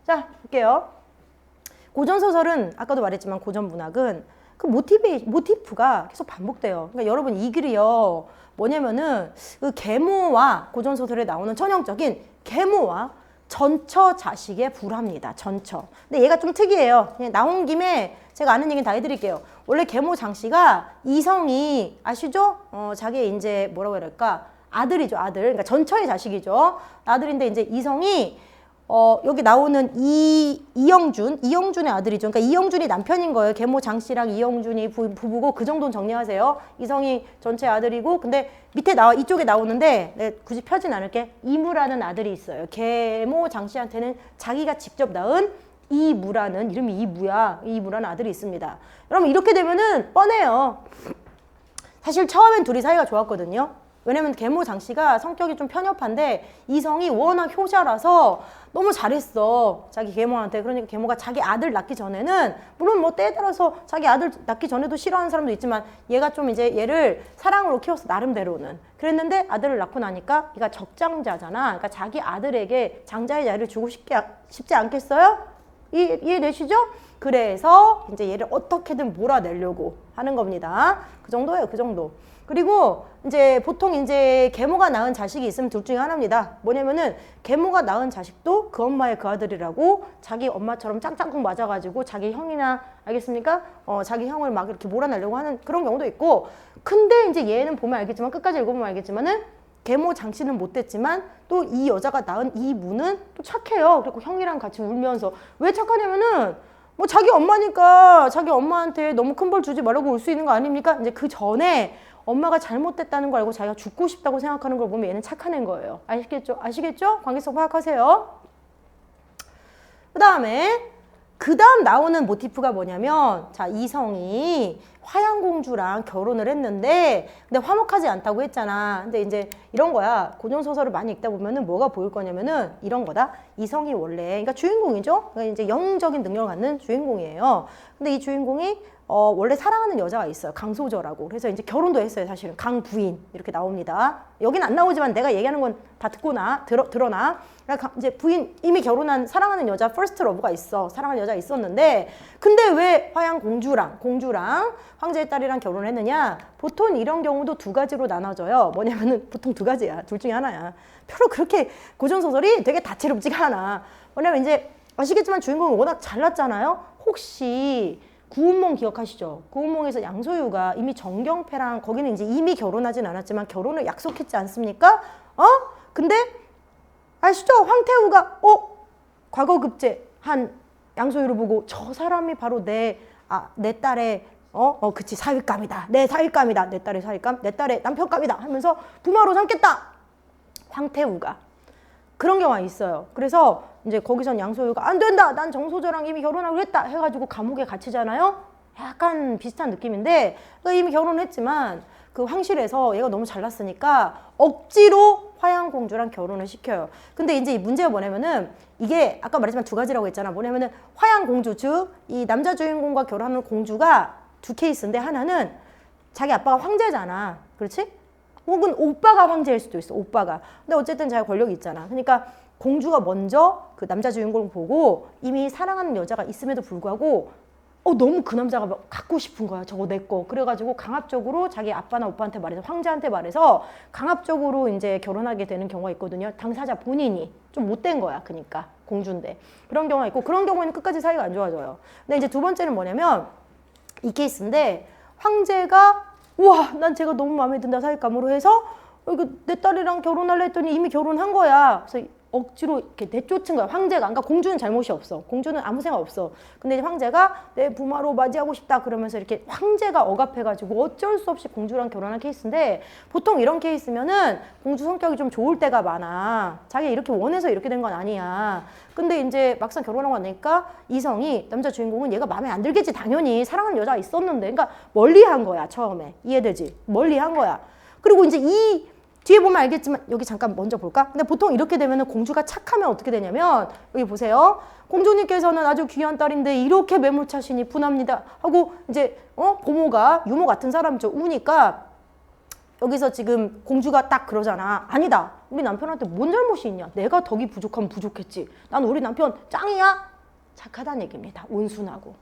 자, 볼게요. 고전소설은 아까도 말했지만 고전문학은 그 모티프가 계속 반복돼요. 그러니까 여러분 이 글이요. 뭐냐면은 그 계모와 고전소설에 나오는 전형적인 계모와 전처 자식의 불화입니다. 전처. 근데 얘가 좀 특이해요. 그냥 나온 김에 제가 아는 얘기는 다 해드릴게요. 원래 계모 장씨가 이성이 아시죠? 자기 이제 뭐라고 해야 될까? 아들이죠, 아들. 그러니까 전처의 자식이죠. 아들인데 이제 이성이 여기 나오는 이영준의 아들이죠. 그러니까 이영준이 남편인 거예요. 계모 장씨랑 이영준이 부부고 그 정도는 정리하세요. 이성이 전체 아들이고 근데 밑에 이쪽에 나오는데 내가 굳이 펴진 않을게. 이무라는 아들이 있어요. 계모 장씨한테는 자기가 직접 낳은 이무라는 이름이 이무라는 아들이 있습니다. 여러분 이렇게 되면은 뻔해요. 사실 처음엔 둘이 사이가 좋았거든요. 왜냐면 계모 장씨가 성격이 좀 편협한데 이성이 워낙 효자라서 너무 잘했어. 자기 계모한테. 그러니까 계모가 자기 아들 낳기 전에는 물론 뭐 때에 따라서 자기 아들 낳기 전에도 싫어하는 사람도 있지만 얘가 좀 이제 얘를 사랑으로 키웠어. 나름대로는. 그랬는데 아들을 낳고 나니까 얘가 적장자잖아. 그러니까 자기 아들에게 장자의 자리를 주고 싶지 않겠어요? 이해되시죠? 그래서 이제 얘를 어떻게든 몰아내려고 하는 겁니다. 그 정도예요. 그 정도. 그리고 이제 보통 이제 계모가 낳은 자식이 있으면 둘 중에 하나입니다. 뭐냐면은 계모가 낳은 자식도 그 엄마의 그 아들이라고 자기 엄마처럼 짱짱쿵 맞아가지고 자기 형이나 알겠습니까? 자기 형을 막 이렇게 몰아내려고 하는 그런 경우도 있고. 근데 이제 얘는 보면 알겠지만 끝까지 읽어보면 알겠지만은 계모 장씨는 못됐지만 또 이 여자가 낳은 이 무는 또 착해요. 그리고 형이랑 같이 울면서 왜 착하냐면은 뭐 자기 엄마니까 자기 엄마한테 너무 큰 벌 주지 말라고 울 수 있는 거 아닙니까? 이제 그 전에 엄마가 잘못됐다는 걸 알고 자기가 죽고 싶다고 생각하는 걸 보면 얘는 착한 애인 거예요. 아시겠죠? 아시겠죠? 관계성 파악하세요. 그 다음 나오는 모티프가 뭐냐면 자 이성이 화양공주랑 결혼을 했는데 근데 화목하지 않다고 했잖아. 근데 이제 이런 거야. 고전소설을 많이 읽다 보면은 뭐가 보일 거냐면은 이런 거다. 이성이 원래 그러니까 주인공이죠. 그러니까 이제 영적인 능력을 갖는 주인공이에요. 근데 이 주인공이 원래 사랑하는 여자가 있어요. 강소저라고. 그래서 이제 결혼도 했어요. 사실은 강부인 이렇게 나옵니다. 여기는 안 나오지만 내가 얘기하는 건 다 드러나. 그러니까 이제 부인 이미 결혼한 사랑하는 여자 퍼스트 러브가 있어. 사랑하는 여자가 있었는데 근데 왜 화양 공주랑 황제의 딸이랑 결혼을 했느냐? 보통 이런 경우도 두 가지로 나눠져요. 뭐냐면은 보통 두 가지야. 둘 중에 하나야. 별로 그렇게 고전소설이 되게 다채롭지가 않아. 뭐냐면 이제 아시겠지만 주인공이 워낙 잘났잖아요. 혹시 구운몽 기억하시죠? 구운몽에서 양소유가 이미 정경패랑 거기는 이제 이미 결혼하진 않았지만 결혼을 약속했지 않습니까? 근데 아시죠? 황태우가 과거 급제한 양소유를 보고 저 사람이 바로 내 딸의 그치 사윗감이다. 내 사윗감이다. 내 딸의 사윗감, 내 딸의 남편감이다 하면서 부마로 삼겠다. 황태우가 그런 경우가 있어요. 그래서 이제 거기선 양소유가 안 된다. 난 정소저랑 이미 결혼하기로 했다. 해가지고 감옥에 갇히잖아요. 약간 비슷한 느낌인데 이미 결혼을 했지만 그 황실에서 얘가 너무 잘났으니까 억지로 화양공주랑 결혼을 시켜요. 근데 이제 이 문제가 뭐냐면은 이게 아까 말했지만 두 가지라고 했잖아. 뭐냐면은 화양공주 즉 이 남자 주인공과 결혼하는 공주가 두 케이스인데 하나는 자기 아빠가 황제잖아. 그렇지? 혹은 오빠가 황제일 수도 있어. 오빠가. 근데 어쨌든 자기 권력이 있잖아. 그러니까 공주가 먼저 그 남자 주인공을 보고 이미 사랑하는 여자가 있음에도 불구하고 너무 그 남자가 막 갖고 싶은 거야. 저거 내 거. 그래가지고 강압적으로 자기 아빠나 오빠한테 말해서 황제한테 말해서 강압적으로 이제 결혼하게 되는 경우가 있거든요. 당사자 본인이 좀 못된 거야. 그러니까 공주인데 그런 경우가 있고 그런 경우에는 끝까지 사이가 안 좋아져요. 근데 이제 두 번째는 뭐냐면 이 케이스인데 황제가 우와 난 제가 너무 마음에 든다 사윗감으로 해서 이거 내 딸이랑 결혼할래 했더니 이미 결혼한 거야. 그래서 억지로 이렇게 내쫓은 거야. 황제가. 그러니까 공주는 잘못이 없어. 공주는 아무 생각 없어. 근데 이제 황제가 내 부마로 맞이하고 싶다 그러면서 이렇게 황제가 억압해가지고 어쩔 수 없이 공주랑 결혼한 케이스인데 보통 이런 케이스면은 공주 성격이 좀 좋을 때가 많아. 자기가 이렇게 원해서 이렇게 된 건 아니야. 근데 이제 막상 결혼하고 나니까 이성이 남자 주인공은 얘가 마음에 안 들겠지. 당연히 사랑하는 여자가 있었는데 그러니까 멀리한 거야. 처음에. 이해되지? 멀리한 거야. 그리고 이제 이 뒤에 보면 알겠지만 여기 잠깐 먼저 볼까? 근데 보통 이렇게 되면 공주가 착하면 어떻게 되냐면 여기 보세요. 공주님께서는 아주 귀한 딸인데 이렇게 매몰차시니 분합니다 하고 이제 고모가 유모 같은 사람이죠. 우니까 여기서 지금 공주가 딱 그러잖아. 아니다. 우리 남편한테 뭔 잘못이 있냐? 내가 덕이 부족하면 부족했지. 난 우리 남편 짱이야? 착하다는 얘기입니다. 온순하고.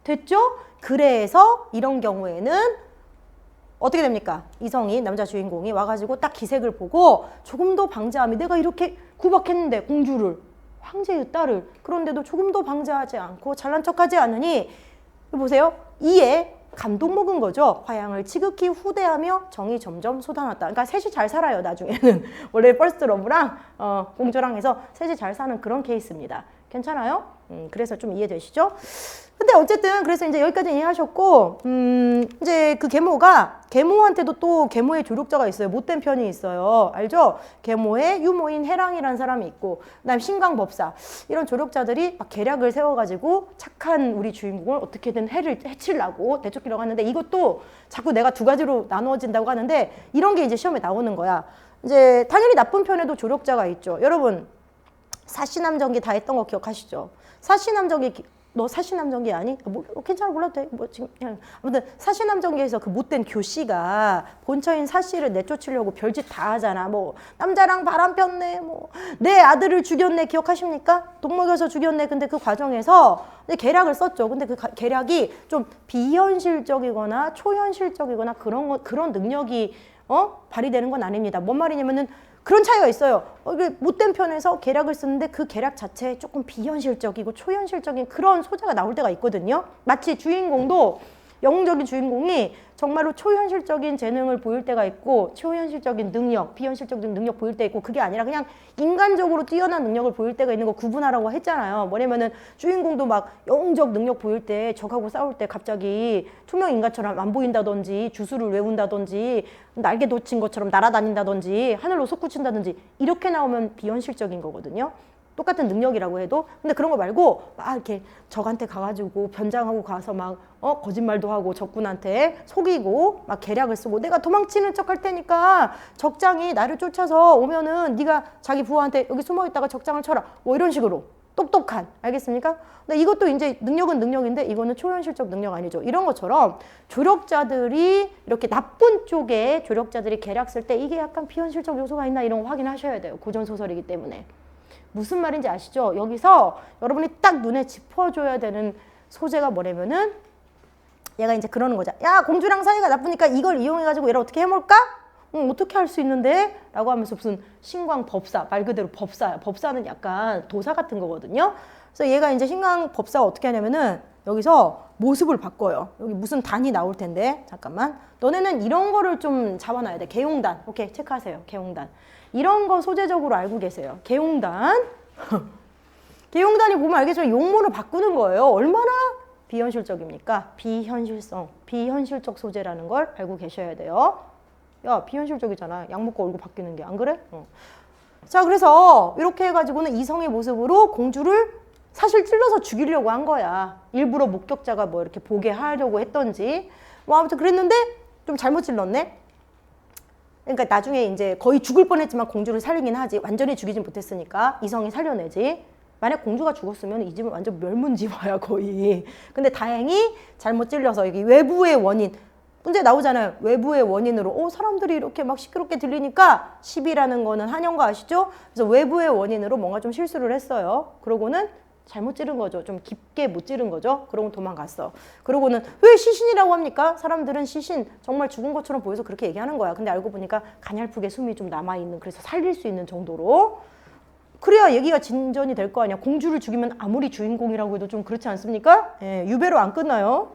됐죠? 그래서 이런 경우에는 어떻게 됩니까? 이성이, 남자 주인공이 와가지고 딱 기색을 보고 조금 더 방자함이, 내가 이렇게 구박했는데 공주를, 황제의 딸을, 그런데도 조금 더 방자하지 않고 잘난 척하지 않으니, 보세요. 이에 감동 먹은 거죠. 화양을 지극히 후대하며 정이 점점 솟아났다. 그러니까 셋이 잘 살아요, 나중에는. 원래 퍼스트 러브랑 공주랑 해서 셋이 잘 사는 그런 케이스입니다. 괜찮아요? 그래서 좀 이해되시죠? 근데 어쨌든 그래서 이제 여기까지 이해하셨고, 이제 그 계모한테도 또 계모의 조력자가 있어요. 못된 편이 있어요. 알죠? 계모의 유모인 해랑이라는 사람이 있고, 그다음 신광법사, 이런 조력자들이 막 계략을 세워가지고 착한 우리 주인공을 어떻게든 해치려고 대쫓기려고 하는데, 이것도 자꾸 내가 두 가지로 나누어진다고 하는데, 이런 게 이제 시험에 나오는 거야. 이제 당연히 나쁜 편에도 조력자가 있죠. 여러분 사시남정기 다 했던 거 기억하시죠? 사시남정기, 너 사시남정기 아니? 뭐 괜찮아, 몰라도 돼. 뭐 지금 그냥 아무튼 사시남정기에서 그 못된 교씨가 본처인 사씨를 내쫓으려고 별짓 다 하잖아. 뭐 남자랑 바람 폈네, 뭐 내 아들을 죽였네, 기억하십니까? 독 먹여서 죽였네. 근데 그 과정에서 계략을 썼죠. 근데 그 계략이 좀 비현실적이거나 초현실적이거나 그런 능력이 발휘되는 건 아닙니다. 뭔 말이냐면은 그런 차이가 있어요. 못된 편에서 계략을 쓰는데 그 계략 자체에 조금 비현실적이고 초현실적인 그런 소재가 나올 때가 있거든요. 마치 주인공도, 영웅적인 주인공이 정말로 초현실적인 재능을 보일 때가 있고, 초현실적인 능력, 비현실적인 능력 보일 때 있고, 그게 아니라 그냥 인간적으로 뛰어난 능력을 보일 때가 있는 거 구분하라고 했잖아요. 뭐냐면은 주인공도 막 영웅적 능력 보일 때, 적하고 싸울 때 갑자기 투명 인간처럼 안 보인다든지, 주술을 외운다든지, 날개 돋친 것처럼 날아다닌다든지, 하늘로 솟구친다든지, 이렇게 나오면 비현실적인 거거든요. 똑같은 능력이라고 해도. 근데 그런 거 말고 막 이렇게 적한테 가가지고 변장하고 가서 막 거짓말도 하고 적군한테 속이고 막 계략을 쓰고, 내가 도망치는 척 할 테니까 적장이 나를 쫓아서 오면은 네가 자기 부하한테 여기 숨어있다가 적장을 쳐라, 뭐 이런 식으로 똑똑한, 알겠습니까? 근데 이것도 이제 능력은 능력인데 이거는 초현실적 능력 아니죠. 이런 것처럼 조력자들이 이렇게 나쁜 쪽에 조력자들이 계략 쓸 때 이게 약간 비현실적 요소가 있나, 이런 거 확인하셔야 돼요. 고전소설이기 때문에. 무슨 말인지 아시죠? 여기서 여러분이 딱 눈에 짚어줘야 되는 소재가 뭐냐면은, 얘가 이제 그러는 거죠. 야, 공주랑 사이가 나쁘니까 이걸 이용해가지고 얘를 어떻게 해볼까? 어떻게 할 수 있는데? 라고 하면서 무슨 신광법사, 말 그대로 법사야. 법사는 약간 도사 같은 거거든요. 그래서 얘가 이제 신광법사가 어떻게 하냐면은 여기서 모습을 바꿔요. 여기 무슨 단이 나올 텐데, 잠깐만. 너네는 이런 거를 좀 잡아놔야 돼. 계용단. 오케이, 체크하세요. 계용단. 이런 거 소재적으로 알고 계세요. 계용단. 계용단이 보면 알겠지만 용모를 바꾸는 거예요. 얼마나 비현실적입니까? 비현실적 소재라는 걸 알고 계셔야 돼요. 야, 비현실적이잖아. 약 먹고 얼굴 바뀌는 게. 안 그래? 자, 그래서 이렇게 해가지고는 이성의 모습으로 공주를 사실 찔러서 죽이려고 한 거야. 일부러 목격자가 뭐 이렇게 보게 하려고 했던지. 뭐 아무튼 그랬는데 좀 잘못 찔렀네. 그러니까 나중에 이제 거의 죽을 뻔했지만 공주를 살리긴 하지. 완전히 죽이진 못했으니까 이성이 살려내지. 만약 공주가 죽었으면 이 집은 완전 멸문지화야, 거의. 근데 다행히 잘못 찔려서 여기 외부의 원인, 문제 나오잖아요. 외부의 원인으로 사람들이 이렇게 막 시끄럽게 들리니까 10이라는 거는 한영가 아시죠? 그래서 외부의 원인으로 뭔가 좀 실수를 했어요. 그러고는 잘못 찌른 거죠. 좀 깊게 못 찌른 거죠. 그러고 도망갔어. 그러고는 왜 시신이라고 합니까? 사람들은 시신 정말 죽은 것처럼 보여서 그렇게 얘기하는 거야. 근데 알고 보니까 가냘프게 숨이 좀 남아있는, 그래서 살릴 수 있는 정도로. 그래야 얘기가 진전이 될 거 아니야. 공주를 죽이면 아무리 주인공이라고 해도 좀 그렇지 않습니까? 예, 유배로 안 끝나요.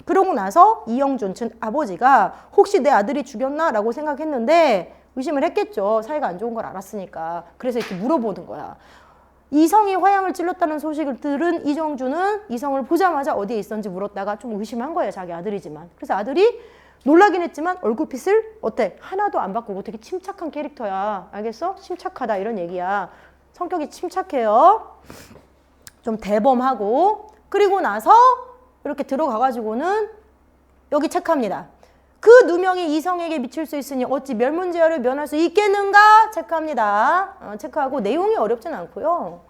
그러고 나서 이영준, 즉 아버지가 혹시 내 아들이 죽였나? 라고 생각했는데 의심을 했겠죠. 사이가 안 좋은 걸 알았으니까. 그래서 이렇게 물어보는 거야. 이성이 화양을 찔렀다는 소식을 들은 이정준은 이성을 보자마자 어디에 있었는지 물었다가 좀 의심한 거예요. 자기 아들이지만. 그래서 아들이 놀라긴 했지만 얼굴빛을 어때? 하나도 안 바꾸고 되게 침착한 캐릭터야. 알겠어? 침착하다, 이런 얘기야. 성격이 침착해요. 좀 대범하고. 그리고 나서 이렇게 들어가가지고는 여기 체크합니다. 그 누명이 이성에게 미칠 수 있으니 어찌 멸문지화를 면할 수 있겠는가? 체크합니다. 체크하고 내용이 어렵진 않고요.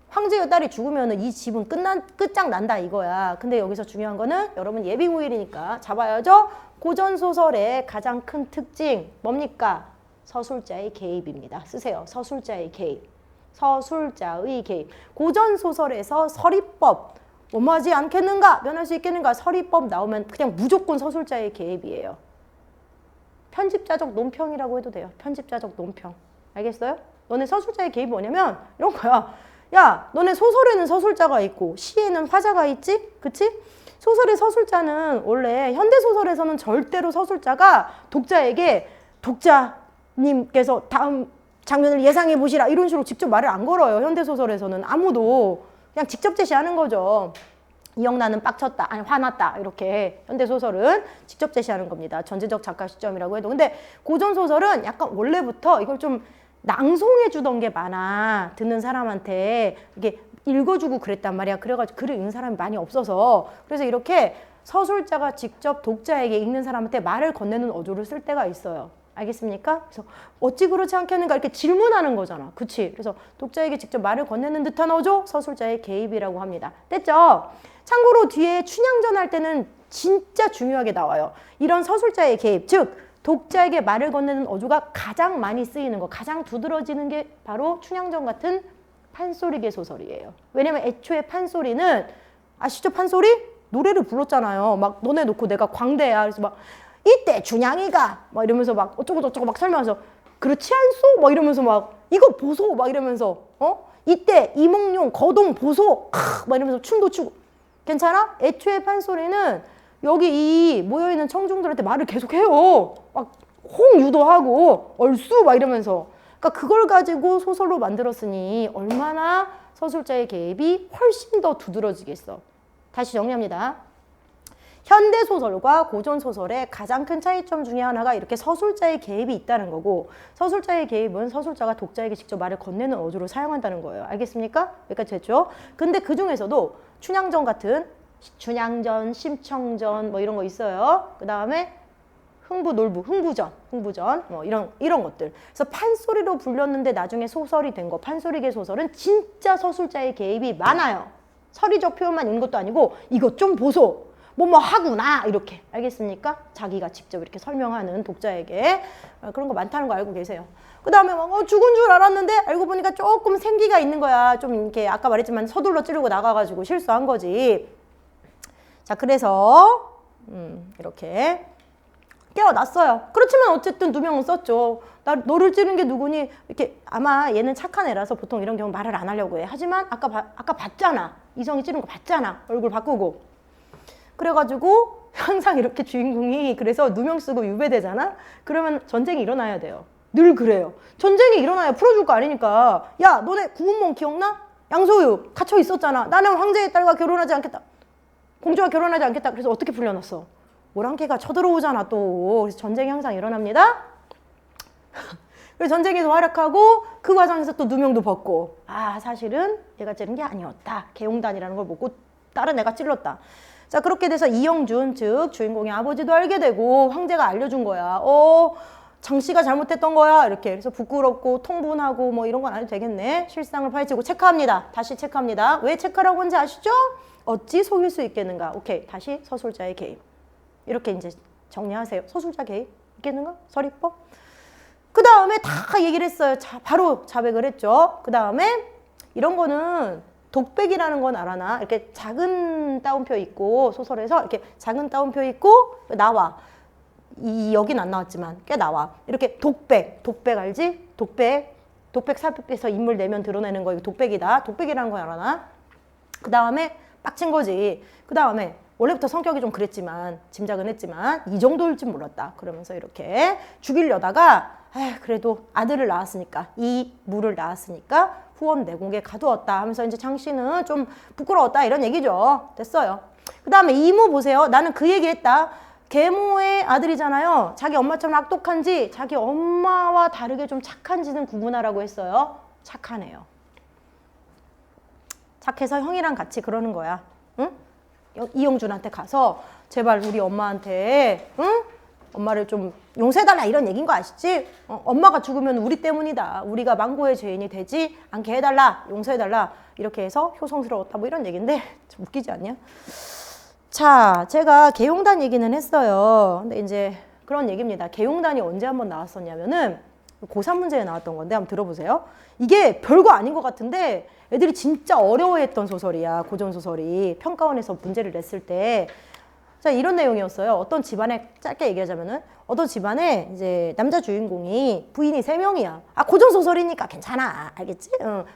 황제의 딸이 죽으면 이 집은 끝장난다 이거야. 근데 여기서 중요한 거는 여러분 예비고일이니까 잡아야죠. 고전소설의 가장 큰 특징 뭡니까? 서술자의 개입입니다. 쓰세요. 서술자의 개입. 서술자의 개입. 고전소설에서 서리법 뭐하지 않겠는가? 면할 수 있겠는가? 서리법 나오면 그냥 무조건 서술자의 개입이에요. 편집자적 논평이라고 해도 돼요. 편집자적 논평. 알겠어요? 너네 서술자의 개입이 뭐냐면 이런 거야. 야, 너네 소설에는 서술자가 있고 시에는 화자가 있지? 그치? 소설의 서술자는 원래 현대소설에서는 절대로 서술자가 독자에게 독자님께서 다음 장면을 예상해 보시라 이런 식으로 직접 말을 안 걸어요. 현대소설에서는 아무도 그냥 직접 제시하는 거죠. 이영란은 빡쳤다, 아니 화났다 이렇게 현대소설은 직접 제시하는 겁니다. 전제적 작가 시점이라고 해도. 근데 고전소설은 약간 원래부터 이걸 좀 낭송해 주던 게 많아. 듣는 사람한테 이게 읽어주고 그랬단 말이야. 그래가지고 글을 읽는 사람이 많이 없어서 그래서 이렇게 서술자가 직접 독자에게 읽는 사람한테 말을 건네는 어조를 쓸 때가 있어요. 알겠습니까? 그래서 어찌 그렇지 않겠는가 이렇게 질문하는 거잖아. 그치? 그래서 독자에게 직접 말을 건네는 듯한 어조 서술자의 개입이라고 합니다. 됐죠? 참고로 뒤에 춘향전 할 때는 진짜 중요하게 나와요. 이런 서술자의 개입, 즉 독자에게 말을 건네는 어조가 가장 많이 쓰이는 거, 가장 두드러지는 게 바로 춘향전 같은 판소리계 소설이에요. 왜냐면 애초에 판소리는 아시죠? 판소리? 노래를 불렀잖아요. 막 너네 놓고 내가 광대야. 그래서 막 이때 춘향이가 막 이러면서 막 어쩌고 저쩌고 막 설명해서 그렇지 않소? 막 이러면서 막 이거 보소? 막 이러면서 이때 이몽룡 거동 보소? 막 이러면서 춤도 추고 괜찮아? 애초에 판소리는 여기 이 모여있는 청중들한테 말을 계속해요. 막 홍 유도하고 얼쑤 막 이러면서 그러니까 그걸 가지고 소설로 만들었으니 얼마나 서술자의 개입이 훨씬 더 두드러지겠어. 다시 정리합니다. 현대소설과 고전소설의 가장 큰 차이점 중에 하나가 이렇게 서술자의 개입이 있다는 거고 서술자의 개입은 서술자가 독자에게 직접 말을 건네는 어조로 사용한다는 거예요. 알겠습니까? 여기까지 됐죠? 근데 그 중에서도 춘향전 같은 춘향전, 심청전 뭐 이런 거 있어요. 그 다음에 흥부놀부, 흥부전 뭐 이런 것들. 그래서 판소리로 불렸는데 나중에 소설이 된 거, 판소리계 소설은 진짜 서술자의 개입이 많아요. 서리적 표현만 있는 것도 아니고 이것 좀 보소. 뭐 하구나 이렇게. 알겠습니까? 자기가 직접 이렇게 설명하는 독자에게 그런 거 많다는 거 알고 계세요. 그 다음에 막 죽은 줄 알았는데 알고 보니까 조금 생기가 있는 거야. 좀 이렇게 아까 말했지만 서둘러 찌르고 나가가지고 실수한 거지. 자, 그래서 이렇게 깨어났어요. 그렇지만 어쨌든 누명은 썼죠. 너를 찌른 게 누구니? 이렇게 아마 얘는 착한 애라서 보통 이런 경우 말을 안 하려고 해. 하지만 아까 봤잖아. 이성이 찌른 거 봤잖아. 얼굴 바꾸고. 그래가지고 항상 이렇게 주인공이 그래서 누명 쓰고 유배되잖아? 그러면 전쟁이 일어나야 돼요. 늘 그래요. 전쟁이 일어나야 풀어줄 거 아니니까. 야, 너네 구운몽 기억나? 양소유 갇혀 있었잖아. 나는 황제의 딸과 결혼하지 않겠다. 공주와 결혼하지 않겠다. 그래서 어떻게 풀려났어? 오랑캐가 쳐들어오잖아 또. 그래서 전쟁이 항상 일어납니다. 그래서 전쟁에서 활약하고 그 과정에서 또 누명도 벗고 사실은 얘가 찌른 게 아니었다. 개용단이라는 걸 먹고 다른 애가 찔렀다. 자, 그렇게 돼서 이영준 즉 주인공의 아버지도 알게 되고 황제가 알려준 거야. 장씨가 잘못했던 거야. 이렇게. 그래서 부끄럽고 통분하고 뭐 이런 건 안 해도 되겠네. 실상을 파헤치고 체크합니다. 다시 체크합니다. 왜 체크라고 하는지 아시죠? 어찌 속일 수 있겠는가? 오케이. 다시 서술자의 개입. 이렇게 이제 정리하세요. 서술자 개입 있겠는가? 서리법. 그 다음에 다 얘기를 했어요. 바로 자백을 했죠. 그 다음에 이런 거는 독백이라는 건 알아나? 이렇게 작은 따옴표 있고 소설에서 이렇게 작은 따옴표 있고 나와. 여긴 안 나왔지만 꽤 나와. 이렇게 독백 알지? 독백 삽입해서 인물 내면 드러내는 거 이거 독백이다. 독백이라는 건 알아나? 그 다음에 빡친 거지. 그 다음에 원래부터 성격이 좀 그랬지만 짐작은 했지만 이 정도일 줄 몰랐다. 그러면서 이렇게 죽이려다가 그래도 아들을 낳았으니까 이 물을 낳았으니까 후원 내공에 가두었다 하면서 이제 장씨는 좀 부끄러웠다 이런 얘기죠. 됐어요. 그 다음에 이모 보세요. 나는 그 얘기했다. 계모의 아들이잖아요. 자기 엄마처럼 악독한지 자기 엄마와 다르게 좀 착한지는 구분하라고 했어요. 착하네요. 착해서 형이랑 같이 그러는 거야. 응? 이영준한테 가서 제발 우리 엄마한테 응? 엄마를 좀 용서해달라 이런 얘기인 거 아시지? 엄마가 죽으면 우리 때문이다. 우리가 망고의 죄인이 되지 않게 해달라. 용서해달라. 이렇게 해서 효성스러웠다. 뭐 이런 얘기인데 좀 웃기지 않냐? 자, 제가 개용단 얘기는 했어요. 근데 이제 그런 얘기입니다. 개용단이 언제 한번 나왔었냐면은 고3 문제에 나왔던 건데 한번 들어보세요. 이게 별거 아닌 것 같은데 애들이 진짜 어려워했던 소설이야. 고전소설이. 평가원에서 문제를 냈을 때. 자, 이런 내용이었어요. 어떤 집안에, 짧게 얘기하자면은, 어떤 집안에 이제 남자 주인공이 부인이 3명이야. 아, 고전소설이니까 괜찮아. 알겠지?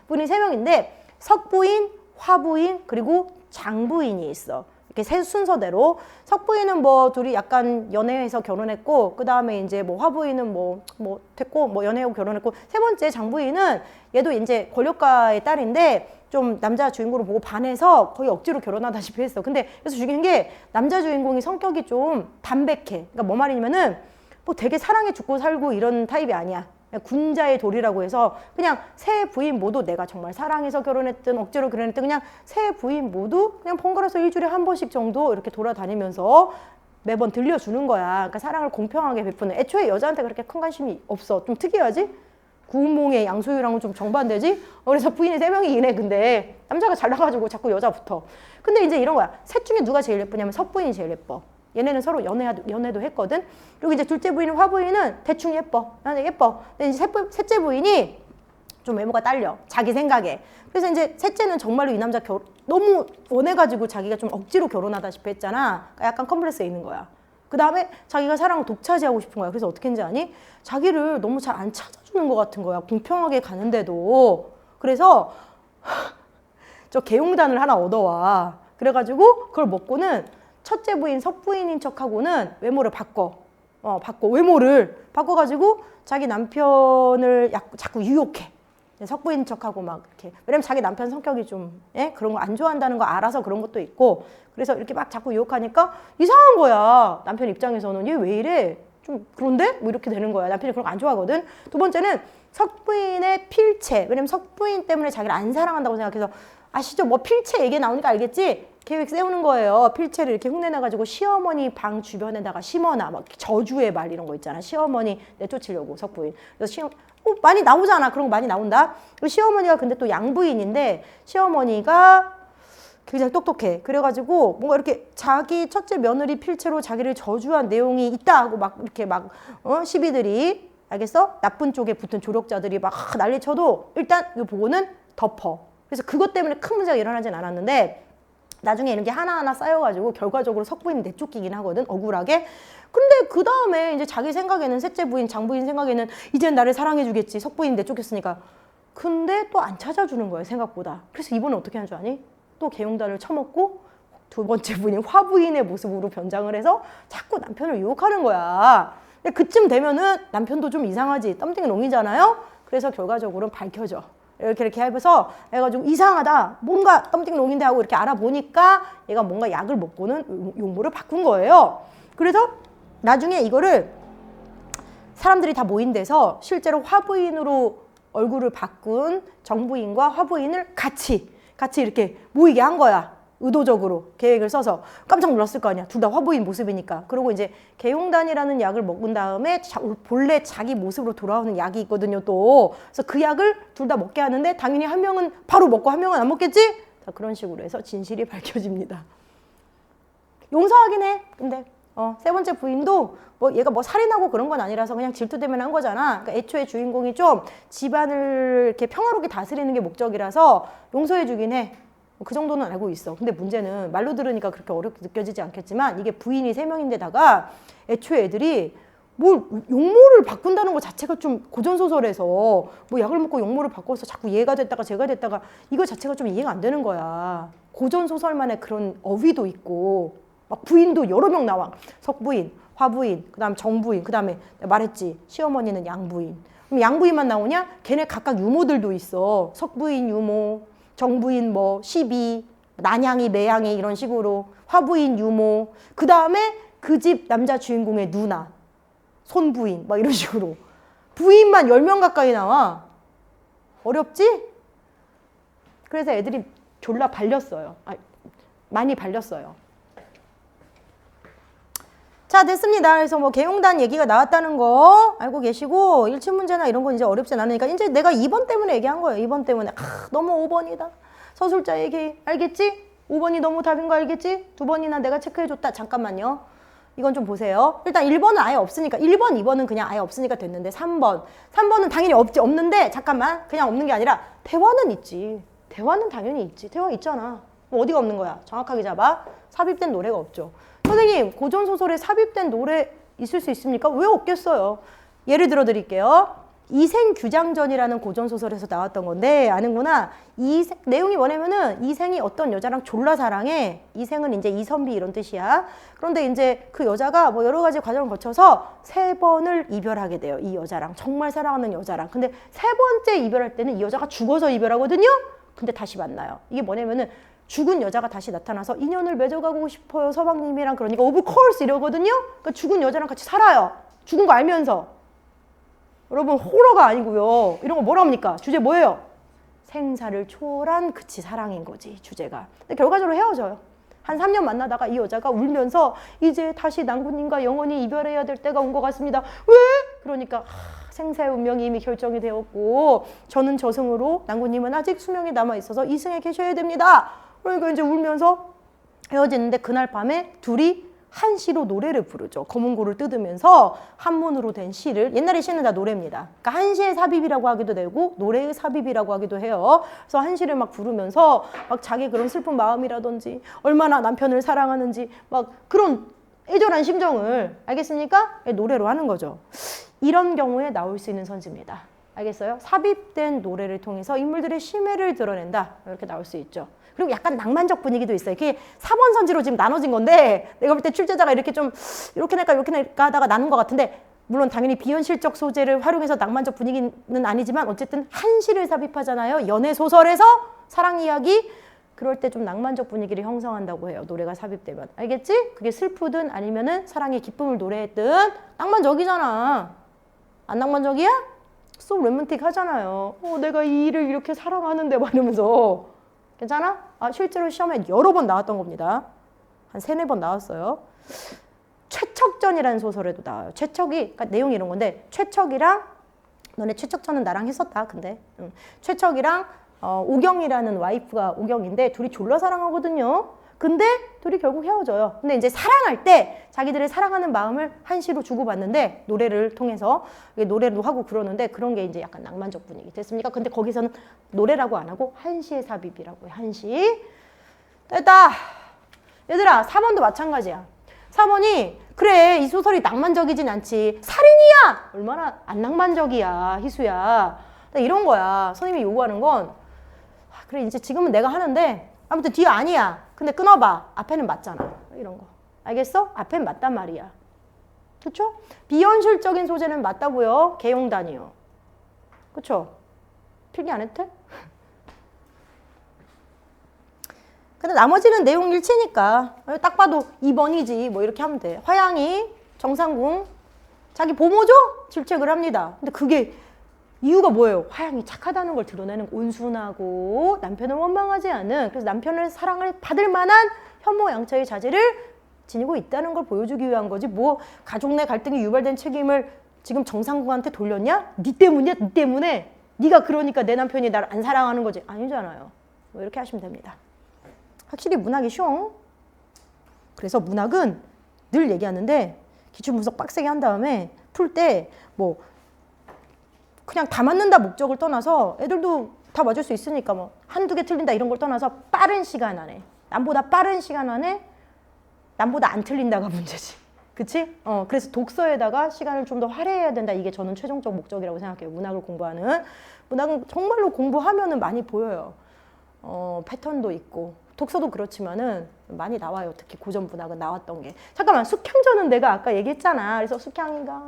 부인이 3명인데, 석부인, 화부인, 그리고 장부인이 있어. 이렇게 세 순서대로. 석부인은 뭐 둘이 약간 연애해서 결혼했고, 그 다음에 이제 뭐 화부인은 뭐 됐고, 뭐 연애하고 결혼했고, 세 번째 장부인은 얘도 이제 권력가의 딸인데, 좀 남자 주인공을 보고 반해서 거의 억지로 결혼하다시피 했어. 근데 그래서 중요한 게 남자 주인공이 성격이 좀 담백해. 그러니까 뭐 말이냐면은 뭐 되게 사랑해 죽고 살고 이런 타입이 아니야. 그냥 군자의 도리라고 해서 그냥 세 부인 모두 내가 정말 사랑해서 결혼했든 억지로 결혼했든 그냥 세 부인 모두 그냥 번갈아서 일주일에 한 번씩 정도 이렇게 돌아다니면서 매번 들려주는 거야. 그러니까 사랑을 공평하게 베푸는. 애초에 여자한테 그렇게 큰 관심이 없어. 좀 특이하지? 구운몽의 양소유랑은 좀 정반대지? 그래서 부인이 3명이긴 해. 근데 남자가 잘나가지고 자꾸 여자 붙어. 근데 이제 이런 거야. 셋 중에 누가 제일 예쁘냐면 석부인이 제일 예뻐. 얘네는 서로 연애도 했거든. 그리고 이제 둘째 부인은 화부인은 대충 예뻐. 나는 예뻐. 근데 이제 셋째 부인이 좀 외모가 딸려. 자기 생각에. 그래서 이제 셋째는 정말로 이 남자 너무 원해가지고 자기가 좀 억지로 결혼하다시피 했잖아. 그러니까 약간 컴플렉스에 있는 거야. 그 다음에 자기가 사랑을 독차지하고 싶은 거야. 그래서 어떻게 했는지 아니? 자기를 너무 잘 안 찾아주는 것 같은 거야. 공평하게 가는데도. 그래서 저 개용단을 하나 얻어와. 그래가지고 그걸 먹고는 첫째 부인 석부인인 척하고는 외모를 바꿔. 외모를 바꿔가지고 자기 남편을 자꾸 유혹해. 석부인 척하고 막 이렇게. 왜냐면 자기 남편 성격이 좀 그런 거 안 좋아한다는 거 알아서 그런 것도 있고. 그래서 이렇게 막 자꾸 유혹하니까 이상한 거야. 남편 입장에서는 얘 왜 이래? 좀 그런데? 뭐 이렇게 되는 거야. 남편이 그런 거 안 좋아하거든. 두 번째는 석부인의 필체. 왜냐면 석부인 때문에 자기를 안 사랑한다고 생각해서 아시죠? 뭐 필체 얘기 나오니까 알겠지? 계획 세우는 거예요. 필체를 이렇게 흉내내가지고 시어머니 방 주변에다가 심어놔. 막 저주의 말 이런 거 있잖아. 시어머니 내쫓으려고 석부인. 그래서 많이 나오잖아. 그런 거 많이 나온다. 시어머니가 근데 또 양부인인데 시어머니가 굉장히 똑똑해. 그래가지고 뭔가 이렇게 자기 첫째 며느리 필체로 자기를 저주한 내용이 있다 하고 막 이렇게 막 시비들이 알겠어? 나쁜 쪽에 붙은 조력자들이 막 난리쳐도 일단 이거 보고는 덮어. 그래서 그것 때문에 큰 문제가 일어나진 않았는데 나중에 이런 게 하나하나 쌓여가지고 결과적으로 석부인이 내쫓기긴 하거든. 억울하게. 근데 그 다음에 이제 자기 생각에는 셋째 부인, 장부인 생각에는 이젠 나를 사랑해주겠지. 석부인이 내쫓겼으니까. 근데 또 안 찾아주는 거예요. 생각보다. 그래서 이번에 어떻게 하는 줄 아니? 또 개용단을 쳐먹고 두 번째 부인 화부인의 모습으로 변장을 해서 자꾸 남편을 유혹하는 거야. 근데 그쯤 되면은 남편도 좀 이상하지. 덤띵롱이잖아요. 그래서 결과적으로는 밝혀져. 이렇게 해서 해가지고 이상하다. 뭔가 덤띵롱인데 하고 이렇게 알아보니까 얘가 뭔가 약을 먹고는 용모를 바꾼 거예요. 그래서 나중에 이거를 사람들이 다 모인 데서 실제로 화부인으로 얼굴을 바꾼 정부인과 화부인을 같이 이렇게 모이게 한 거야. 의도적으로 계획을 써서. 깜짝 놀랐을 거 아니야. 둘 다 화부인 모습이니까. 그리고 이제 개용단이라는 약을 먹은 다음에 본래 자기 모습으로 돌아오는 약이 있거든요. 또. 그래서 그 약을 둘 다 먹게 하는데 당연히 한 명은 바로 먹고 한 명은 안 먹겠지? 자, 그런 식으로 해서 진실이 밝혀집니다. 용서하긴 해. 근데 세 번째 부인도 뭐 얘가 뭐 살인하고 그런 건 아니라서 그냥 질투 때문에 한 거잖아. 그러니까 애초에 주인공이 좀 집안을 이렇게 평화롭게 다스리는 게 목적이라서 용서해주긴 해. 그 정도는 알고 있어. 근데 문제는 말로 들으니까 그렇게 어렵게 느껴지지 않겠지만 이게 부인이 3명인데다가 애초에 애들이 뭘 용모를 바꾼다는 것 자체가 좀 고전소설에서 뭐 약을 먹고 용모를 바꿔서 자꾸 얘가 됐다가 쟤가 됐다가 이거 자체가 좀 이해가 안 되는 거야. 고전소설만의 그런 어휘도 있고 막 부인도 여러 명 나와. 석부인, 화부인, 그 다음 정부인, 그 다음에 말했지 시어머니는 양부인. 그럼 양부인만 나오냐? 걔네 각각 유모들도 있어. 석부인 유모, 정부인 뭐 시비, 난양이, 매양이 이런 식으로 화부인 유모. 그 다음에 그 집 남자 주인공의 누나, 손부인 막 이런 식으로. 부인만 10명 가까이 나와. 어렵지? 그래서 애들이 졸라 발렸어요. 많이 발렸어요. 자, 됐습니다. 그래서 뭐 개용단 얘기가 나왔다는 거 알고 계시고 1층 문제나 이런 건 이제 어렵진 않으니까 이제 내가 2번 때문에 얘기한 거예요. 2번 때문에. 너무 5번이다. 서술자 얘기 알겠지? 5번이 너무 답인 거 알겠지? 2번이나 내가 체크해줬다. 잠깐만요. 이건 좀 보세요. 일단 1번은 아예 없으니까 1번, 2번은 그냥 아예 없으니까 됐는데 3번은 당연히 없는데 잠깐만 그냥 없는 게 아니라 대화는 있지. 대화는 당연히 있지. 대화 있잖아. 뭐 어디가 없는 거야? 정확하게 잡아. 삽입된 노래가 없죠. 선생님 고전소설에 삽입된 노래 있을 수 있습니까? 왜 없겠어요? 예를 들어 드릴게요. 이생규장전이라는 고전소설에서 나왔던 건데 아는구나. 내용이 뭐냐면은 이생이 어떤 여자랑 졸라 사랑해. 이생은 이제 이선비 이런 뜻이야. 그런데 이제 그 여자가 뭐 여러 가지 과정을 거쳐서 3번을 이별하게 돼요. 이 여자랑 정말 사랑하는 여자랑. 근데 3번째 이별할 때는 이 여자가 죽어서 이별하거든요. 근데 다시 만나요. 이게 뭐냐면은 죽은 여자가 다시 나타나서 인연을 맺어가고 싶어요 서방님이랑. 그러니까 오브 콜스 이러거든요. 그러니까 죽은 여자랑 같이 살아요. 죽은 거 알면서. 여러분 호러가 아니고요. 이런 거 뭐라 합니까? 주제 뭐예요? 생사를 초월한 그치 사랑인 거지 주제가. 근데 결과적으로 헤어져요. 한 3년 만나다가 이 여자가 울면서 이제 다시 낭군님과 영원히 이별해야 될 때가 온 것 같습니다. 왜? 그러니까 생사의 운명이 이미 결정이 되었고 저는 저승으로 낭군님은 아직 수명이 남아있어서 이승에 계셔야 됩니다. 그러니까 이제 울면서 헤어지는데 그날 밤에 둘이 한시로 노래를 부르죠. 검은고를 뜯으면서 한문으로 된 시를. 옛날에 시는 다 노래입니다. 그러니까 한시의 삽입이라고 하기도 되고 노래의 삽입이라고 하기도 해요. 그래서 한시를 막 부르면서 막 자기 그런 슬픈 마음이라든지 얼마나 남편을 사랑하는지 막 그런 애절한 심정을 알겠습니까? 노래로 하는 거죠. 이런 경우에 나올 수 있는 선지입니다. 알겠어요? 삽입된 노래를 통해서 인물들의 심해를 드러낸다. 이렇게 나올 수 있죠. 그리고 약간 낭만적 분위기도 있어요. 그게 4번 선지로 지금 나눠진 건데 내가 볼 때 출제자가 이렇게 좀 이렇게 낼까 하다가 나눈 것 같은데 물론 당연히 비현실적 소재를 활용해서 낭만적 분위기는 아니지만 어쨌든 한시를 삽입하잖아요. 연애소설에서 사랑 이야기 그럴 때 좀 낭만적 분위기를 형성한다고 해요. 노래가 삽입되면. 알겠지? 그게 슬프든 아니면은 사랑의 기쁨을 노래했든 낭만적이잖아. 안 낭만적이야? 소 로맨틱 하잖아요. 내가 이 일을 이렇게 사랑하는데 막 이러면서. 괜찮아? 실제로 시험에 여러 번 나왔던 겁니다. 한 3-4번 나왔어요. 최척전이라는 소설에도 나와요. 최척이, 그러니까 내용이 이런 건데, 최척이랑, 너네 최척전은 나랑 했었다, 근데. 최척이랑 오경이라는 와이프가 오경인데, 둘이 졸라 사랑하거든요. 근데 둘이 결국 헤어져요. 근데 이제 사랑할 때 자기들의 사랑하는 마음을 한시로 주고받는데 노래를 통해서 노래도 하고 그러는데 그런 게 이제 약간 낭만적 분위기 됐습니까? 근데 거기서는 노래라고 안 하고 한시의 삽입이라고 해요. 한시. 됐다. 얘들아 4번도 마찬가지야. 4번이 그래 이 소설이 낭만적이진 않지. 살인이야. 얼마나 안 낭만적이야 희수야. 이런 거야. 선생님이 요구하는 건 그래 이제 지금은 내가 하는데 아무튼 뒤에 아니야. 근데 끊어봐. 앞에는 맞잖아. 이런 거. 알겠어? 앞엔 맞단 말이야. 그쵸? 비현실적인 소재는 맞다고요. 개용단이요. 그쵸? 필기 안 해도 돼? 근데 나머지는 내용 일치니까 딱 봐도 2번이지 뭐 이렇게 하면 돼. 화양이 정상궁 자기 보모죠? 질책을 합니다. 근데 그게 이유가 뭐예요? 화양이 착하다는 걸 드러내는 온순하고 남편을 원망하지 않은 그래서 남편의 사랑을 받을 만한 현모양처의 자질을 지니고 있다는 걸 보여주기 위한 거지 뭐 가족 내 갈등이 유발된 책임을 지금 정상궁한테 돌렸냐? 니 때문이야? 니 때문에? 니가 그러니까 내 남편이 나를 안 사랑하는 거지 아니잖아요. 뭐 이렇게 하시면 됩니다. 확실히 문학이 쉬워. 그래서 문학은 늘 얘기하는데 기출분석 빡세게 한 다음에 풀 때 뭐 그냥 다 맞는다 목적을 떠나서 애들도 다 맞을 수 있으니까 뭐 한두 개 틀린다 이런 걸 떠나서 빠른 시간 안에 남보다 빠른 시간 안에 남보다 안 틀린다가 문제지. 그치? 그래서 독서에다가 시간을 좀 더 할애해야 된다. 이게 저는 최종적 목적이라고 생각해요. 문학을 공부하는. 문학은 정말로 공부하면은 많이 보여요. 패턴도 있고. 독서도 그렇지만은 많이 나와요. 특히 고전 문학은 나왔던 게. 잠깐만, 숙향전은 내가 아까 얘기했잖아. 그래서 숙향이가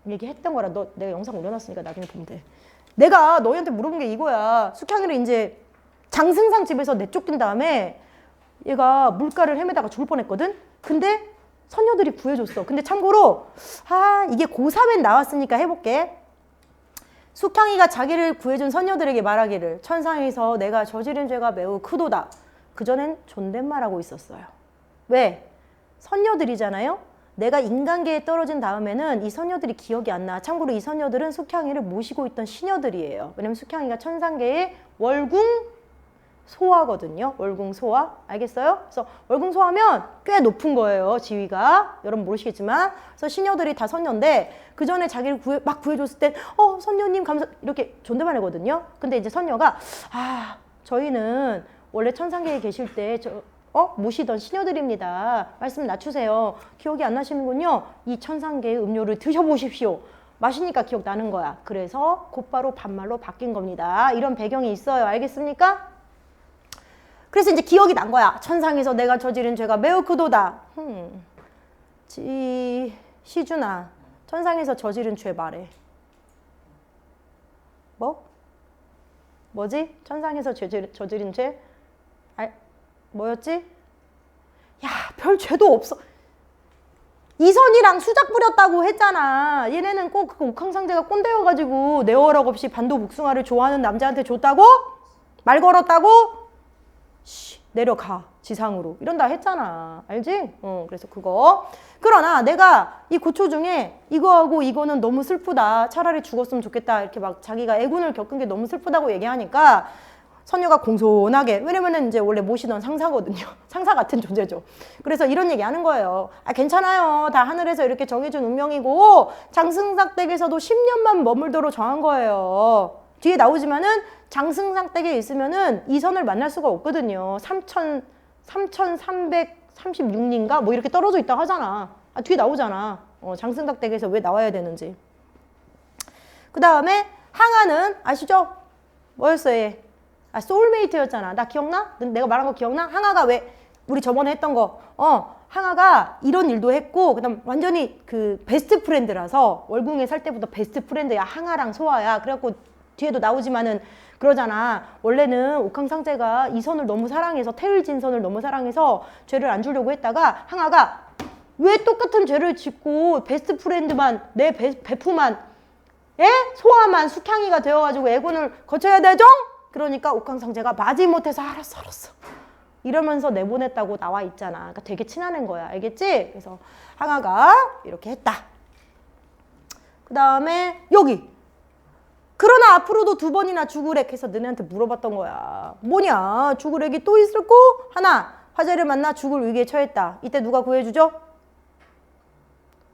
얘기했던 거라 내가 영상 올려놨으니까 나중에 보면 돼. 내가 너희한테 물어본 게 이거야. 숙향이를 이제 장승상 집에서 내쫓긴 다음에 얘가 물가를 헤매다가 죽을 뻔했거든? 근데 선녀들이 구해줬어. 근데 참고로 이게 고3에 나왔으니까 해볼게. 숙향이가 자기를 구해준 선녀들에게 말하기를 천상에서 내가 저지른 죄가 매우 크도다. 그전엔 존댓말하고 있었어요. 왜? 선녀들이잖아요. 내가 인간계에 떨어진 다음에는 이 선녀들이 기억이 안 나. 참고로 이 선녀들은 숙향이를 모시고 있던 시녀들이에요. 왜냐면 숙향이가 천상계의 월궁 소화거든요. 월궁소화. 알겠어요? 그래서 월궁소화면 꽤 높은 거예요. 지위가. 여러분 모르시겠지만. 그래서 시녀들이 다 선녀인데 그 전에 자기를 막 구해줬을 때 선녀님 감사 이렇게 존댓말 하거든요. 근데 이제 선녀가 저희는 원래 천상계에 계실 때 모시던 시녀들입니다. 말씀 낮추세요. 기억이 안 나시는군요. 이 천상계의 음료를 드셔보십시오. 마시니까 기억나는 거야. 그래서 곧바로 반말로 바뀐 겁니다. 이런 배경이 있어요. 알겠습니까? 그래서 이제 기억이 난 거야. 천상에서 내가 저지른 죄가 매우 크도다. 시준아, 천상에서 저지른 죄 말해. 뭐지? 천상에서 저지른 죄? 뭐였지? 야, 별 죄도 없어. 이선이랑 수작 부렸다고 했잖아. 얘네는 꼭 그 옥황상제가 꼰대여가지고 내 허락 없이 반도복숭아를 좋아하는 남자한테 줬다고? 말 걸었다고? 내려가 지상으로 이런다 했잖아. 알지? 그래서 그거. 그러나 내가 이 고초 중에 이거하고 이거는 너무 슬프다. 차라리 죽었으면 좋겠다. 이렇게 막 자기가 애군을 겪은 게 너무 슬프다고 얘기하니까 선녀가 공손하게, 왜냐면은 이제 원래 모시던 상사거든요. 상사 같은 존재죠. 그래서 이런 얘기 하는 거예요. 괜찮아요. 다 하늘에서 이렇게 정해준 운명이고 장승삭댁에서도 10년만 머물도록 정한 거예요. 뒤에 나오지만은 장승삭댁에 있으면은 이선을 만날 수가 없거든요. 3336인가? 뭐 이렇게 떨어져 있다고 하잖아. 뒤에 나오잖아. 장승삭댁에서 왜 나와야 되는지. 그 다음에 항아는 아시죠? 뭐였어 얘? 소울메이트였잖아. 나 기억나? 내가 말한 거 기억나? 항아가 왜 우리 저번에 했던 거 항아가 이런 일도 했고 그다음 완전히 그 베스트 프렌드라서 월궁에 살 때부터 베스트 프렌드야. 항아랑 소아야. 그래갖고 뒤에도 나오지만은 그러잖아. 원래는 옥황상제가 이선을 너무 사랑해서 태을진선을 너무 사랑해서 죄를 안 주려고 했다가 항아가 왜 똑같은 죄를 짓고 베스트 프렌드만 내 베프만 소아만 숙향이가 되어가지고 애군을 거쳐야 되죠? 그러니까 옥황상제가 마지못해서 알았어 이러면서 내보냈다고 나와 있잖아. 그러니까 되게 친한 애인 거야. 알겠지? 그래서 항아가 이렇게 했다. 그 다음에 여기 그러나 앞으로도 2번이나 죽으렉 해서 너네한테 물어봤던 거야. 뭐냐? 죽으렉이 또 있을 거? 하나, 화재를 만나 죽을 위기에 처했다. 이때 누가 구해주죠?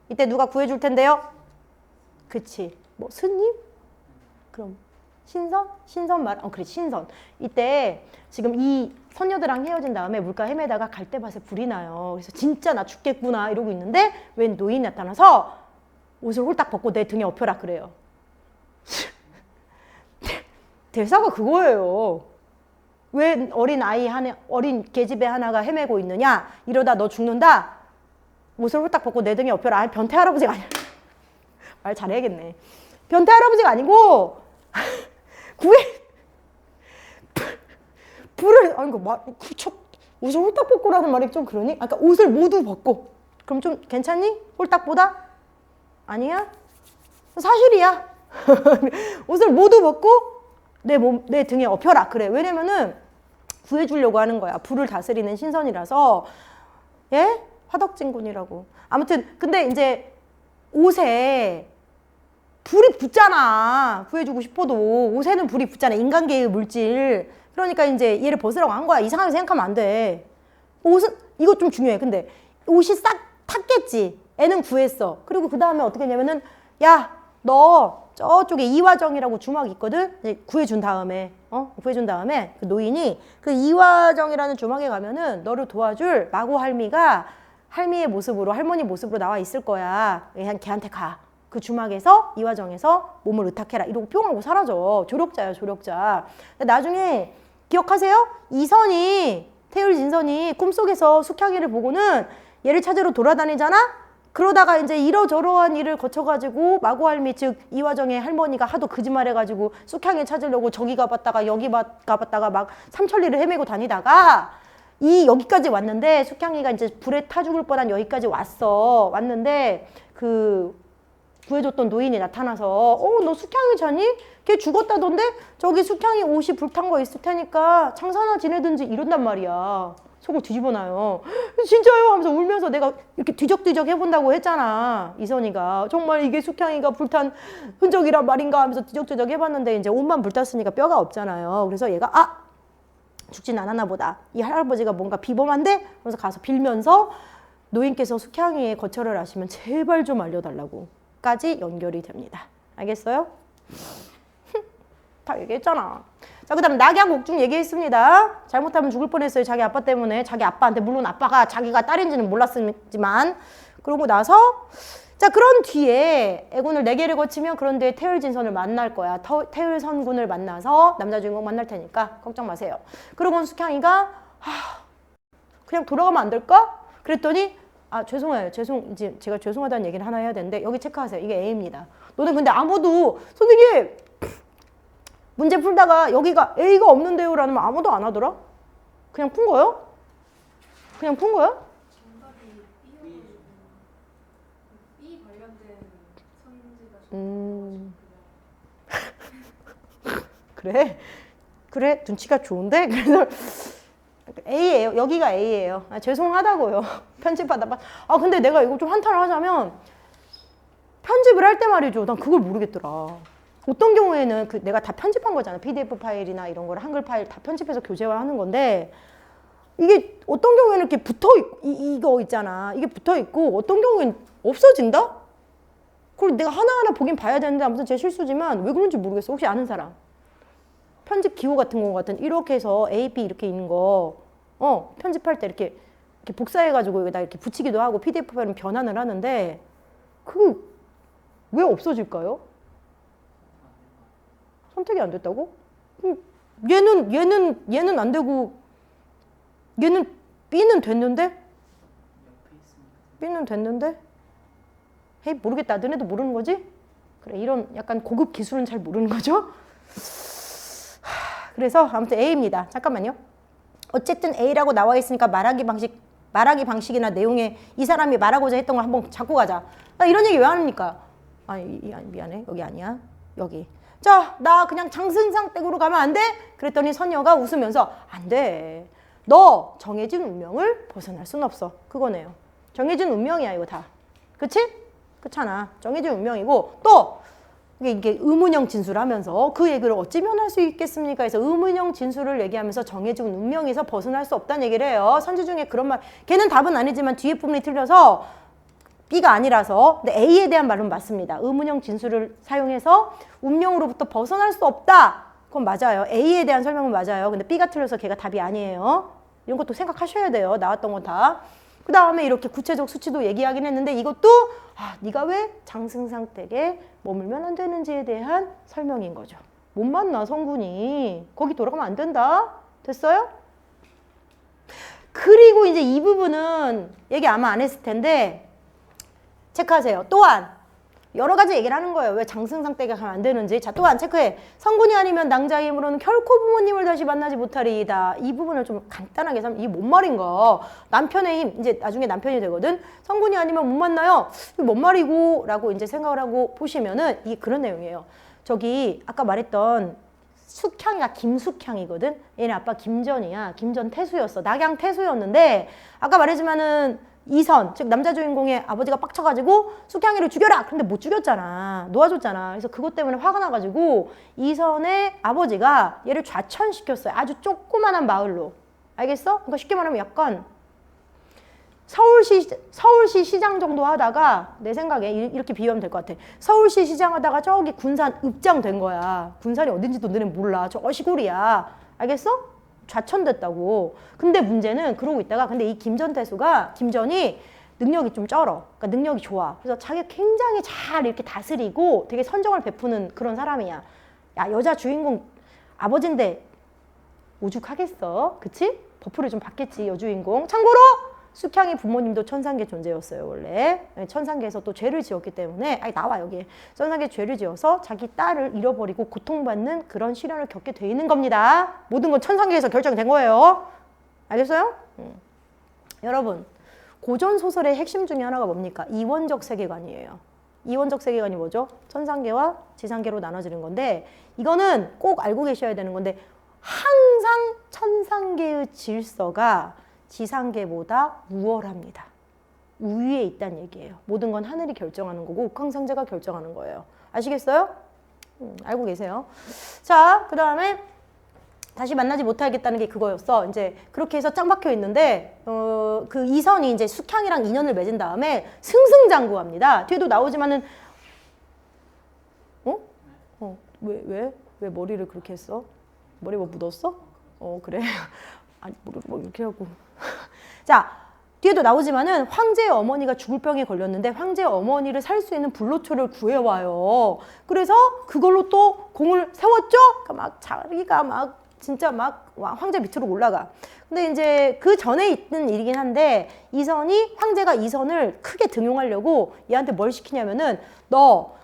이때 누가 구해줄 텐데요? 그치. 뭐 스님? 그럼 신선? 신선 말? 그래 신선. 이때 지금 이 선녀들랑 헤어진 다음에 물가 헤매다가 갈대밭에 불이 나요. 그래서 진짜 나 죽겠구나 이러고 있는데 웬 노인이 나타나서 옷을 홀딱 벗고 내 등에 엎혀라 그래요. 대사가 그거예요. 왜 어린 계집애 하나가 헤매고 있느냐? 이러다 너 죽는다. 옷을 홀딱 벗고 내 등에 엎혀라. 변태 할아버지가 아니야. 말 잘해야겠네. 변태 할아버지가 아니고 불을 옷을 홀딱 벗고라는 말이 좀 그러니? 그러니까 옷을 모두 벗고. 그럼 좀 괜찮니? 홀딱보다? 아니야? 사실이야. 옷을 모두 벗고 내 등에 엎혀라. 그래. 왜냐면은 구해주려고 하는 거야. 불을 다스리는 신선이라서. 화덕진군이라고. 아무튼 근데 이제 옷에 불이 붙잖아. 구해주고 싶어도 옷에는 불이 붙잖아. 인간계의 물질. 그러니까 이제 얘를 벗으라고 한 거야. 이상하게 생각하면 안 돼. 옷은 이거 좀 중요해. 근데 옷이 싹 탔겠지. 애는 구했어. 그리고 그 다음에 어떻게 했냐면은 야, 너 저쪽에 이화정이라고 주막이 있거든. 구해준 다음에 구해준 다음에 그 노인이 그 이화정이라는 주막에 가면은 너를 도와줄 마고 할미가 할미의 모습으로 할머니 모습으로 나와 있을 거야. 걔한테 가. 그 주막에서 이화정에서 몸을 의탁해라. 이러고 뿅하고 사라져. 조력자야 조력자. 나중에 기억하세요? 이선이 태을진선이 꿈속에서 숙향이를 보고는 얘를 찾으러 돌아다니잖아. 그러다가 이제 이러저러한 일을 거쳐가지고 마고할미 즉 이화정의 할머니가 하도 거짓말해가지고 숙향이 찾으려고 저기 가봤다가 여기 가봤다가 막 삼천리를 헤매고 다니다가 여기까지 왔는데 숙향이가 이제 불에 타 죽을 뻔한 여기까지 왔는데 그 구해줬던 노인이 나타나서 너 숙향이 자니? 걔 죽었다던데? 저기 숙향이 옷이 불탄 거 있을 테니까 창사나 지내든지 이런단 말이야. 속을 뒤집어놔요. 진짜요? 하면서 울면서 내가 이렇게 뒤적뒤적 해본다고 했잖아. 이선이가. 정말 이게 숙향이가 불탄 흔적이란 말인가 하면서 뒤적뒤적 해봤는데 이제 옷만 불탔으니까 뼈가 없잖아요. 그래서 얘가 죽진 않았나 보다. 이 할아버지가 뭔가 비범한데? 하면서 가서 빌면서 노인께서 숙향이의 거처를 아시면 제발 좀 알려달라고 까지 연결이 됩니다. 알겠어요? 다 얘기했잖아. 자, 그 다음 낙약 옥중 얘기했습니다. 잘못하면 죽을 뻔했어요. 자기 아빠 때문에. 자기 아빠한테. 물론 아빠가 자기가 딸인지는 몰랐지만. 그러고 나서 자, 그런 뒤에 애군을 4개를 거치면 그런 뒤에 태율진선을 만날 거야. 태율선군을 만나서 남자 주인공 만날 테니까 걱정 마세요. 그러고는 숙향이가 그냥 돌아가면 안 될까? 그랬더니 죄송해요. 이제 제가 죄송하다는 얘기를 하나 해야 되는데 여기 체크하세요. 이게 A입니다. 너는 근데 아무도 선생님 문제 풀다가 여기가 A가 없는데요 라면 아무도 안 하더라? 그냥 푼 거요? 그냥 푼 거야? 정답이 B 관련된 선지가 그래 눈치가 좋은데? 그래서 A예요. 여기가 A예요. 죄송하다고요. 편집하다. 근데 내가 이거 좀 한탄을 하자면 편집을 할 때 말이죠. 난 그걸 모르겠더라. 어떤 경우에는 내가 다 편집한 거잖아. PDF 파일이나 이런 거를 한글 파일 다 편집해서 교재화하는 건데 이게 어떤 경우에는 이렇게 붙어있고 이거 있잖아. 이게 붙어있고 어떤 경우에는 없어진다? 그걸 내가 하나하나 보긴 봐야 되는데 아무튼 제 실수지만 왜 그런지 모르겠어. 혹시 아는 사람? 편집 기호 같은 거 같은 이렇게 해서 A, B 이렇게 있는 거 편집할 때 이렇게 복사해가지고 여기다 이렇게 붙이기도 하고 PDF 파일은 변환을 하는데 그 왜 없어질까요? 선택이 안 됐다고? 얘는 안 되고 얘는 B는 됐는데? B는 됐는데? 헤이 모르겠다. 너네도 모르는 거지? 그래 이런 약간 고급 기술은 잘 모르는 거죠? 그래서 아무튼 A입니다. 잠깐만요. 어쨌든 A라고 나와 있으니까 말하기 방식이나 내용에 이 사람이 말하고자 했던 걸 한번 잡고 가자. 나 이런 얘기 왜 합니까? 미안해. 여기 아니야. 여기. 자, 나 그냥 장승상 댁으로 가면 안 돼? 그랬더니 선녀가 웃으면서 안 돼. 너 정해진 운명을 벗어날 순 없어. 그거네요. 정해진 운명이야 이거 다. 그치? 그렇잖아. 정해진 운명이고 또 이게 의문형 진술하면서 그 얘기를 어찌면 할 수 있겠습니까? 그래서 의문형 진술을 얘기하면서 정해진 운명에서 벗어날 수 없다는 얘기를 해요. 선지 중에 그런 말 걔는 답은 아니지만 뒤에 부분이 틀려서 B가 아니라서 근데 A에 대한 말은 맞습니다. 의문형 진술을 사용해서 운명으로부터 벗어날 수 없다. 그건 맞아요. A에 대한 설명은 맞아요. 근데 B가 틀려서 걔가 답이 아니에요. 이런 것도 생각하셔야 돼요. 나왔던 건 다. 그 다음에 이렇게 구체적 수치도 얘기하긴 했는데 이것도 네가 왜 장승상 댁에 머물면 안 되는지에 대한 설명인 거죠. 못 만나 성군이. 거기 돌아가면 안 된다. 됐어요? 그리고 이제 이 부분은 얘기 아마 안 했을 텐데 체크하세요. 또한 여러 가지 얘기를 하는 거예요. 왜 장승상 댁에 가면 안 되는지. 자, 또한 체크해. 성군이 아니면 낭자의 힘으로는 결코 부모님을 다시 만나지 못하리이다. 이 부분을 좀 간단하게 하면 이게 뭔 말인가. 남편의 힘. 이제 나중에 남편이 되거든. 성군이 아니면 못 만나요. 이게 뭔 말이고 라고 이제 생각을 하고 보시면은 이게 그런 내용이에요. 저기 아까 말했던 숙향이가 김숙향이거든. 얘네 아빠 김전이야. 김전 태수였어. 낙양 태수였는데 아까 말했지만은 이선, 즉 남자 주인공의 아버지가 빡쳐가지고 숙향이를 죽여라! 근데 못 죽였잖아. 놓아줬잖아. 그래서 그것 때문에 화가 나가지고 이선의 아버지가 얘를 좌천시켰어요. 아주 조그만한 마을로. 알겠어? 그러니까 쉽게 말하면 약간 서울시 시장 정도 하다가 내 생각에 이렇게 비유하면 될 것 같아. 서울시 시장 하다가 저기 군산 읍장 된 거야. 군산이 어딘지도 너네 몰라. 저 시골이야. 알겠어? 좌천됐다고. 근데 문제는 그러고 있다가 근데 이 김전이 능력이 좀 쩔어. 그러니까 능력이 좋아. 그래서 자기가 굉장히 잘 이렇게 다스리고 되게 선정을 베푸는 그런 사람이야. 야, 여자 주인공 아버지인데 오죽하겠어? 그치? 버프를 좀 받겠지, 여주인공. 참고로 숙향이 부모님도 천상계 존재였어요, 원래. 천상계에서 또 죄를 지었기 때문에, 나와, 여기. 천상계 죄를 지어서 자기 딸을 잃어버리고 고통받는 그런 시련을 겪게 돼 있는 겁니다. 모든 건 천상계에서 결정된 거예요. 알겠어요? 여러분, 고전소설의 핵심 중에 하나가 뭡니까? 이원적 세계관이에요. 이원적 세계관이 뭐죠? 천상계와 지상계로 나눠지는 건데, 이거는 꼭 알고 계셔야 되는 건데, 항상 천상계의 질서가 지상계보다 우월합니다. 우위에 있다는 얘기예요. 모든 건 하늘이 결정하는 거고 옥황상제가 결정하는 거예요. 아시겠어요? 알고 계세요. 자, 그 다음에 다시 만나지 못하겠다는 게 그거였어. 이제 그렇게 해서 짱 박혀 있는데 그 이선이 이제 숙향이랑 인연을 맺은 다음에 승승장구합니다. 뒤에도 나오지만은 왜 머리를 그렇게 했어? 머리 뭐 묻었어? 그래. 아니 뭐 이렇게 하고. 자, 뒤에도 나오지만은 황제의 어머니가 죽을 병에 걸렸는데 황제의 어머니를 살 수 있는 불로초를 구해와요. 그래서 그걸로 또 공을 세웠죠? 그러니까 막 자기가 막 진짜 막 황제 밑으로 올라가. 근데 이제 그 전에 있는 일이긴 한데 이선이 황제가 이선을 크게 등용하려고 얘한테 뭘 시키냐면은 너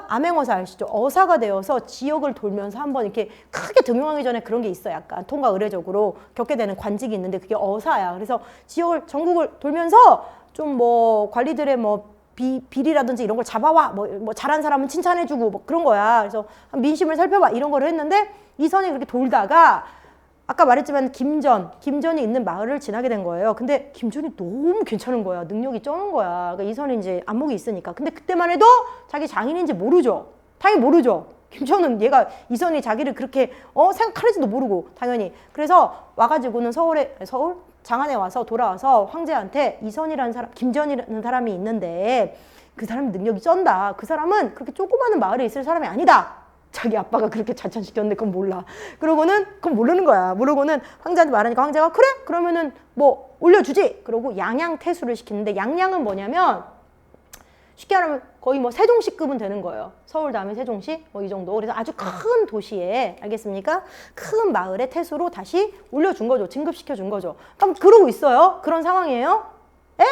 암행어사 아시죠? 어사가 되어서 지역을 돌면서 한번 이렇게 크게 등용하기 전에 그런 게 있어. 약간 통과 의례적으로 겪게 되는 관직이 있는데 그게 어사야. 그래서 지역을 전국을 돌면서 좀 뭐 관리들의 뭐 비리라든지 이런 걸 잡아와. 뭐 잘한 사람은 칭찬해주고 뭐 그런 거야. 그래서 민심을 살펴봐. 이런 거를 했는데 이선이 그렇게 돌다가 아까 말했지만 김전이 있는 마을을 지나게 된 거예요. 근데 김전이 너무 괜찮은 거야. 능력이 쩌는 거야. 그러니까 이선이 이제 안목이 있으니까. 근데 그때만 해도 자기 장인인지 모르죠. 당연히 모르죠. 김전은 얘가 이선이 자기를 그렇게 생각하는지도 모르고 당연히. 그래서 와가지고는 서울 장안에 와서 돌아와서 황제한테 이선이라는 사람, 김전이라는 사람이 있는데 그 사람 능력이 쩐다. 그 사람은 그렇게 조그마한 마을에 있을 사람이 아니다. 자기 아빠가 그렇게 자천시켰는데 그건 몰라. 그러고는 그건 모르는 거야. 모르고는 황제한테 말하니까 황제가 그래? 그러면은 뭐 올려주지. 그러고 양양퇴수를 시키는데 양양은 뭐냐면 쉽게 말하면 거의 뭐 세종시급은 되는 거예요. 서울 다음에 세종시 뭐 이 정도. 그래서 아주 큰 도시에 알겠습니까? 큰 마을에 퇴수로 다시 올려준 거죠. 진급시켜 준 거죠. 그럼 그러고 있어요. 그런 상황이에요. 에?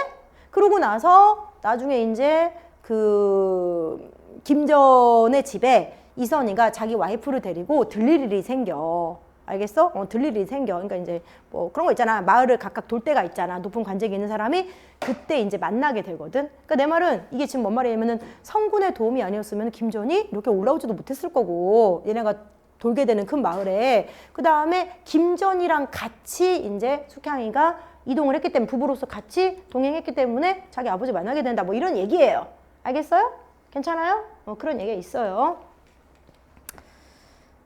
그러고 나서 나중에 이제 그 김전의 집에 이선희가 자기 와이프를 데리고 들릴 일이 생겨. 알겠어? 들릴 일이 생겨. 그러니까 이제 뭐 그런 거 있잖아. 마을을 각각 돌 때가 있잖아. 높은 관직이 있는 사람이 그때 이제 만나게 되거든. 그러니까 내 말은 이게 지금 뭔 말이냐면은 성군의 도움이 아니었으면 김전이 이렇게 올라오지도 못했을 거고 얘네가 돌게 되는 큰 마을에 그 다음에 김전이랑 같이 이제 숙향이가 이동을 했기 때문에 부부로서 같이 동행했기 때문에 자기 아버지 만나게 된다. 뭐 이런 얘기예요. 알겠어요? 괜찮아요? 그런 얘기가 있어요.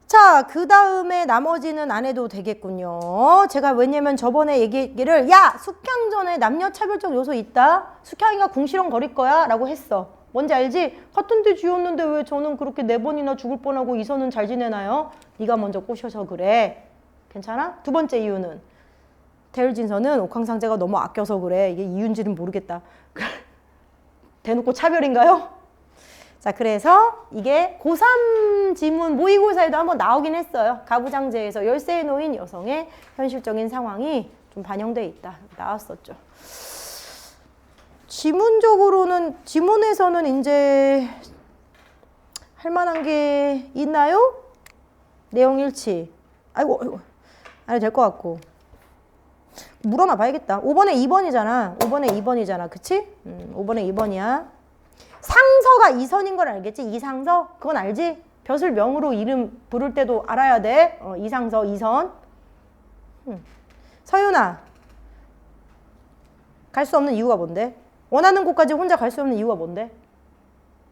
자, 그 다음에 나머지는 안 해도 되겠군요. 제가 왜냐면 저번에 얘기를 야! 숙향전에 남녀차별적 요소 있다? 숙향이가 궁시렁 거릴 거야? 라고 했어. 뭔지 알지? 같은 데 지었는데 왜 저는 그렇게 4번이나 죽을 뻔하고 이선은 잘 지내나요? 네가 먼저 꼬셔서 그래. 괜찮아? 두 번째 이유는 대열진서는 옥황상제가 너무 아껴서 그래. 이게 이유인지는 모르겠다. 대놓고 차별인가요? 자, 그래서 이게 고3 지문 모의고사에도 한번 나오긴 했어요. 가부장제에서 열세에 놓인 여성의 현실적인 상황이 좀 반영돼 있다. 나왔었죠. 지문에서는 이제 할 만한 게 있나요? 내용 일치. 아이고. 안 해도 될 것 같고. 물어나 봐야겠다. 5번에 2번이잖아. 5번에 2번이잖아. 그치? 5번에 2번이야. 상서가 이선인 걸 알겠지? 이상서? 그건 알지? 벼슬 명으로 이름 부를 때도 알아야 돼. 이상서, 이선. 서윤아. 갈 수 없는 이유가 뭔데? 원하는 곳까지 혼자 갈 수 없는 이유가 뭔데?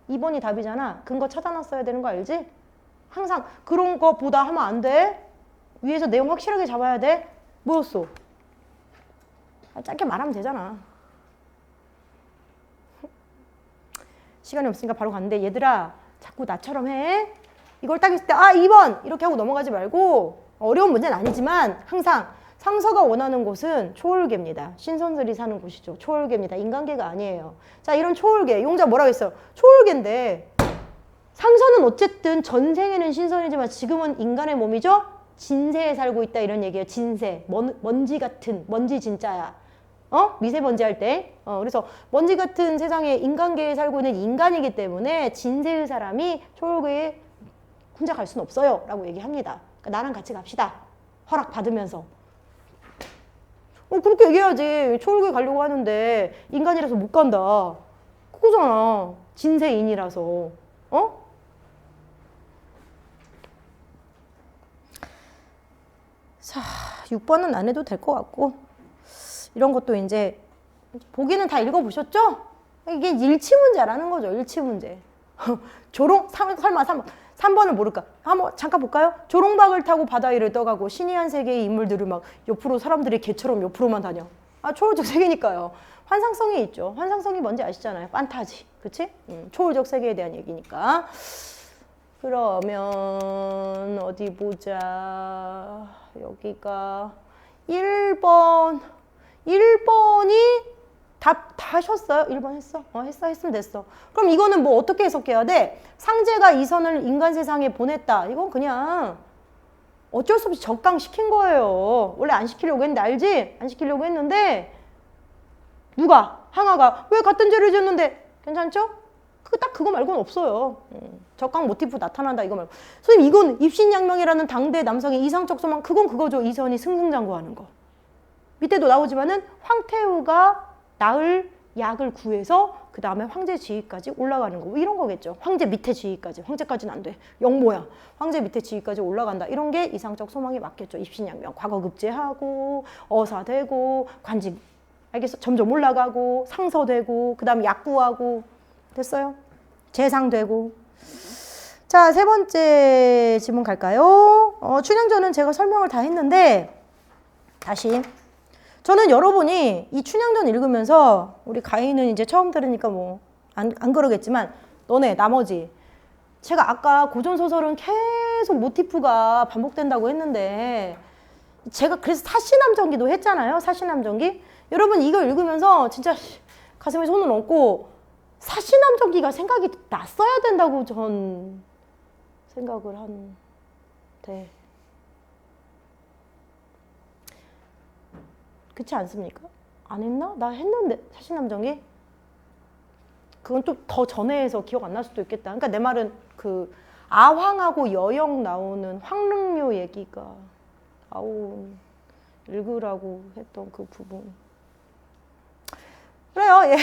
2번이 답이잖아. 근거 찾아놨어야 되는 거 알지? 항상 그런 거보다 하면 안 돼. 위에서 내용 확실하게 잡아야 돼. 뭐였어? 짧게 말하면 되잖아. 시간이 없으니까 바로 갔는데 얘들아 자꾸 나처럼 해. 이걸 딱 했을 때 2번 이렇게 하고 넘어가지 말고 어려운 문제는 아니지만 항상 상서가 원하는 곳은 초월계입니다. 신선들이 사는 곳이죠. 초월계입니다. 인간계가 아니에요. 자, 이런 초월계 용자 뭐라고 했어요? 초월계인데 상서는 어쨌든 전생에는 신선이지만 지금은 인간의 몸이죠. 진세에 살고 있다 이런 얘기예요. 진세. 먼지 같은 먼지 진짜야. 미세먼지 할 때. 그래서 먼지 같은 세상에 인간계에 살고 있는 인간이기 때문에 진세의 사람이 초월계에 혼자 갈 수는 없어요. 라고 얘기합니다. 그러니까 나랑 같이 갑시다. 허락 받으면서. 그렇게 얘기해야지. 초월계에 가려고 하는데 인간이라서 못 간다. 그거잖아. 진세인이라서. 자, 6번은 안 해도 될 것 같고. 이런 것도 이제 보기는 다 읽어보셨죠? 이게 일치 문제라는 거죠. 일치 문제. 설마 3번을 모를까? 한번 잠깐 볼까요? 조롱박을 타고 바다 위를 떠가고 신이 한 세계의 인물들을 막 옆으로 사람들이 개처럼 옆으로만 다녀. 아, 초월적 세계니까요. 환상성이 있죠. 환상성이 뭔지 아시잖아요. 판타지. 그치? 초월적 세계에 대한 얘기니까. 그러면 어디 보자. 여기가 1번이 답 다 하셨어요? 1번 했어? 했으면 됐어. 그럼 이거는 뭐 어떻게 해석해야 돼? 상제가 이선을 인간 세상에 보냈다. 이건 그냥 어쩔 수 없이 적강시킨 거예요. 원래 안 시키려고 했는데 알지? 안 시키려고 했는데 누가? 항아가 왜 같은 죄를 지었는데 괜찮죠? 딱 그거 말고는 없어요. 적강 모티프 나타난다 이거 말고. 선생님 이건 입신양명이라는 당대 남성의 이상적 소망 그건 그거죠. 이선이 승승장구하는 거. 밑에도 나오지만은 황태우가 낳을 약을 구해서 그 다음에 황제 지위까지 올라가는 거. 뭐 이런 거겠죠. 황제 밑에 지위까지. 황제까지는 안 돼. 영모야. 황제 밑에 지위까지 올라간다. 이런 게 이상적 소망이 맞겠죠. 입신양명. 과거급제하고 어사되고 관직. 알겠어? 점점 올라가고 상서되고 그 다음에 약 구하고 됐어요? 재상되고. 자, 세 번째 질문 갈까요? 춘향전은 제가 설명을 다 했는데 다시 저는 여러분이 이 춘향전 읽으면서 우리 가인은 이제 처음 들으니까 뭐 안 그러겠지만 너네 나머지 제가 아까 고전소설은 계속 모티프가 반복된다고 했는데 제가 그래서 사시남전기도 했잖아요. 사시남전기. 여러분 이거 읽으면서 진짜 가슴에 손을 얹고 사시남전기가 생각이 났어야 된다고 전 생각을 한데 그렇지 않습니까? 안 했나? 나 했는데 사시남전기? 그건 좀 더 전에 해서 기억 안 날 수도 있겠다. 그러니까 내 말은 그 아황하고 여영 나오는 황릉묘 얘기가 읽으라고 했던 그 부분. 그래요, 예.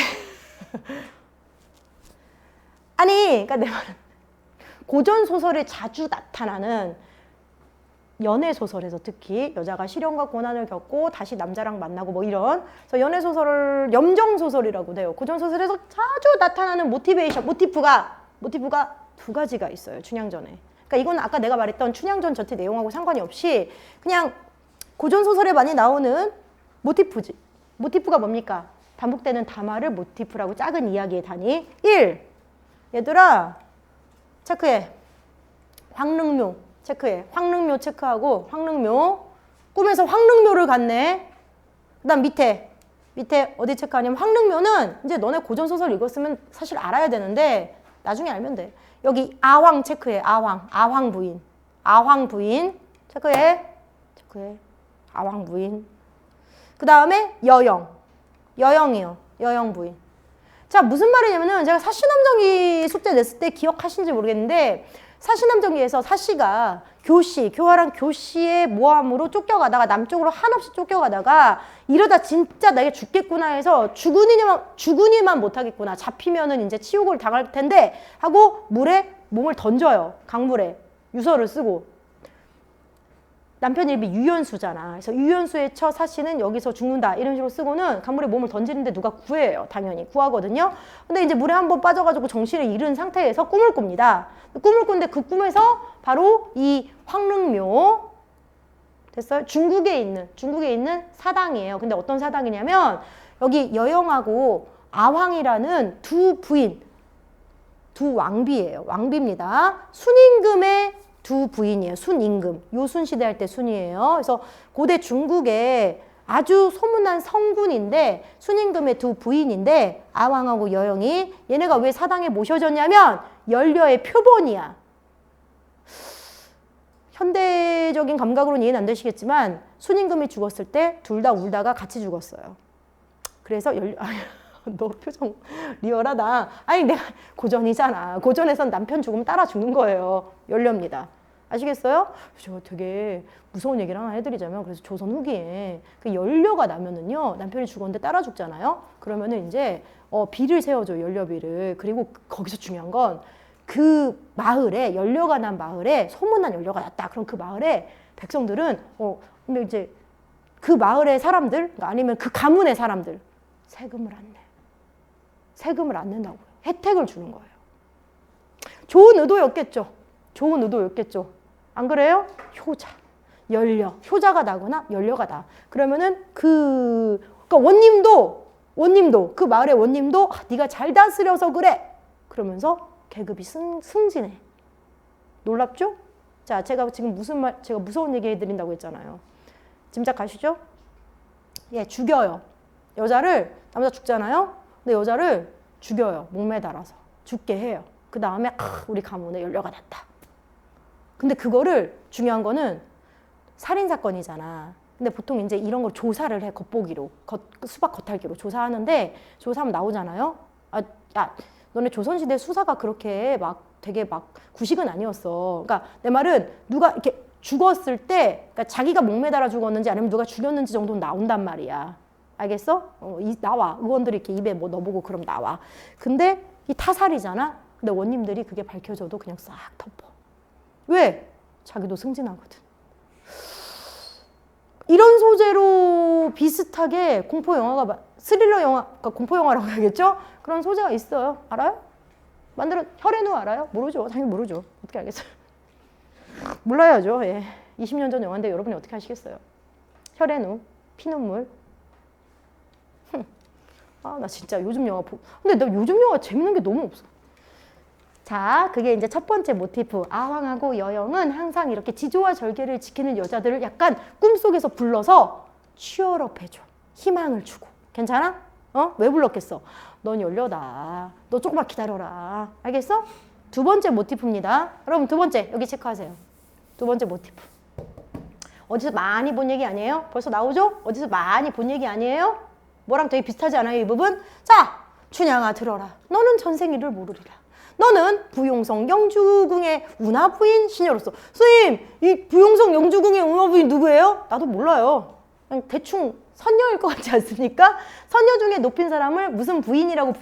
아니, 그러니까 내 말은 고전 소설에 자주 나타나는 연애 소설에서 특히 여자가 시련과 고난을 겪고 다시 남자랑 만나고 뭐 이런 그래서 연애 소설을 염정 소설이라고 돼요. 고전 소설에서 자주 나타나는 모티프가 두 가지가 있어요. 춘향전에. 그러니까 이건 아까 내가 말했던 춘향전 전체 내용하고 상관이 없이 그냥 고전 소설에 많이 나오는 모티프지. 모티프가 뭡니까? 반복되는 담화를 모티프라고 작은 이야기의 단위. 1. 얘들아 체크해. 황릉묘 체크해. 황릉묘 체크하고 황릉묘. 꿈에서 황릉묘를 갔네. 그 다음 밑에 어디 체크하냐면 황릉묘는 이제 너네 고전소설 읽었으면 사실 알아야 되는데 나중에 알면 돼. 여기 아황 체크해. 아황 부인 체크해. 아황 부인. 그 다음에 여영이요. 여영 부인. 자, 무슨 말이냐면은 제가 사시남정기 숙제 냈을 때 기억하시는지 모르겠는데 사시남정기에서 사시가 교활한 교씨의 모함으로 쫓겨가다가 남쪽으로 한없이 쫓겨가다가 이러다 진짜 내가 죽겠구나 해서 죽으니만 못하겠구나. 잡히면은 이제 치욕을 당할 텐데 하고 물에 몸을 던져요. 강물에. 유서를 쓰고. 남편 이름이 유연수잖아. 그래서 유연수의 처 사시는 여기서 죽는다. 이런 식으로 쓰고는 강물에 몸을 던지는데 누가 구해요. 당연히. 구하거든요. 근데 이제 물에 한번 빠져가지고 정신을 잃은 상태에서 꿈을 꿉니다. 꿈을 꾸는데 그 꿈에서 바로 이 황릉묘 됐어요? 중국에 있는 사당이에요. 근데 어떤 사당이냐면 여기 여영하고 아황이라는 두 왕비예요. 왕비입니다. 순임금의 두 부인이에요. 순임금. 요순 시대 할 때 순이에요. 그래서 고대 중국에 아주 소문난 성군인데 순임금의 두 부인인데 아왕하고 여영이 얘네가 왜 사당에 모셔졌냐면 연려의 표본이야. 현대적인 감각으로는 이해는 안 되시겠지만 순임금이 죽었을 때 둘 다 울다가 같이 죽었어요. 그래서 너 표정 리얼하다. 아니 내가 고전이잖아. 고전에선 남편 죽으면 따라 죽는 거예요. 연려입니다. 아시겠어요? 저 되게 무서운 얘기를 하나 해드리자면 그래서 조선 후기에 그 연려가 나면은요 남편이 죽었는데 따라 죽잖아요. 그러면은 이제 비를 세워줘. 연려비를. 그리고 거기서 중요한 건 그 마을에 연려가 난 마을에 소문난 연려가 났다. 그럼 그 마을에 백성들은 근데 이제 그 마을의 사람들 아니면 그 가문의 사람들 세금을 안 내. 세금을 안 낸다고요. 혜택을 주는 거예요. 좋은 의도였겠죠. 좋은 의도였겠죠. 안 그래요? 효자, 연려, 효자가 나거나 연려가 나. 그러면은 그러니까 원님도 그 마을의 원님도 네가 잘 다스려서 그래. 그러면서 계급이 승진해. 놀랍죠? 자, 제가 지금 제가 무서운 얘기 해드린다고 했잖아요. 짐작 가시죠? 예, 죽여요. 남자 죽잖아요? 근데 여자를 죽여요. 목매달아서. 죽게 해요. 그 다음에, 우리 가문에 연려가 났다. 근데 그거를, 중요한 거는 살인사건이잖아. 근데 보통 이제 이런 걸 조사를 해, 겉보기로. 수박 겉핥기로 조사하는데, 조사하면 나오잖아요? 야, 너네 조선시대 수사가 그렇게 되게 구식은 아니었어. 그러니까 내 말은 누가 이렇게 죽었을 때, 그러니까 자기가 목매달아 죽었는지 아니면 누가 죽였는지 정도는 나온단 말이야. 알겠어? 나와. 의원들이 이렇게 입에 뭐 넣어보고 그럼 나와. 근데 이 타살이잖아? 근데 원님들이 그게 밝혀져도 그냥 싹 덮어. 왜? 자기도 승진하거든. 이런 소재로 비슷하게 스릴러 영화, 그러니까 공포 영화라고 해야겠죠? 그런 소재가 있어요. 알아요? 혈의 누 알아요? 모르죠. 당연히 모르죠. 어떻게 알겠어요? 몰라야죠. 예. 20년 전 영화인데 여러분이 어떻게 하시겠어요? 혈의 누, 피눈물. 나 진짜 요즘 영화 근데 나 요즘 영화 재밌는 게 너무 없어. 자, 그게 이제 첫 번째 모티프. 아황하고 여영은 항상 이렇게 지조와 절개를 지키는 여자들을 약간 꿈속에서 불러서 취얼업 해줘. 희망을 주고. 괜찮아? 왜 불렀겠어? 넌 연려다. 너 조금만 기다려라. 알겠어? 두 번째 모티프입니다. 여러분 두 번째 여기 체크하세요. 두 번째 모티프. 어디서 많이 본 얘기 아니에요? 벌써 나오죠? 어디서 많이 본 얘기 아니에요? 뭐랑 되게 비슷하지 않아요? 이 부분? 자, 춘향아 들어라. 너는 전생일을 모르리라. 너는 부용성 영주궁의 운하부인 시녀로서. 선생님, 이 부용성 영주궁의 운하부인 누구예요? 나도 몰라요. 그냥 대충 선녀일 것 같지 않습니까? 선녀 중에 높인 사람을 무슨 부인이라고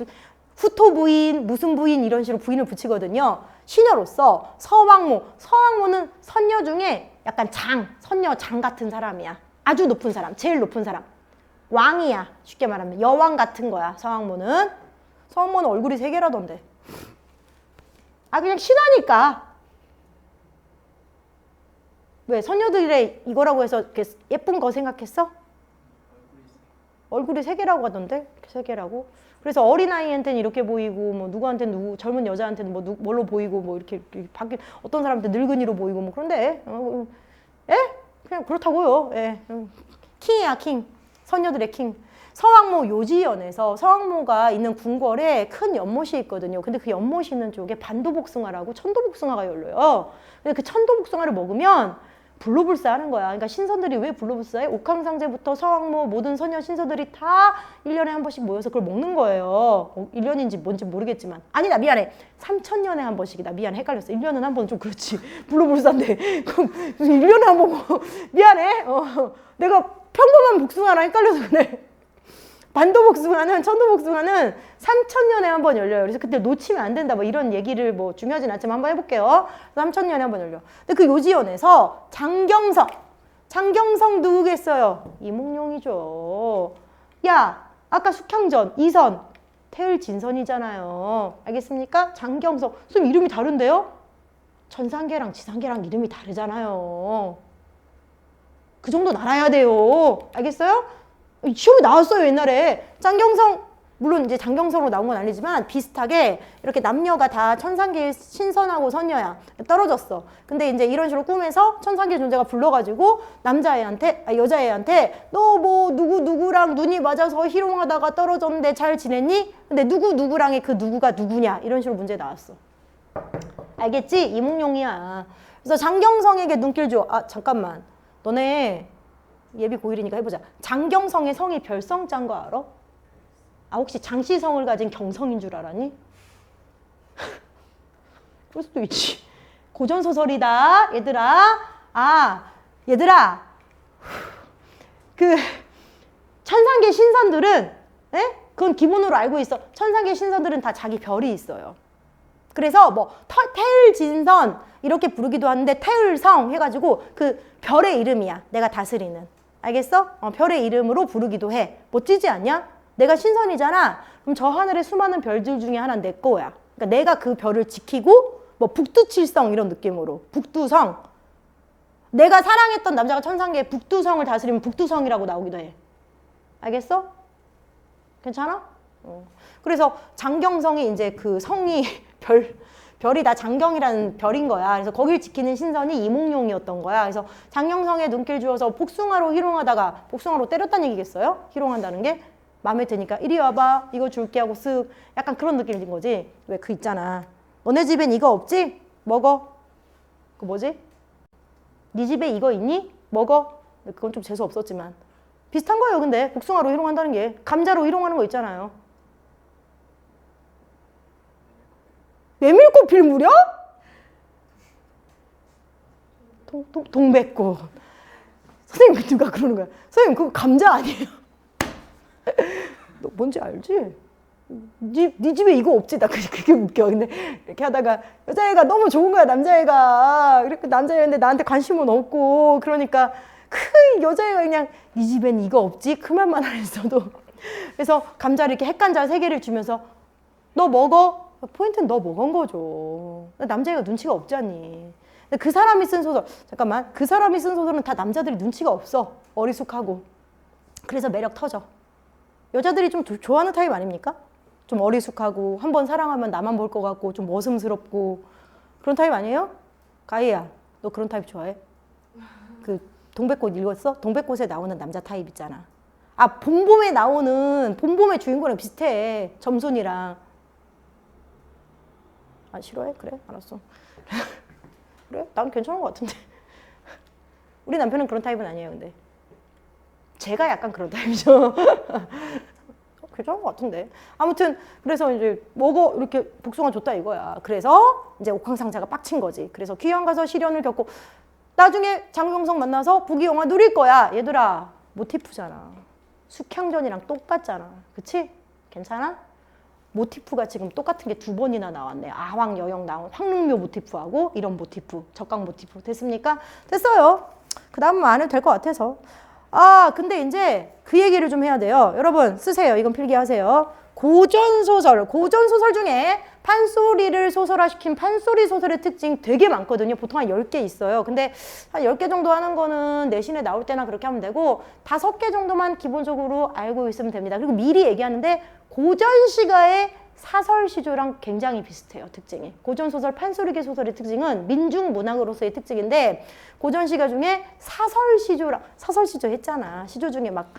후토 부인, 무슨 부인 이런 식으로 부인을 붙이거든요. 시녀로서 서왕모는 선녀 중에 약간 선녀 장 같은 사람이야. 아주 높은 사람, 제일 높은 사람. 왕이야. 쉽게 말하면 여왕 같은 거야. 서왕모는 얼굴이 3개라던데. 그냥 신하니까. 왜 선녀들의 이거라고 해서 이렇게 예쁜 거 생각했어? 얼굴이 3개라고 하던데? 3개라고? 그래서 어린아이한테는 이렇게 보이고, 뭐, 누구한테는 젊은 여자한테는 뭘로 보이고, 뭐, 이렇게 어떤 사람한테 늙은이로 보이고, 뭐, 그런데, 그냥 그렇다고요. 예. 킹이야, 킹. 선녀들의 king. 서왕모 요지연에서 서왕모가 있는 궁궐에 큰 연못이 있거든요. 근데 그 연못이 있는 쪽에 반도복숭아라고 천도복숭아가 열려요. 근데 그 천도복숭아를 먹으면 불로불사하는 거야. 그러니까 신선들이 왜 불로불사해? 옥황상제부터 서왕모 모든 선녀 신선들이 다 1년에 한 번씩 모여서 그걸 먹는 거예요. 1년인지 뭔지 모르겠지만. 아니다, 미안해. 3000년에 한 번씩이다. 미안해, 헷갈렸어. 1년은 한 번 좀 그렇지. 불로불사인데. 그럼 1년에 한 번 미안해. 내가 평범한 복숭아랑 헷갈려서 그래. 반도복숭아는, 천도복숭아는 3000년에 한 번 열려요. 그래서 그때 놓치면 안 된다. 뭐 이런 얘기를 뭐 중요하진 않지만 한번 해볼게요. 3000년에 한 번 열려. 근데 그 요지연에서 장경성 누구겠어요? 이몽룡이죠. 야, 아까 숙향전, 이선, 태을진선이잖아요. 알겠습니까? 장경성. 선생님 이름이 다른데요? 천상계랑 지상계랑 이름이 다르잖아요. 그 정도는 알아야 돼요. 알겠어요? 시험에 나왔어요, 옛날에. 장경성, 물론 이제 장경성으로 나온 건 아니지만 비슷하게 이렇게 남녀가 다 천상계의 신선하고 선녀야. 떨어졌어. 근데 이제 이런 식으로 꿈에서 천상계 존재가 불러가지고 여자애한테 너 뭐 누구랑 눈이 맞아서 희롱하다가 떨어졌는데 잘 지냈니? 근데 누구랑의 그 누구가 누구냐? 이런 식으로 문제 나왔어. 알겠지? 이몽룡이야. 그래서 장경성에게 눈길 줘. 잠깐만. 너네 예비 고1이니까 해보자. 장경성의 성이 별성자인 거 알아? 혹시 장씨성을 가진 경성인 줄 알았니? 그럴 수도 있지. 고전소설이다, 얘들아. 얘들아. 그 천상계 신선들은, 그건 기본으로 알고 있어. 천상계 신선들은 다 자기 별이 있어요. 그래서 뭐 태을진선 이렇게 부르기도 하는데 태을성 해가지고 그 별의 이름이야. 내가 다스리는. 알겠어? 별의 이름으로 부르기도 해. 멋지지 않냐? 내가 신선이잖아. 그럼 저 하늘의 수많은 별들 중에 하나는 내 거야. 그러니까 내가 그 별을 지키고 뭐 북두칠성 이런 느낌으로. 북두성. 내가 사랑했던 남자가 천상계에 북두성을 다스리면 북두성이라고 나오기도 해. 알겠어? 괜찮아? 그래서 장경성이 이제 그 성이 별이 다 장경이라는 별인 거야. 그래서 거길 지키는 신선이 이몽룡이었던 거야. 그래서 장경성에 눈길 주어서 복숭아로 희롱하다가 복숭아로 때렸다는 얘기겠어요? 희롱한다는 게 마음에 드니까 이리 와봐 이거 줄게 하고 쓱 약간 그런 느낌인 거지. 왜 그 있잖아. 너네 집엔 이거 없지? 먹어. 그 뭐지? 네 집에 이거 있니? 먹어. 그건 좀 재수 없었지만 비슷한 거예요. 근데 복숭아로 희롱한다는 게 감자로 희롱하는 거 있잖아요. 메밀꽃 필 무렵? 동백꽃. 선생님 누가 그러는 거야? 선생님 그거 감자 아니에요? 너 뭔지 알지? 네 집에 이거 없지? 나 그게 웃겨. 근데 이렇게 하다가 여자애가 너무 좋은 거야 남자애가. 이렇게 남자애인데 나한테 관심은 없고 그러니까 그 여자애가 그냥 네 집엔 이거 없지? 그 말만 안 했어도 그래서 감자를 이렇게 핵감자 3개를 주면서 너 먹어? 포인트는 너 먹은 거죠. 남자애가 눈치가 없지 않니? 근데 그 사람이 쓴 소설, 잠깐만, 그 사람이 쓴 소설은 다 남자들이 눈치가 없어. 어리숙하고. 그래서 매력 터져. 여자들이 좀 좋아하는 타입 아닙니까? 좀 어리숙하고 한 번 사랑하면 나만 볼 것 같고 좀 머슴스럽고 그런 타입 아니에요? 가희야, 너 그런 타입 좋아해? 그 동백꽃 읽었어? 동백꽃에 나오는 남자 타입 있잖아. 아, 봄봄에 나오는 봄봄의 주인공이랑 비슷해. 점순이랑. 아, 싫어해? 그래? 알았어. 그래? 난 괜찮은 것 같은데. 우리 남편은 그런 타입은 아니에요, 근데. 제가 약간 그런 타입이죠. 괜찮은 것 같은데. 아무튼, 그래서 이제 먹어, 이렇게 복숭아 줬다 이거야. 그래서 이제 옥황상자가 빡친 거지. 그래서 귀양 가서 시련을 겪고, 나중에 장경성 만나서 부귀영화 누릴 거야. 얘들아, 모티프잖아. 숙향전이랑 똑같잖아. 그치? 괜찮아? 모티프가 지금 똑같은 게 2번이나 나왔네. 아황 여영 나온 황릉묘 모티프하고 이런 모티프, 적강 모티프. 됐습니까? 됐어요. 그 다음은 안 해도 될 것 같아서. 아, 근데 이제 그 얘기를 좀 해야 돼요. 여러분 쓰세요. 이건 필기하세요. 고전소설 중에 판소리를 소설화시킨 판소리 소설의 특징 되게 많거든요. 보통 한 10개 있어요. 근데 한 10개 정도 하는 거는 내신에 나올 때나 그렇게 하면 되고 5개 정도만 기본적으로 알고 있으면 됩니다. 그리고 미리 얘기하는데 고전시가의 사설시조랑 굉장히 비슷해요. 특징이. 고전소설 판소리계 소설의 특징은 민중문학으로서의 특징인데 고전시가 중에 사설시조랑 사설시조 했잖아. 시조 중에 막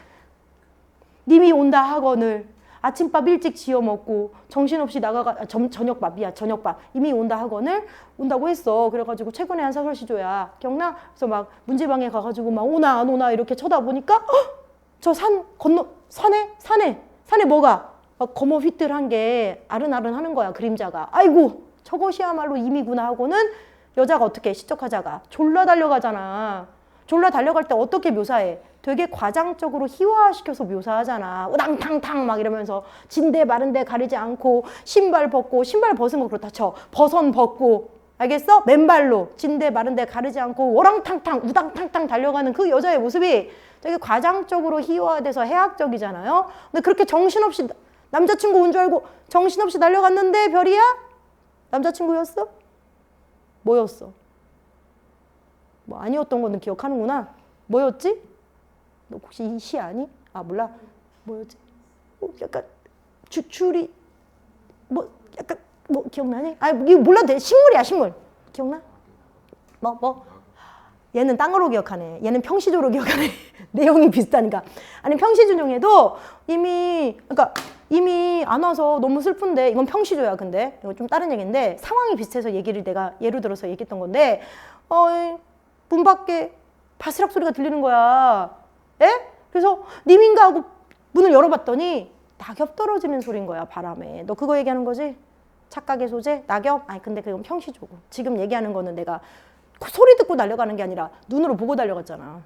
님이 온다 학원을 아침밥 일찍 지어 먹고 정신없이 나가가 저녁밥이야. 저녁밥 이미 온다 학원을 온다고 했어. 그래가지고 최근에 한 사설시조야. 기억나? 그래서 막 문제방에 가가지고 막 오나 안 오나 이렇게 쳐다보니까 저 산 건너 산에 뭐가 막 검어 휘뜰한 게 아른아른 하는 거야. 그림자가. 아이고 저것이야말로 임이구나 하고는 여자가 어떻게 시적하자가 졸라 달려가잖아. 졸라 달려갈 때 어떻게 묘사해? 되게 과장적으로 희화시켜서 묘사하잖아. 우당탕탕 막 이러면서 진대 마른데 가리지 않고 신발 벗고 신발 벗은 거 그렇다 쳐. 버선 벗고 알겠어? 맨발로 진대 마른데 가리지 않고 오랑탕탕 우당탕탕 달려가는 그 여자의 모습이 되게 과장적으로 희화돼서 해학적이잖아요. 근데 그렇게 정신없이 남자친구 온 줄 알고 정신없이 달려갔는데 별이야? 남자친구였어? 뭐였어? 뭐 아니었던 거는 기억하는구나. 뭐였지? 너 혹시 이 시 아니? 아 몰라. 뭐였지? 약간 주출이 뭐 약간 뭐 기억나니? 아 이거 몰라도 돼. 식물이야 식물. 기억나? 뭐? 얘는 땅으로 기억하네. 얘는 평시조로 기억하네. 내용이 비슷하니까. 아니 평시조 중에도 이미 안 와서 너무 슬픈데 이건 평시조야. 근데 이거 좀 다른 얘기인데 상황이 비슷해서 얘기를 내가 예를 들어서 얘기했던 건데 문 밖에 바스락 소리가 들리는 거야. 에? 그래서 님인가 하고 문을 열어봤더니 낙엽 떨어지는 소리인 거야. 바람에. 너 그거 얘기하는 거지? 착각의 소재? 낙엽? 아니 근데 그건 평시조고. 지금 얘기하는 거는 내가 소리 듣고 달려가는 게 아니라 눈으로 보고 달려갔잖아.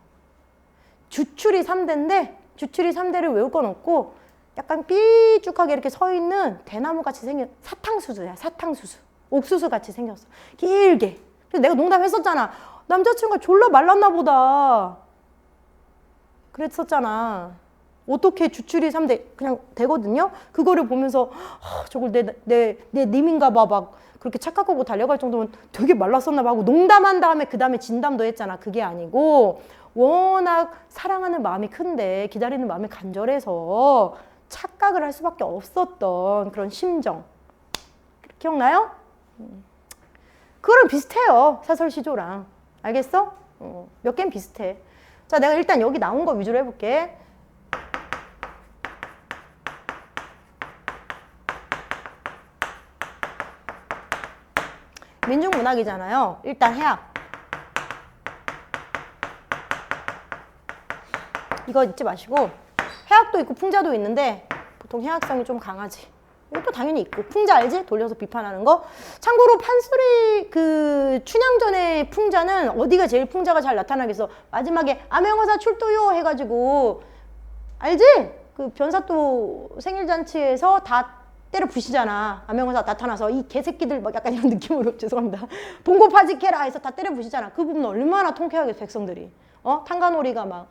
주출이 3대인데 주출이 3대를 외울 건 없고 약간 삐쭉하게 이렇게 서 있는 대나무 같이 생긴 사탕수수야. 사탕수수. 옥수수 같이 생겼어. 길게. 그래서 내가 농담했었잖아. 남자친구가 졸라 말랐나 보다. 그랬었잖아. 어떻게 주출이 3대 그냥 되거든요. 그거를 보면서 저걸 내 님인가 봐 막 그렇게 착각하고 달려갈 정도면 되게 말랐었나 봐 하고 농담한 다음에 그 다음에 진담도 했잖아. 그게 아니고 워낙 사랑하는 마음이 큰데 기다리는 마음이 간절해서 착각을 할 수밖에 없었던 그런 심정. 기억나요? 그거랑 비슷해요. 사설시조랑. 알겠어? 몇 개는 비슷해. 자, 내가 일단 여기 나온 거 위주로 해볼게. 민중문학이잖아요. 일단 해학. 이거 잊지 마시고 해학도 있고 풍자도 있는데 보통 해학성이 좀 강하지. 이것도 당연히 있고. 풍자 알지? 돌려서 비판하는 거. 참고로 판소리 그 춘향전의 풍자는 어디가 제일 풍자가 잘 나타나겠어? 마지막에 암행어사 출도요 해가지고 알지? 그 변사또 생일잔치에서 다 때려 부시잖아. 암행어사 나타나서 이 개새끼들 막 약간 이런 느낌으로 죄송합니다. 봉고파직해라 해서 다 때려 부시잖아. 그 부분 얼마나 통쾌하게 백성들이. 탄가놀이가 막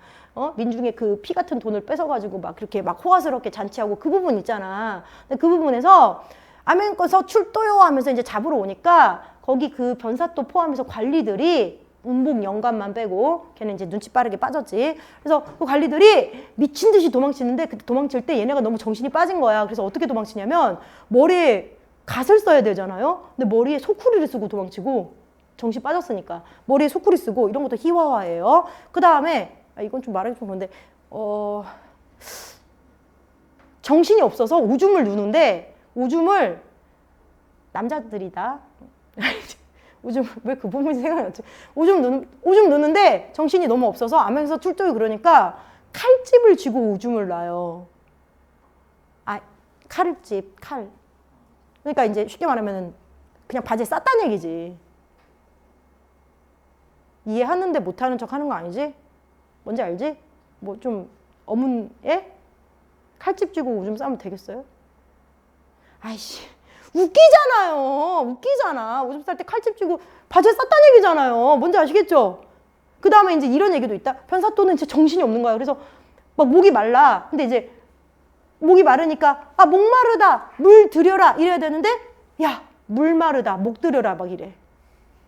민중의 그 피 같은 돈을 뺏어가지고 막 그렇게 막 호화스럽게 잔치하고 그 부분 있잖아. 근데 그 부분에서 암행어사 출도요 하면서 이제 잡으러 오니까 거기 그 변사또 포함해서 관리들이 운복 영감만 빼고 걔는 이제 눈치 빠르게 빠졌지. 그래서 그 관리들이 미친 듯이 도망치는데 그때 도망칠 때 얘네가 너무 정신이 빠진 거야. 그래서 어떻게 도망치냐면 머리에 갓을 써야 되잖아요. 근데 머리에 소쿠리를 쓰고 도망치고 정신 빠졌으니까 머리에 소쿠리 쓰고 이런 것도 희화화예요. 그 다음에 이건 좀 말하기 좀 그런데 정신이 없어서 오줌을 누는데 오줌을 남자들이다. 오줌 왜 그 부분이 생각이 났지? 오줌 누는데 정신이 너무 없어서 암행어사 출도요 그러니까 칼집을 쥐고 오줌을 놔요. 칼집 칼. 그러니까 이제 쉽게 말하면은 그냥 바지에 쌌다는 얘기지. 이해하는데 못하는 척 하는 거 아니지? 뭔지 알지? 뭐 좀 어문에 칼집 쥐고 오줌 싸면 되겠어요? 아이씨. 웃기잖아요. 웃기잖아. 오줌 쌀 때 칼집 쥐고 바지에 쌌다는 얘기잖아요. 뭔지 아시겠죠? 그 다음에 이제 이런 얘기도 있다. 변사또는 진짜 정신이 없는 거야. 그래서 막 목이 말라. 근데 이제 목이 마르니까 목 마르다. 물 들여라. 이래야 되는데 야, 물 마르다. 목 들여라. 막 이래.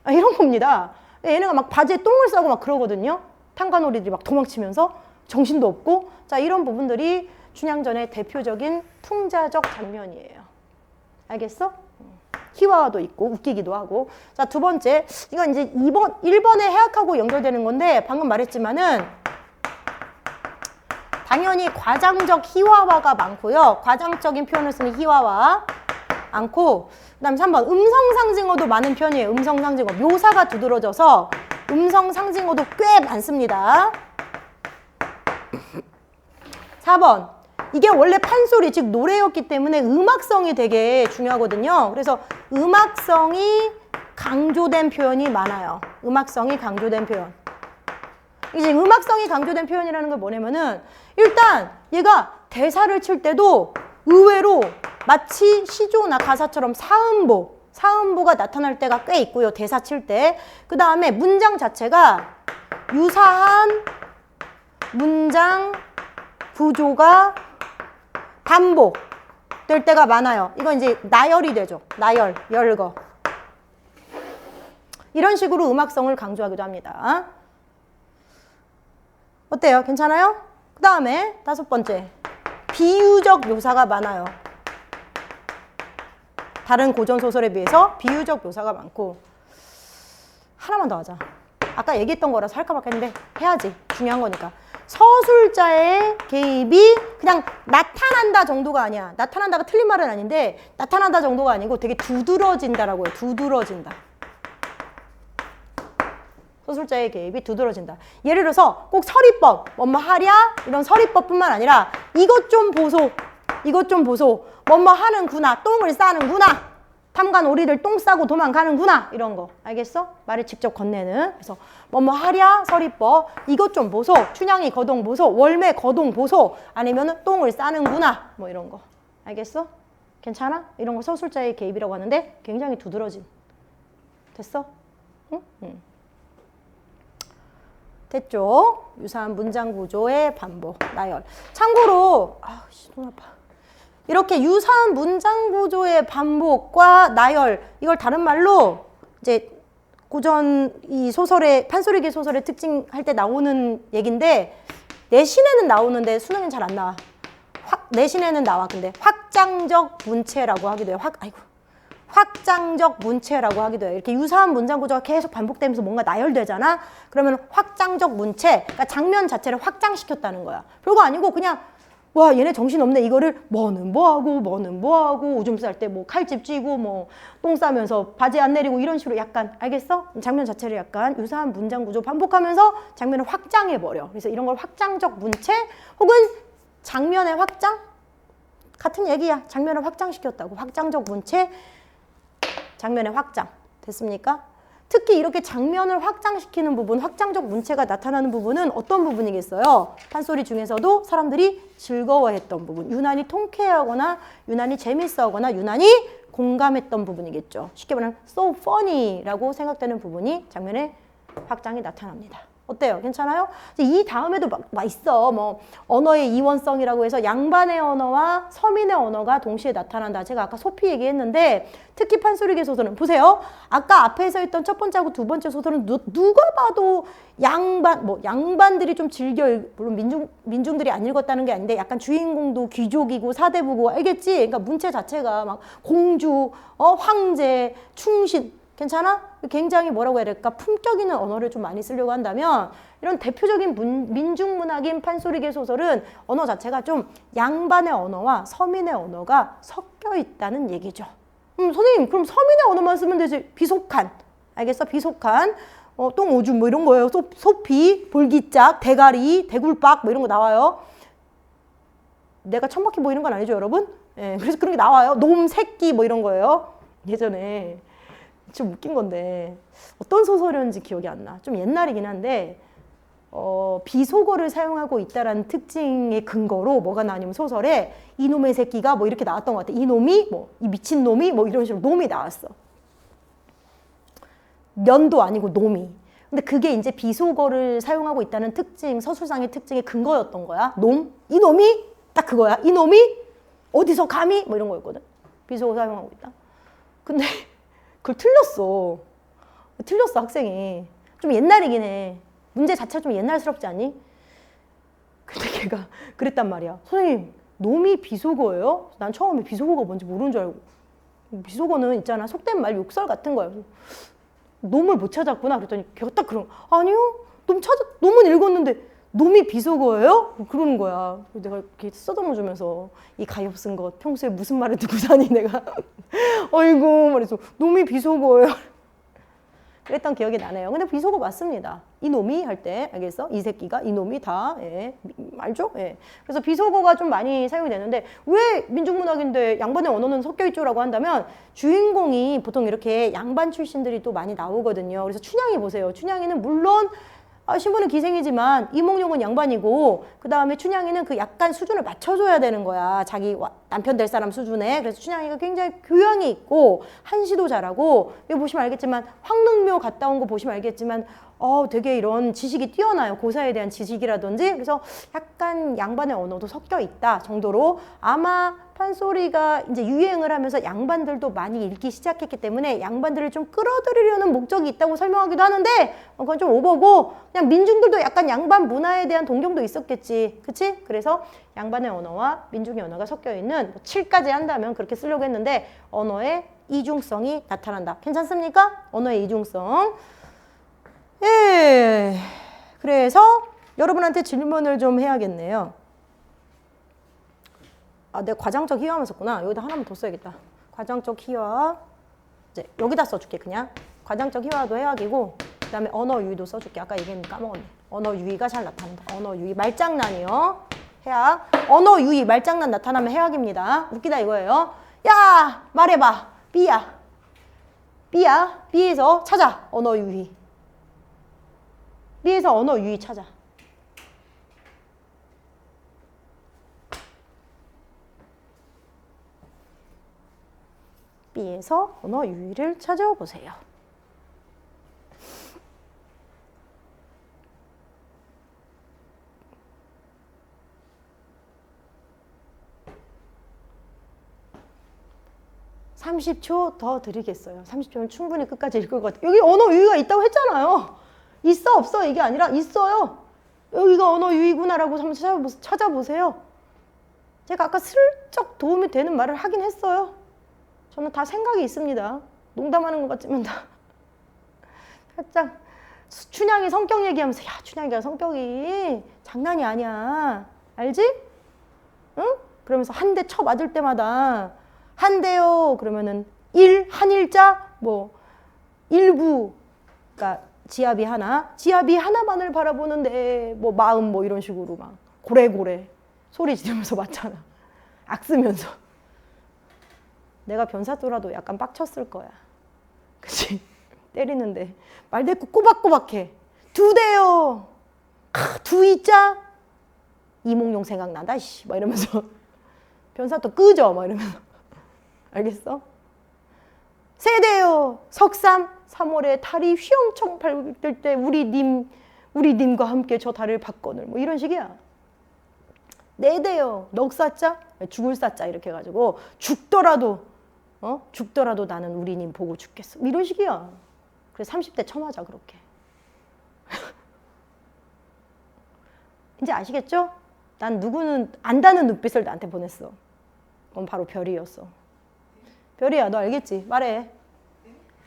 이런 겁니다. 얘네가 막 바지에 똥을 싸고 막 그러거든요. 탄가놀이들이 막 도망치면서 정신도 없고. 자, 이런 부분들이 춘향전의 대표적인 풍자적 장면이에요. 알겠어? 희화화도 있고 웃기기도 하고. 자, 두 번째. 이건 이제 1번의 해학하고 연결되는 건데 방금 말했지만은 당연히 과장적 희화화가 많고요. 과장적인 표현을 쓰는 희화화 많고 그 다음에 3번 음성상징어도 많은 편이에요. 음성상징어. 묘사가 두드러져서 음성상징어도 꽤 많습니다. 4번 이게 원래 판소리, 즉 노래였기 때문에 음악성이 되게 중요하거든요. 그래서 음악성이 강조된 표현이 많아요. 음악성이 강조된 표현. 이제 음악성이 강조된 표현이라는 건 뭐냐면은 일단 얘가 대사를 칠 때도 의외로 마치 시조나 가사처럼 사음보가 나타날 때가 꽤 있고요. 대사 칠 때. 그 다음에 문장 자체가 유사한 문장 구조가 반복될 때가 많아요. 이건 이제 나열이 되죠. 나열, 열거. 이런 식으로 음악성을 강조하기도 합니다. 어때요? 괜찮아요? 그 다음에 5번째. 비유적 묘사가 많아요. 다른 고전소설에 비해서 비유적 묘사가 많고. 하나만 더 하자. 아까 얘기했던 거라서 할까 말까 했는데 해야지. 중요한 거니까. 서술자의 개입이 그냥 나타난다 정도가 아니야. 나타난다가 틀린 말은 아닌데 나타난다 정도가 아니고 되게 두드러진다라고 해요. 두드러진다. 서술자의 개입이 두드러진다. 예를 들어서 꼭 서리법, 뭐뭐 하랴 이런 서리법뿐만 아니라 이것 좀 보소, 이것 좀 보소, 뭐뭐 하는구나, 똥을 싸는구나, 탐관오리를 똥 싸고 도망가는구나 이런 거 알겠어? 말을 직접 건네는. 그래서 뭐뭐 하랴 서리법, 이것 좀 보소, 춘향이 거동 보소, 월매 거동 보소, 아니면은 똥을 싸는구나 뭐 이런 거 알겠어? 괜찮아? 이런 거 서술자의 개입이라고 하는데 굉장히 두드러진. 됐어? 응? 응. 됐죠? 유사한 문장 구조의 반복, 나열. 참고로 눈 아파. 이렇게 유사한 문장 구조의 반복과 나열, 이걸 다른 말로 이제 고전 이 소설의 판소리계 소설의 특징 할 때 나오는 얘긴데 내신에는 나오는데 수능엔 잘 안 나와. 내신에는 나와. 근데 확장적 문체라고 하기도 해요. 확장적 문체라고 하기도 해요. 이렇게 유사한 문장 구조가 계속 반복되면서 뭔가 나열되잖아. 그러면 확장적 문체, 그러니까 장면 자체를 확장시켰다는 거야. 별거 아니고 그냥 와 얘네 정신없네. 이거를 뭐는 뭐하고 오줌 쌀 때 뭐 칼집 쥐고 뭐 똥 싸면서 바지 안 내리고 이런 식으로 약간 알겠어? 장면 자체를 약간 유사한 문장 구조 반복하면서 장면을 확장해버려. 그래서 이런 걸 확장적 문체 혹은 장면의 확장? 같은 얘기야. 장면을 확장시켰다고. 확장적 문체, 장면의 확장. 됐습니까? 특히 이렇게 장면을 확장시키는 부분, 확장적 문체가 나타나는 부분은 어떤 부분이겠어요? 판소리 중에서도 사람들이 즐거워했던 부분, 유난히 통쾌하거나 유난히 재밌어하거나 유난히 공감했던 부분이겠죠. 쉽게 말하면 so funny라고 생각되는 부분이 장면의 확장이 나타납니다. 어때요? 괜찮아요? 이 다음에도 막 있어. 뭐 언어의 이원성이라고 해서 양반의 언어와 서민의 언어가 동시에 나타난다. 제가 아까 소피 얘기했는데 특히 판소리계 소설은 보세요. 아까 앞에서 했던 첫 번째하고 두 번째 소설은 누가 봐도 양반들이 좀 물론 민중들이 안 읽었다는 게 아닌데 약간 주인공도 귀족이고 사대부고 알겠지? 그러니까 문체 자체가 막 공주, 황제, 충신 괜찮아? 굉장히 뭐라고 해야 될까? 품격 있는 언어를 좀 많이 쓰려고 한다면 이런 대표적인 민중문학인 판소리계 소설은 언어 자체가 좀 양반의 언어와 서민의 언어가 섞여 있다는 얘기죠. 선생님 그럼 서민의 언어만 쓰면 되지. 비속한. 알겠어? 비속한. 똥오줌 뭐 이런 거예요. 소피, 볼기짝, 대가리, 대굴박 뭐 이런 거 나와요. 내가 천박히 보이는 건 아니죠 여러분? 예, 그래서 그런 게 나와요. 놈, 새끼 뭐 이런 거예요. 예전에. 좀 웃긴 건데 어떤 소설이었는지 기억이 안 나. 좀 옛날이긴 한데 비속어를 사용하고 있다라는 특징의 근거로 뭐가 나냐면 소설에 이놈의 새끼가 뭐 이렇게 나왔던 것 같아. 이놈이 뭐 이 미친놈이 뭐 이런 식으로 놈이 나왔어. 면도 아니고 놈이. 근데 그게 이제 비속어를 사용하고 있다는 특징, 서술상의 특징의 근거였던 거야. 놈? 이놈이? 딱 그거야. 이놈이? 어디서 감히? 뭐 이런 거였거든. 비속어 사용하고 있다. 근데 그걸 틀렸어 학생이. 좀 옛날이긴 해. 문제 자체가 좀 옛날스럽지 않니? 근데 걔가 그랬단 말이야. 선생님 놈이 비속어예요? 난 처음에 비속어가 뭔지 모르는 줄 알고. 비속어는 있잖아 속된 말 욕설 같은 거야. 놈을 못 찾았구나 그랬더니 걔가 딱 그런 아니요 놈은 읽었는데 놈이 비속어예요? 그러는 거야. 내가 이렇게 써담아 주면서 이 가엾 쓴 것 평소에 무슨 말을 듣고 사니 내가 어이구 말해서 놈이 비속어예요. 그랬던 기억이 나네요. 근데 비속어 맞습니다. 이놈이 할 때 알겠어? 이 새끼가 이놈이 다 예, 알죠? 예. 그래서 비속어가 좀 많이 사용이 되는데 왜 민중문학인데 양반의 언어는 섞여 있죠라고 한다면 주인공이 보통 이렇게 양반 출신들이 또 많이 나오거든요. 그래서 춘향이 보세요. 춘향이는 물론 신부는 기생이지만 이몽룡은 양반이고 그 다음에 춘향이는 그 약간 수준을 맞춰줘야 되는 거야. 자기 남편 될 사람 수준에. 그래서 춘향이가 굉장히 교양이 있고 한시도 잘하고 여기 보시면 알겠지만 황릉묘 갔다 온 거 보시면 알겠지만 되게 이런 지식이 뛰어나요. 고사에 대한 지식이라든지. 그래서 약간 양반의 언어도 섞여 있다 정도로 아마 판소리가 이제 유행을 하면서 양반들도 많이 읽기 시작했기 때문에 양반들을 좀 끌어들이려는 목적이 있다고 설명하기도 하는데 그건 좀 오버고 그냥 민중들도 약간 양반 문화에 대한 동경도 있었겠지. 그치? 그래서 양반의 언어와 민중의 언어가 섞여 있는 7까지 한다면 그렇게 쓰려고 했는데 언어의 이중성이 나타난다. 괜찮습니까? 언어의 이중성. 예. 그래서 여러분한테 질문을 좀 해야겠네요. 내가 과장적 희화만 썼구나. 여기다 하나만 더 써야겠다. 과장적 희화. 이제 여기다 써줄게 그냥. 과장적 희화도 해악이고 그 다음에 언어 유의도 써줄게. 아까 얘기했는데 까먹었네. 언어 유의가 잘 나타난다. 언어 유의. 말장난이요. 해악. 언어 유의. 말장난 나타나면 해악입니다. 웃기다 이거예요. 야 말해봐. B야. B야. B에서 찾아. 언어 유의. B에서 언어 유의 찾아. B에서 언어 유의를 찾아보세요. 30초 더 드리겠어요. 30초면 충분히 끝까지 읽을 것 같아요. 여기 언어 유희가 있다고 했잖아요. 있어 없어 이게 아니라 있어요. 여기가 언어 유희구나라고 한번 찾아보세요. 제가 아까 슬쩍 도움이 되는 말을 하긴 했어요. 저는 다 생각이 있습니다. 농담하는 것 같지만 다 살짝 춘향이 성격 얘기하면서 야 춘향이가 성격이 장난이 아니야. 알지? 응? 그러면서 한 대 쳐 맞을 때마다 한 대요 그러면은 한 일자 뭐 일부 그러니까 지압이 하나만을 바라보는데 뭐 마음 뭐 이런 식으로 막 고래고래 소리 지르면서 맞잖아. 악쓰면서. 내가 변사또라도 약간 빡쳤을 거야. 그치? 때리는데 말대꾸 꼬박꼬박해. 두 대요. 두 이자 이몽룡 생각난다. 씨. 막 이러면서 변사또 끄죠. 막 이러면서 알겠어? 세 대요. 석삼 3월에 달이 휘영청 밝을 때 우리 님과 함께 저 달을 받거늘 뭐 이런 식이야. 네 대요. 넉사자 죽을 사자 이렇게 해가지고 죽더라도 나는 우리 님 보고 죽겠어. 이런 식이야. 그래서 30대 쳐맞아 그렇게. 이제 아시겠죠? 난 누구는 안다는 눈빛을 나한테 보냈어. 그건 바로 별이었어. 별이야 너 알겠지? 말해.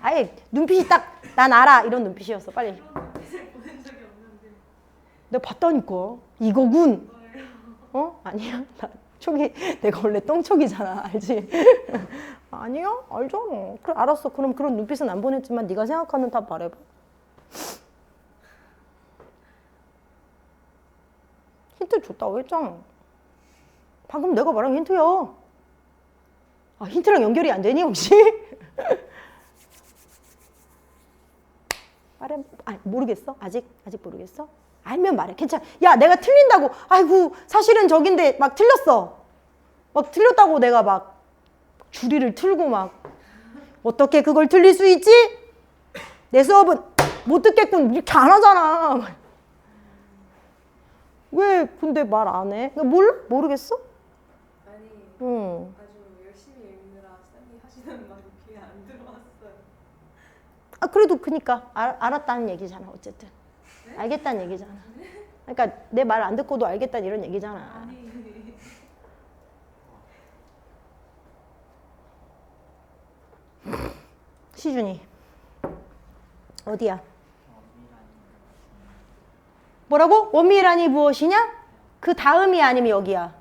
아예 눈빛이 딱 난 알아 이런 눈빛이었어. 빨리. 그런 눈빛을 보낸 적이 없는데. 내가 봤다니까. 이거군. 아니야? 내가 원래 똥촉이잖아. 알지? 아니야? 알잖아. 그래 알았어. 그럼 그런 눈빛은 안 보냈지만 네가 생각하는 답 말해봐. 힌트 줬다고 했잖아. 방금 내가 말한 힌트야. 아, 힌트랑 연결이 안 되니 혹시? 말해. 모르겠어? 아직 모르겠어? 알면 말해. 괜찮아. 야, 내가 틀린다고. 아이고, 사실은 저긴데 막 틀렸어. 막 틀렸다고 내가 막 줄이를 틀고 막 어떻게 그걸 틀릴 수 있지? 내 수업은 못 듣겠군. 이렇게 안 하잖아. 왜 근데 말 안 해? 몰라? 모르겠어? 아니 응. 아주 열심히 읽느라 쌤이 하시는 말이 귀에 안 들어왔어요. 그래도 그니까 알았다는 얘기잖아. 어쨌든. 네? 알겠다는 얘기잖아. 그러니까 내 말 안 듣고도 알겠다는 이런 얘기잖아. 아니 시준이 어디야? 뭐라고? 원미란이 무엇이냐? 그 다음이 아니면 여기야.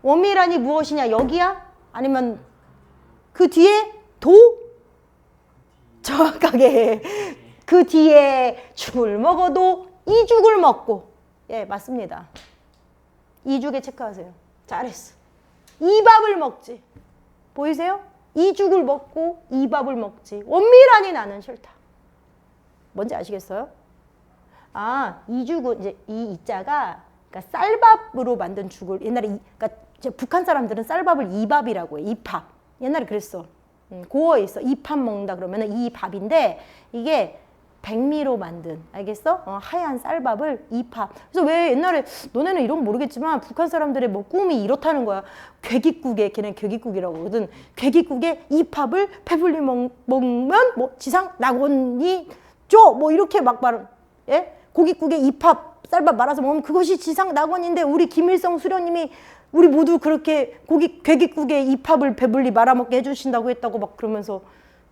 원미란이 무엇이냐? 여기야? 아니면 그 뒤에 도? 정확하게 그 뒤에 죽을 먹어도 이 죽을 먹고. 예, 맞습니다. 이 죽에 체크하세요. 잘했어. 이 밥을 먹지. 보이세요? 이 죽을 먹고 이 밥을 먹지. 원미란이 나는 싫다. 뭔지 아시겠어요? 이 죽은 이제 이 이자가 그러니까 쌀밥으로 만든 죽을 옛날에 그러니까 북한 사람들은 쌀밥을 이밥이라고 해. 이밥. 옛날에 그랬어. 고어에 있어. 이밥 먹는다 그러면은 이 밥인데 이게 백미로 만든 알겠어? 하얀 쌀밥을 이밥. 그래서 왜 옛날에 너네는 이런 거 모르겠지만 북한 사람들의 뭐 꿈이 이렇다는 거야. 괴기국에 걔네 괴기국이라고 하거든. 괴기국에 이밥을 배불리 먹으면 뭐 지상 낙원이 줘 뭐 이렇게 막 말. 예? 고깃국에 이밥 쌀밥 말아서 먹으면 그것이 지상 낙원인데 우리 김일성 수령님이 우리 모두 그렇게 괴기국에 이밥을 배불리 말아먹게 해주신다고 했다고 막 그러면서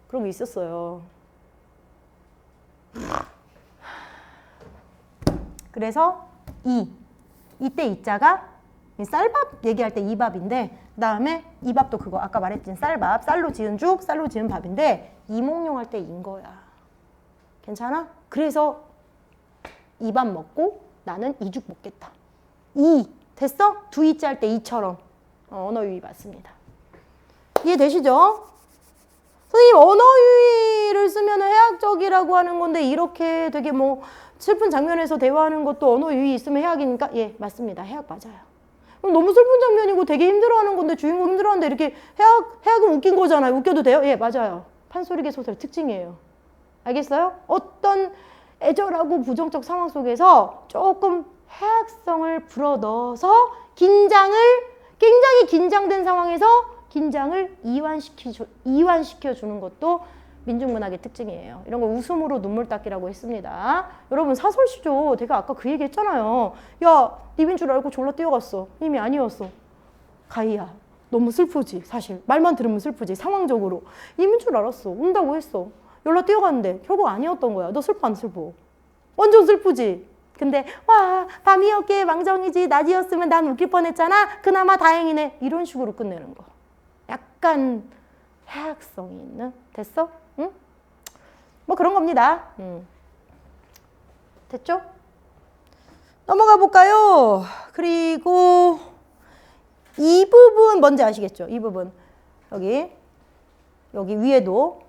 그런 게 있었어요. 그래서 이때 이자가 쌀밥 얘기할 때 이밥인데 그다음에 이밥도 그거 아까 말했지 쌀밥 쌀로 지은 죽 쌀로 지은 밥인데 이몽룡 할 때 인 거야. 괜찮아? 그래서 이 밥 먹고 나는 이 죽 먹겠다. 됐어? 두 이자 할 때 이처럼 언어 유희 맞습니다. 이해되시죠? 선생님 언어 유희를 쓰면 해학적이라고 하는 건데 이렇게 되게 뭐 슬픈 장면에서 대화하는 것도 언어 유희 있으면 해학이니까 예 맞습니다. 해학 맞아요. 너무 슬픈 장면이고 되게 힘들어하는 건데 주인공 힘들어하는데 이렇게 해학은 웃긴 거잖아요. 웃겨도 돼요? 예 맞아요. 판소리계 소설 특징이에요. 알겠어요? 어떤 애절하고 부정적 상황 속에서 조금 해학성을 불어넣어서 굉장히 긴장된 상황에서 긴장을 이완시켜주는 것도 민중문학의 특징이에요. 이런 걸 웃음으로 눈물 닦기라고 했습니다. 여러분 사설시죠. 제가 아까 그 얘기 했잖아요. 야, 님인 줄 알고 졸라 뛰어갔어. 님이 아니었어. 가희야, 너무 슬프지 사실. 말만 들으면 슬프지. 상황적으로. 님인 줄 알았어. 온다고 했어. 연락 뛰어갔는데 결국 아니었던 거야. 너 슬퍼 안 슬퍼? 완전 슬프지. 근데 와, 밤이었기에 망정이지. 낮이었으면 난 웃길 뻔했잖아. 그나마 다행이네. 이런 식으로 끝내는 거. 약간 해학성이 있는. 됐어? 응? 뭐 그런 겁니다. 됐죠? 넘어가 볼까요? 그리고 이 부분 뭔지 아시겠죠? 이 부분 여기 위에도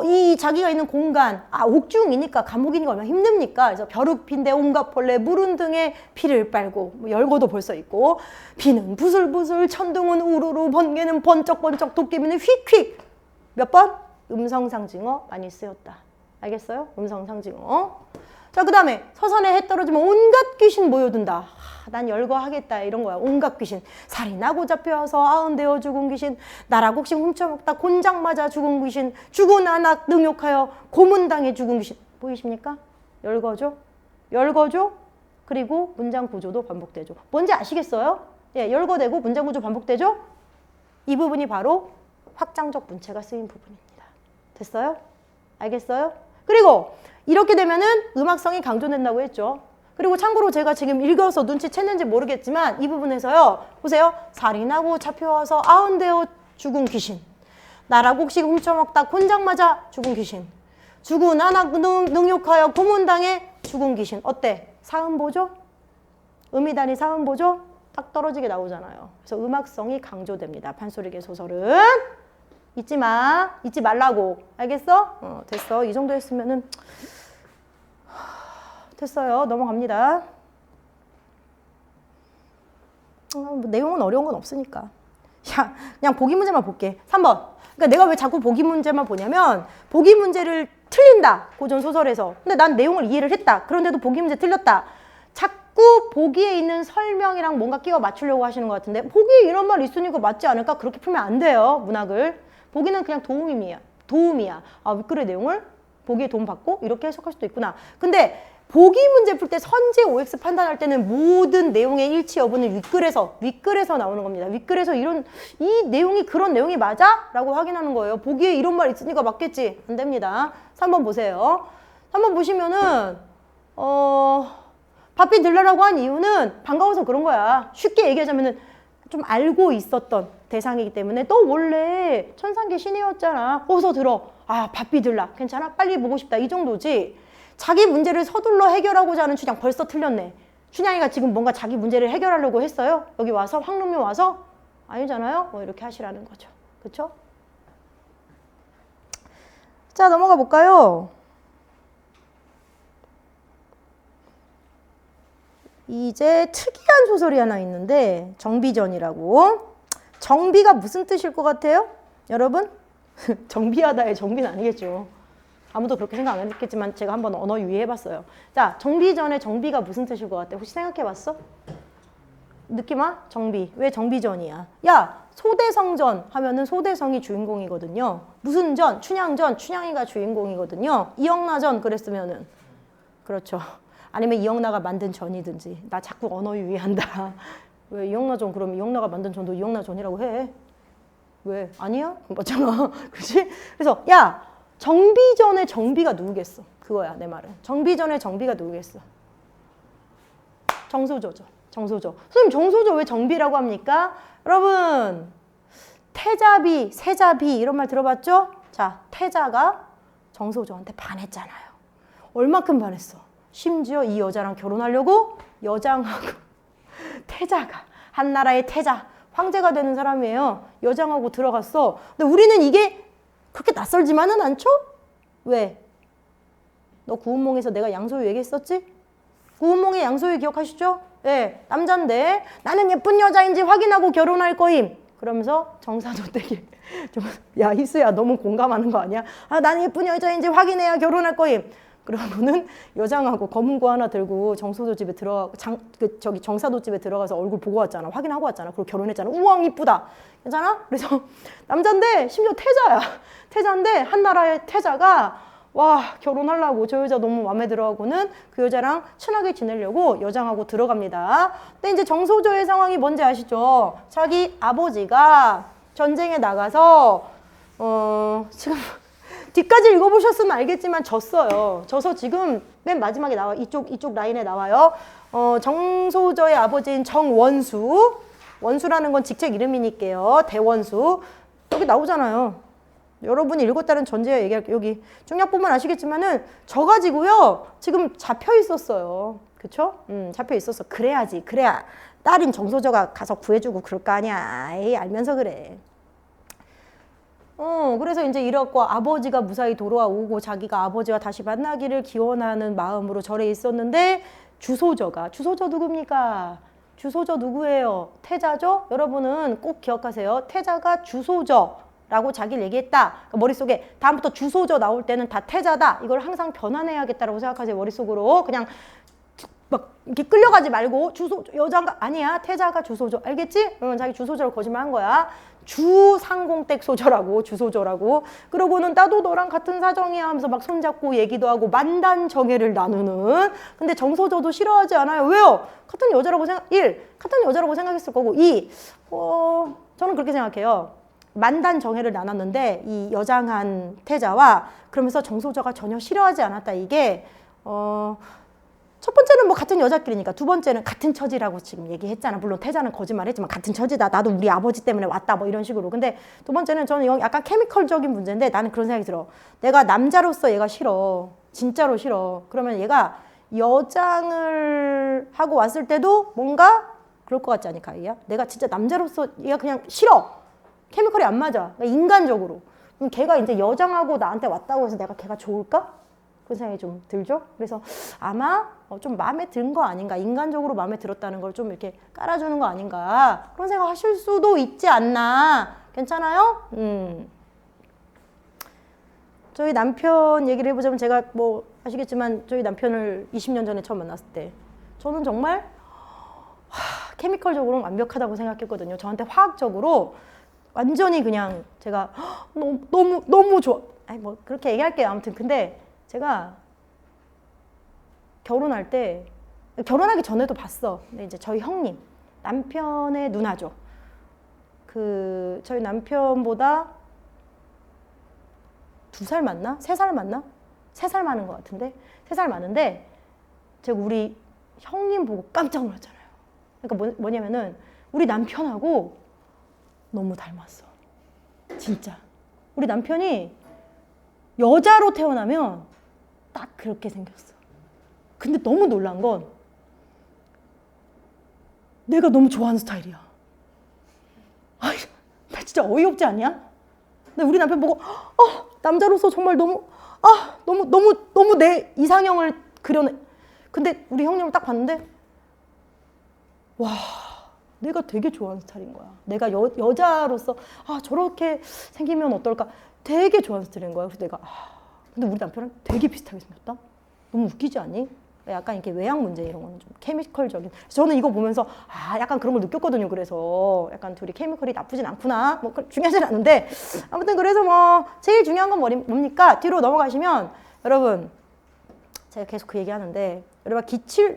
이 자기가 있는 공간, 옥중이니까 감옥이니까 얼마나 힘듭니까? 그래서 벼룩핀데 온갖 벌레, 물은 등에 피를 빨고, 뭐 열고도 벌써 있고, 비는 부슬부슬, 천둥은 우르르, 번개는 번쩍번쩍, 도깨비는 휙휙. 몇 번? 음성상징어 많이 쓰였다. 알겠어요? 음성상징어. 자, 그 다음에 서산에 해 떨어지면 온갖 귀신 모여든다. 난 열거하겠다 이런 거야. 온갖 귀신. 살인하고 잡혀와서 아흔되어 죽은 귀신. 나라곡식 훔쳐먹다 곤장 맞아 죽은 귀신. 죽은 아낙 능욕하여 고문당해 죽은 귀신. 보이십니까? 열거죠. 열거죠. 그리고 문장 구조도 반복되죠. 뭔지 아시겠어요? 예, 열거되고 문장 구조 반복되죠. 이 부분이 바로 확장적 문체가 쓰인 부분입니다. 됐어요? 알겠어요? 그리고 이렇게 되면은 음악성이 강조된다고 했죠. 그리고 참고로 제가 지금 읽어서 눈치챘는지 모르겠지만 이 부분에서요. 보세요. 살인하고 잡혀와서 아흔되어 죽은 귀신. 나라곡식 훔쳐먹다 곤장 맞아 죽은 귀신. 죽은 아낙 능욕하여 고문당해 죽은 귀신. 어때? 사음보죠? 음이단이 사음보죠? 딱 떨어지게 나오잖아요. 그래서 음악성이 강조됩니다. 판소리계 소설은. 잊지 마. 잊지 말라고. 알겠어? 됐어. 이 정도 했으면은 됐어요. 넘어갑니다. 뭐 내용은 어려운 건 없으니까. 야, 그냥 보기 문제만 볼게. 3번. 그러니까 내가 왜 자꾸 보기 문제만 보냐면 보기 문제를 틀린다. 고전 소설에서. 근데 난 내용을 이해를 했다. 그런데도 보기 문제 틀렸다. 자꾸 보기에 있는 설명이랑 뭔가 끼워 맞추려고 하시는 것 같은데 보기에 이런 말 있으니까 맞지 않을까? 그렇게 풀면 안 돼요. 문학을. 보기는 그냥 도움이야. 윗글의 내용을 보기에 도움받고 이렇게 해석할 수도 있구나. 근데 보기 문제 풀 때 선제 OX 판단할 때는 모든 내용의 일치 여부는 윗글에서 나오는 겁니다. 윗글에서 이 내용이 그런 내용이 맞아? 라고 확인하는 거예요. 보기에 이런 말 있으니까 맞겠지? 안 됩니다. 3번 보세요. 3번 보시면은 바삐 들라라고 한 이유는 반가워서 그런 거야. 쉽게 얘기하자면은 좀 알고 있었던 대상이기 때문에 또 원래 천상계 신이었잖아. 어서 들어. 바삐 들라. 괜찮아? 빨리 보고 싶다. 이 정도지. 자기 문제를 서둘러 해결하고자 하는 춘향 벌써 틀렸네. 춘향이가 지금 뭔가 자기 문제를 해결하려고 했어요? 여기 와서? 황룡묘 와서? 아니잖아요? 이렇게 하시라는 거죠. 그쵸? 자, 넘어가 볼까요? 이제 특이한 소설이 하나 있는데 정비전이라고. 정비가 무슨 뜻일 것 같아요? 여러분? 정비하다의 정비는 아니겠죠. 아무도 그렇게 생각 안 했겠지만 제가 한번 언어 유희해봤어요. 자, 정비전의 정비가 무슨 뜻일 것 같아? 혹시 생각해봤어? 느낌 와? 정비. 왜 정비전이야? 야, 소대성전 하면은 소대성이 주인공이거든요. 무슨 전? 춘향전. 춘향이가 주인공이거든요. 이영라전 그랬으면은. 그렇죠. 아니면 이영라가 만든 전이든지. 나 자꾸 언어 유희한다. 왜 이영라전 그러면 이영라가 만든 전도 이영라전이라고 해? 왜? 아니야? 맞잖아. 그렇지? 그래서 야, 정비전의 정비가 누구겠어? 그거야 내 말은. 정비전의 정비가 누구겠어? 정소조죠. 정소조. 선생님 정소조 왜 정비라고 합니까? 여러분 태자비, 세자비 이런 말 들어봤죠? 자, 태자가 정소조한테 반했잖아요. 얼마큼 반했어? 심지어 이 여자랑 결혼하려고 여장하고 태자가 한나라의 태자 황제가 되는 사람이에요. 여장하고 들어갔어. 근데 우리는 이게 그렇게 낯설지만은 않죠? 왜? 너 구운몽에서 내가 양소유 얘기했었지? 구운몽의 양소유 기억하시죠? 네, 남잔데 나는 예쁜 여자인지 확인하고 결혼할 거임. 그러면서 정사도되게 야 희수야 너무 공감하는 거 아니야? 나는 예쁜 여자인지 확인해야 결혼할 거임. 그러고는 여장하고 검은 고 하나 들고 정소조 집에 들어가 저기 정사도 집에 들어가서 얼굴 보고 왔잖아. 확인하고 왔잖아. 그리고 결혼했잖아. 우왕 이쁘다. 괜찮아? 그래서 남잔데 심지어 태자야. 태자인데 한나라의 태자가 와 결혼하려고 저 여자 너무 마음에 들어하고는 그 여자랑 친하게 지내려고 여장하고 들어갑니다. 근데 이제 정소조의 상황이 뭔지 아시죠? 자기 아버지가 전쟁에 나가서 지금 뒤까지 읽어보셨으면 알겠지만 졌어요. 져서 지금 맨 마지막에 나와 이쪽 라인에 나와요. 정소조의 아버지인 정원수, 원수라는 건 직책 이름이니까요. 대원수 여기 나오잖아요. 여러분이 읽었다는 전제에 얘기할게요. 여기 중략 보면 아시겠지만은 져가지고요. 지금 잡혀 있었어요. 그쵸? 잡혀 있었어. 그래야지. 그래야 딸인 정소조가 가서 구해주고 그럴 거 아니야. 에이, 알면서 그래. 그래서 이제 이렇고 아버지가 무사히 돌아오고 자기가 아버지와 다시 만나기를 기원하는 마음으로 절에 있었는데 주소저 누굽니까? 주소저 누구예요? 태자죠? 여러분은 꼭 기억하세요. 태자가 주소저라고 자기를 얘기했다. 그러니까 머릿속에 다음부터 주소저 나올 때는 다 태자다. 이걸 항상 변환해야겠다라고 생각하세요. 머릿속으로. 그냥 막 이렇게 끌려가지 말고 여자가 아니야. 태자가 주소저. 알겠지? 자기 주소저를 거짓말한 거야. 주상공댁 소저라고 주소저라고. 그러고는 나도 너랑 같은 사정이야 하면서 막 손잡고 얘기도 하고 만단정해를 나누는. 근데 정소저도 싫어하지 않아요. 왜요? 같은 여자라고 같은 여자라고 생각했을 거고. 저는 그렇게 생각해요. 만단정해를 나눴는데 이 여장한 태자와 그러면서 정소저가 전혀 싫어하지 않았다. 이게 첫 번째는 뭐 같은 여자끼리니까, 두 번째는 같은 처지라고 지금 얘기했잖아. 물론 태자는 거짓말했지만 같은 처지다. 나도 우리 아버지 때문에 왔다. 뭐 이런 식으로. 근데 두 번째는 저는 이건 약간 케미컬적인 문제인데 나는 그런 생각이 들어. 내가 남자로서 얘가 싫어. 진짜로 싫어. 그러면 얘가 여장을 하고 왔을 때도 뭔가 그럴 것 같지 않을까? 얘야? 내가 진짜 남자로서 얘가 그냥 싫어. 케미컬이 안 맞아. 그러니까 인간적으로. 그럼 걔가 이제 여장하고 나한테 왔다고 해서 내가 걔가 좋을까? 그런 생각이 좀 들죠. 그래서 아마 좀 마음에 든 거 아닌가, 인간적으로 마음에 들었다는 걸 좀 이렇게 깔아주는 거 아닌가, 그런 생각 하실 수도 있지 않나. 괜찮아요? 저희 남편 얘기를 해보자면, 제가 뭐 아시겠지만 저희 남편을 20년 전에 처음 만났을 때 저는 정말 케미컬적으로는 완벽하다고 생각했거든요. 저한테 화학적으로 완전히 그냥 제가 너무 좋아. 아니 뭐 그렇게 얘기할게요. 아무튼 근데 제가 결혼할 때, 결혼하기 전에도 봤어. 근데 이제 저희 형님, 남편의 누나죠. 저희 남편보다 2살 많나? 3살 많나? 3살 많은 것 같은데? 3살 많은데 제가 우리 형님 보고 깜짝 놀랐잖아요. 그러니까 뭐냐면은 우리 남편하고 너무 닮았어. 진짜. 우리 남편이 여자로 태어나면 딱 그렇게 생겼어. 근데 너무 놀란 건 내가 너무 좋아하는 스타일이야. 아이, 나 진짜 어이없지 않냐? 근데 우리 남편 보고 남자로서 정말 너무 내 이상형을 그려내. 근데 우리 형님을 딱 봤는데 와, 내가 되게 좋아하는 스타일인 거야. 내가 여자로서 저렇게 생기면 어떨까? 되게 좋아하는 스타일인 거야. 그래서 내가 근데 우리 남편은 되게 비슷하게 생겼다? 너무 웃기지 않니? 약간 이렇게 외양 문제 이런 거는 좀 케미컬적인. 저는 이거 보면서 약간 그런 걸 느꼈거든요. 그래서 약간 둘이 케미컬이 나쁘진 않구나. 뭐 중요하진 않은데 아무튼 그래서 뭐 제일 중요한 건 뭡니까? 뒤로 넘어가시면 여러분, 제가 계속 그 얘기하는데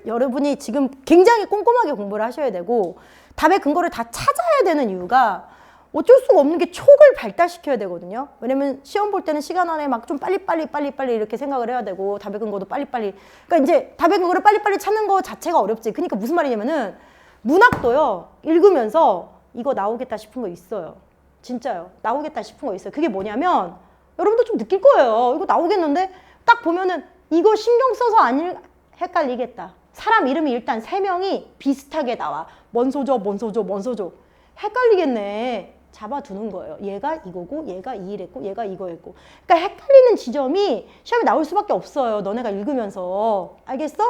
여러분이 지금 굉장히 꼼꼼하게 공부를 하셔야 되고 답의 근거를 다 찾아야 되는 이유가 어쩔 수가 없는 게 촉을 발달시켜야 되거든요. 왜냐면 시험 볼 때는 시간 안에 막 좀 빨리빨리 이렇게 생각을 해야 되고 답의 근거도 빨리빨리. 그러니까 이제 답의 근거를 빨리빨리 찾는 거 자체가 어렵지. 그러니까 무슨 말이냐면은 문학도요. 읽으면서 이거 나오겠다 싶은 거 있어요. 진짜요. 나오겠다 싶은 거 있어요. 그게 뭐냐면 여러분도 좀 느낄 거예요. 이거 나오겠는데 딱 보면은 이거 신경 써서 안 헷갈리겠다. 사람 이름이 일단 3명이 비슷하게 나와. 뭔 소죠. 헷갈리겠네. 잡아두는 거예요. 얘가 이거고 얘가 이 일했고 얘가 이거 했고. 그러니까 헷갈리는 지점이 시험에 나올 수밖에 없어요. 너네가 읽으면서. 알겠어?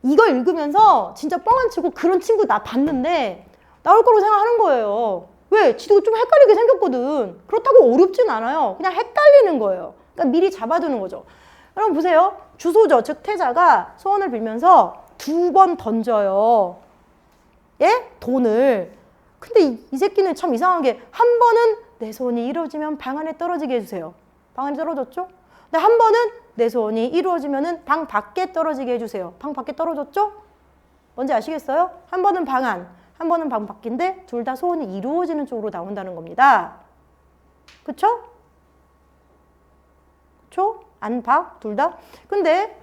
이거 읽으면서 진짜 뻥 안 치고 그런 친구 나 봤는데 나올 거라고 생각하는 거예요. 왜? 지도 좀 헷갈리게 생겼거든. 그렇다고 어렵진 않아요. 그냥 헷갈리는 거예요. 그러니까 미리 잡아두는 거죠. 여러분 보세요. 주소죠. 즉 태자가 소원을 빌면서 2번 던져요. 예? 돈을. 근데 이 새끼는 참 이상한 게 한 번은 내 소원이 이루어지면 방 안에 떨어지게 해주세요. 방 안에 떨어졌죠? 근데 한 번은 내 소원이 이루어지면은 방 밖에 떨어지게 해주세요. 방 밖에 떨어졌죠? 뭔지 아시겠어요? 한 번은 방 안, 한 번은 방 밖인데 둘 다 소원이 이루어지는 쪽으로 나온다는 겁니다. 그쵸? 그쵸? 안, 밖, 둘 다. 근데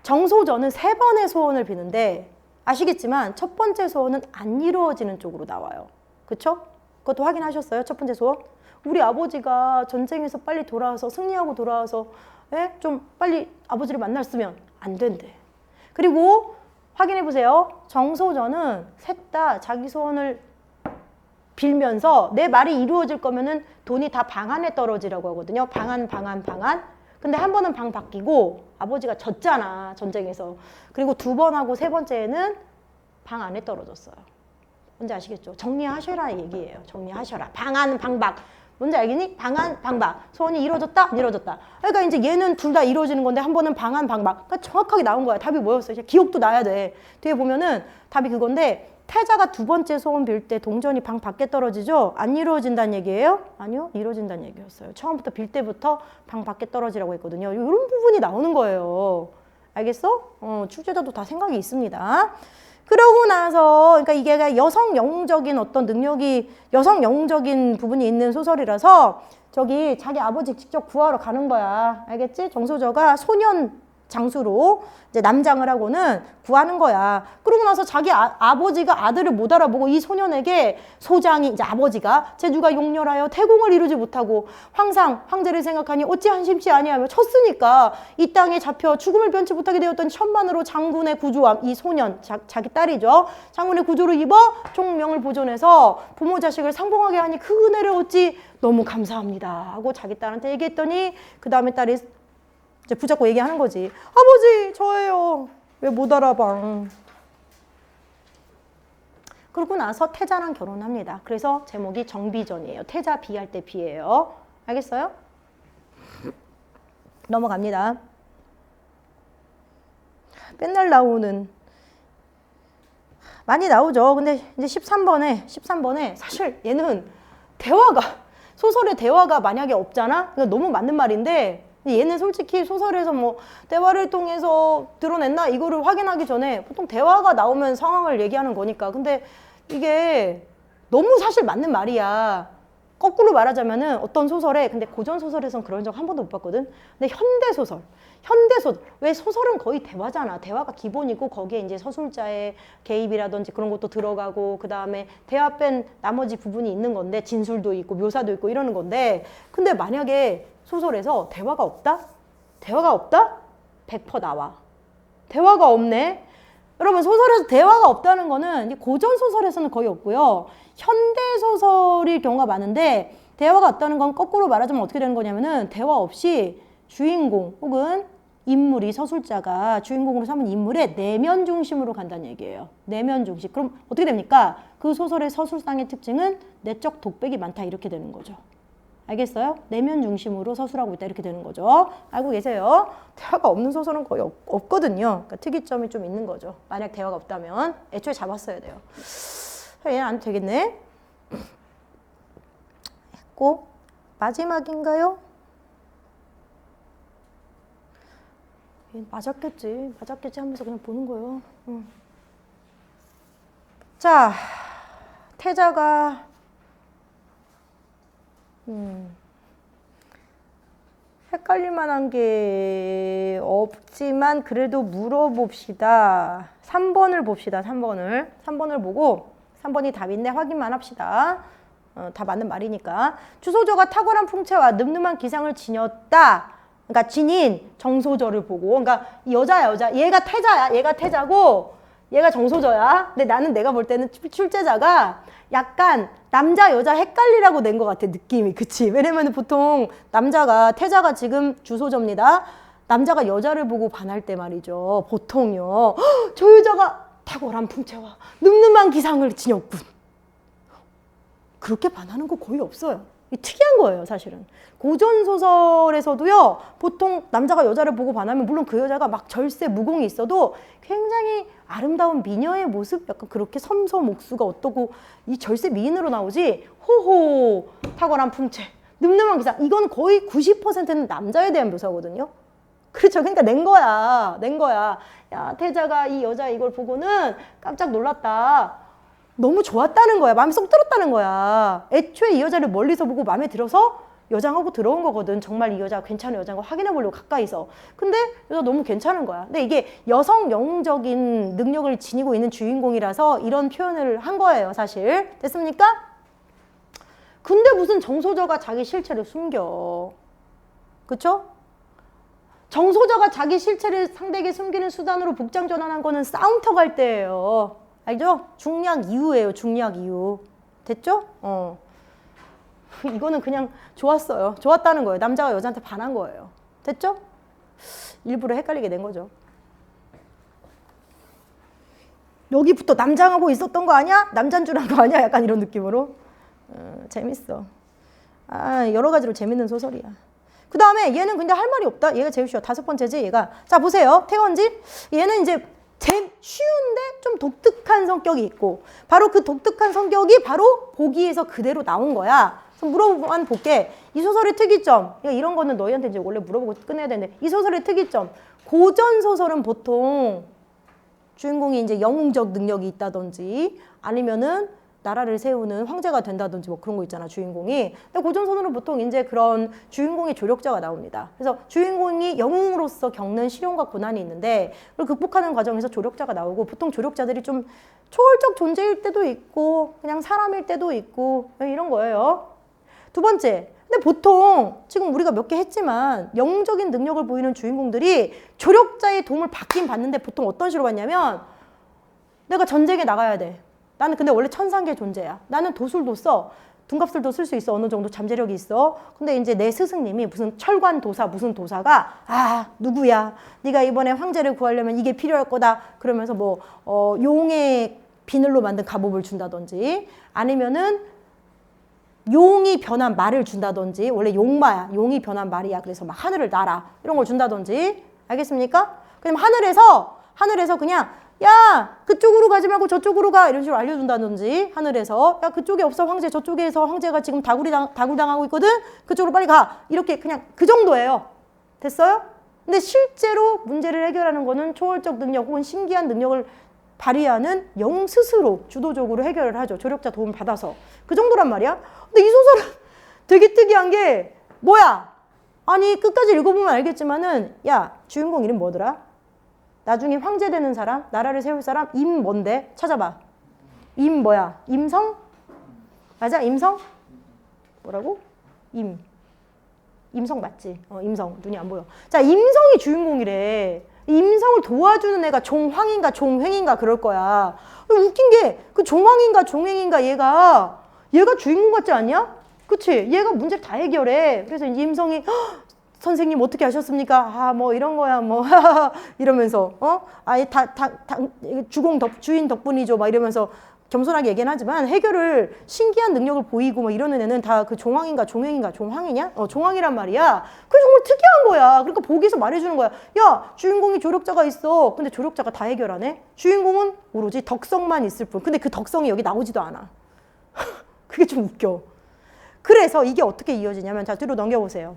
정소저는 3번의 소원을 비는데 아시겠지만 첫 번째 소원은 안 이루어지는 쪽으로 나와요. 그쵸? 그것도 확인하셨어요? 첫 번째 소원? 우리 아버지가 전쟁에서 빨리 돌아와서 승리하고 돌아와서 예? 좀 빨리 아버지를 만났으면 안 된대. 그리고 확인해 보세요. 정소저는 셋 다 자기 소원을 빌면서 내 말이 이루어질 거면은 돈이 다 방 안에 떨어지라고 하거든요. 방 안, 방 안, 방 안. 근데 한 번은 방 바뀌고 아버지가 졌잖아, 전쟁에서. 그리고 2번하고 3번째는 방 안에 떨어졌어요. 뭔지 아시겠죠? 정리하셔라 얘기예요. 정리하셔라. 방 안, 방 밖. 뭔지 알겠니? 방 안, 방 밖. 소원이 이루어졌다? 안 이루어졌다. 그러니까 이제 얘는 둘 다 이루어지는 건데 한 번은 방 안, 방 밖. 그러니까 정확하게 나온 거야. 답이 뭐였어요? 이제 기억도 나야 돼. 뒤에 보면은 답이 그건데 태자가 2번째 소원 빌 때 동전이 방 밖에 떨어지죠? 안 이루어진다는 얘기예요? 아니요. 이루어진다는 얘기였어요. 처음부터 빌 때부터 방 밖에 떨어지라고 했거든요. 이런 부분이 나오는 거예요. 알겠어? 출제자도 다 생각이 있습니다. 그러고 나서 그러니까 이게 여성 영웅적인 어떤 능력이 여성 영웅적인 부분이 있는 소설이라서 저기 자기 아버지 직접 구하러 가는 거야. 알겠지? 정소저가 소년 장수로 이제 남장을 하고는 구하는 거야. 그러고 나서 자기 아버지가 아들을 못 알아보고 이 소년에게 소장이 이제 아버지가 제주가 용렬하여 태공을 이루지 못하고 황제를 생각하니 어찌 한심치 아니하며 쳤으니까 이 땅에 잡혀 죽음을 변치 못하게 되었던 천만으로 장군의 구조함 이 소년 자기 딸이죠. 장군의 구조를 입어 총명을 보존해서 부모 자식을 상봉하게 하니 그 은혜를 어찌 너무 감사합니다 하고 자기 딸한테 얘기했더니 그 다음에 딸이 이제 붙잡고 얘기하는 거지. 아버지 저예요. 왜 못 알아봐. 그러고 나서 태자랑 결혼합니다. 그래서 제목이 정비전이에요. 태자 비할 때 비예요. 알겠어요? 넘어갑니다. 맨날 나오는 많이 나오죠. 근데 이제 13번에 사실 얘는 대화가 소설의 대화가 만약에 없잖아? 그러니까 너무 맞는 말인데 얘는 솔직히 소설에서 뭐 대화를 통해서 드러냈나 이거를 확인하기 전에 보통 대화가 나오면 상황을 얘기하는 거니까. 근데 이게 너무 사실 맞는 말이야. 거꾸로 말하자면은 어떤 소설에 근데 고전 소설에선 그런 적 한 번도 못 봤거든. 근데 현대 소설 왜 소설은 거의 대화잖아. 대화가 기본이고 거기에 이제 서술자의 개입이라든지 그런 것도 들어가고 그 다음에 대화 뺀 나머지 부분이 있는 건데 진술도 있고 묘사도 있고 이러는 건데 근데 만약에 소설에서 대화가 없다? 100% 나와. 대화가 없네. 여러분 소설에서 대화가 없다는 거는 고전 소설에서는 거의 없고요. 현대 소설일 경우가 많은데 대화가 없다는 건 거꾸로 말하자면 어떻게 되는 거냐면은 대화 없이 주인공 혹은 인물이 서술자가 주인공으로 삼은 인물의 내면 중심으로 간다는 얘기예요. 내면 중심. 그럼 어떻게 됩니까? 그 소설의 서술상의 특징은 내적 독백이 많다 이렇게 되는 거죠. 알겠어요? 내면 중심으로 서술하고 있다 이렇게 되는 거죠. 알고 계세요? 대화가 없는 소설은 거의 없거든요. 그러니까 특이점이 좀 있는 거죠. 만약 대화가 없다면 애초에 잡았어야 돼요. 얘는 안 되겠네. 했고 마지막인가요? 맞았겠지 하면서 그냥 보는 거예요. 자, 태자가 헷갈릴 만한 게 없지만 그래도 물어봅시다. 3번을 봅시다. 3번을 보고 3번이 답인데 확인만 합시다. 다 맞는 말이니까. 주소저가 탁월한 풍채와 늠름한 기상을 지녔다. 그러니까 지닌 정소저를 보고 그러니까 여자 얘가 태자고 얘가 정소저야. 근데 나는 내가 볼 때는 출제자가 약간 남자 여자 헷갈리라고 낸 것 같아 느낌이. 그치? 왜냐면 보통 태자가 지금 주소저입니다. 남자가 여자를 보고 반할 때 말이죠. 보통요. 저 여자가 탁월한 풍채와 늠름한 기상을 지녔군. 그렇게 반하는 거 거의 없어요. 이 특이한 거예요, 사실은. 고전소설에서도요, 보통 남자가 여자를 보고 반하면, 물론 그 여자가 막 절세, 무공이 있어도 굉장히 아름다운 미녀의 모습, 약간 그렇게 섬섬옥수가 어떠고, 이 절세 미인으로 나오지, 호호, 탁월한 풍채, 늠름한 기사, 이건 거의 90%는 남자에 대한 묘사거든요. 그렇죠. 그러니까 낸 거야. 야, 태자가 이 여자 이걸 보고는 깜짝 놀랐다. 너무 좋았다는 거야. 마음에 쏙 들었다는 거야. 애초에 이 여자를 멀리서 보고 마음에 들어서 여장하고 들어온 거거든. 정말 이 여자가 괜찮은 여자인 거 확인해 보려고 가까이서. 근데 여자 너무 괜찮은 거야. 근데 이게 여성 영웅적인 능력을 지니고 있는 주인공이라서 이런 표현을 한 거예요, 사실. 됐습니까? 근데 무슨 정소저가 자기 실체를 숨겨. 그쵸? 정소저가 자기 실체를 상대에게 숨기는 수단으로 복장 전환한 거는 싸움터 갈 때예요. 알죠? 중략 이후예요. 중략 이후. 됐죠? 이거는 그냥 좋았어요. 좋았다는 거예요. 남자가 여자한테 반한 거예요. 됐죠? 일부러 헷갈리게 된 거죠. 여기부터 남장하고 있었던 거 아니야? 남잔 줄 한 거 아니야? 약간 이런 느낌으로. 재밌어. 여러 가지로 재밌는 소설이야. 그 다음에 얘는 근데 할 말이 없다. 얘가 제일 쉬워. 5번째지 얘가. 자 보세요. 태건지. 얘는 이제 쉬운데 좀 독특한 성격이 있고 바로 그 독특한 성격이 바로 보기에서 그대로 나온 거야. 그래서 물어보면 볼게. 이 소설의 특이점. 이런 거는 너희한테 이제 원래 물어보고 끝내야 되는데 이 소설의 특이점. 고전 소설은 보통 주인공이 이제 영웅적 능력이 있다든지 아니면은 나라를 세우는 황제가 된다든지 뭐 그런 거 있잖아, 주인공이. 근데 고전소설은 보통 이제 그런 주인공의 조력자가 나옵니다. 그래서 주인공이 영웅으로서 겪는 시련과 고난이 있는데 그걸 극복하는 과정에서 조력자가 나오고 보통 조력자들이 좀 초월적 존재일 때도 있고 그냥 사람일 때도 있고 이런 거예요. 두 번째. 근데 보통 지금 우리가 몇 개 했지만 영웅적인 능력을 보이는 주인공들이 조력자의 도움을 받긴 받는데 보통 어떤 식으로 받냐면 내가 전쟁에 나가야 돼. 나는 근데 원래 천상계 존재야. 나는 도술도 써. 둔갑술도 쓸 수 있어. 어느 정도 잠재력이 있어. 근데 이제 내 스승님이 무슨 철관 도사, 무슨 도사가 누구야. 네가 이번에 황제를 구하려면 이게 필요할 거다. 그러면서 뭐 용의 비늘로 만든 갑옷을 준다든지 아니면은 용이 변한 말을 준다든지 원래 용마야. 용이 변한 말이야. 그래서 막 하늘을 날아. 이런 걸 준다든지. 알겠습니까? 그럼 하늘에서 그냥 야 그쪽으로 가지 말고 저쪽으로 가 이런 식으로 알려준다든지 하늘에서 야 그쪽에 없어 황제 저쪽에서 황제가 지금 다굴당하고 있거든 그쪽으로 빨리 가 이렇게 그냥 그 정도예요. 됐어요? 근데 실제로 문제를 해결하는 거는 초월적 능력 혹은 신기한 능력을 발휘하는 영웅 스스로 주도적으로 해결을 하죠. 조력자 도움 받아서 그 정도란 말이야. 근데 이 소설은 되게 특이한 게 뭐야? 아니 끝까지 읽어보면 알겠지만은 야 주인공 이름 뭐더라? 나중에 황제 되는 사람, 나라를 세울 사람, 임 뭔데? 찾아봐. 임 뭐야? 임성? 맞아? 임성? 뭐라고? 임성 맞지? 임성. 눈이 안 보여. 자, 임성이 주인공이래. 임성을 도와주는 애가 종황인가 종횡인가 그럴 거야. 웃긴 게 그 종황인가 종횡인가 얘가 주인공 같지 않냐? 그치? 얘가 문제를 다 해결해. 그래서 임성이 선생님 어떻게 하셨습니까? 뭐 이런 거야 뭐 이러면서 주인 덕분이죠 막 이러면서 겸손하게 얘기는 하지만 해결을 신기한 능력을 보이고 뭐 이러는 애는 다 그 종황인가 종횡인가 종황이냐? 종황이란 말이야. 그게 정말 특이한 거야. 그러니까 보기에서 말해주는 거야. 야 주인공이 조력자가 있어. 근데 조력자가 다 해결하네. 주인공은 오로지 덕성만 있을 뿐. 근데 그 덕성이 여기 나오지도 않아. 그게 좀 웃겨. 그래서 이게 어떻게 이어지냐면 자 뒤로 넘겨보세요.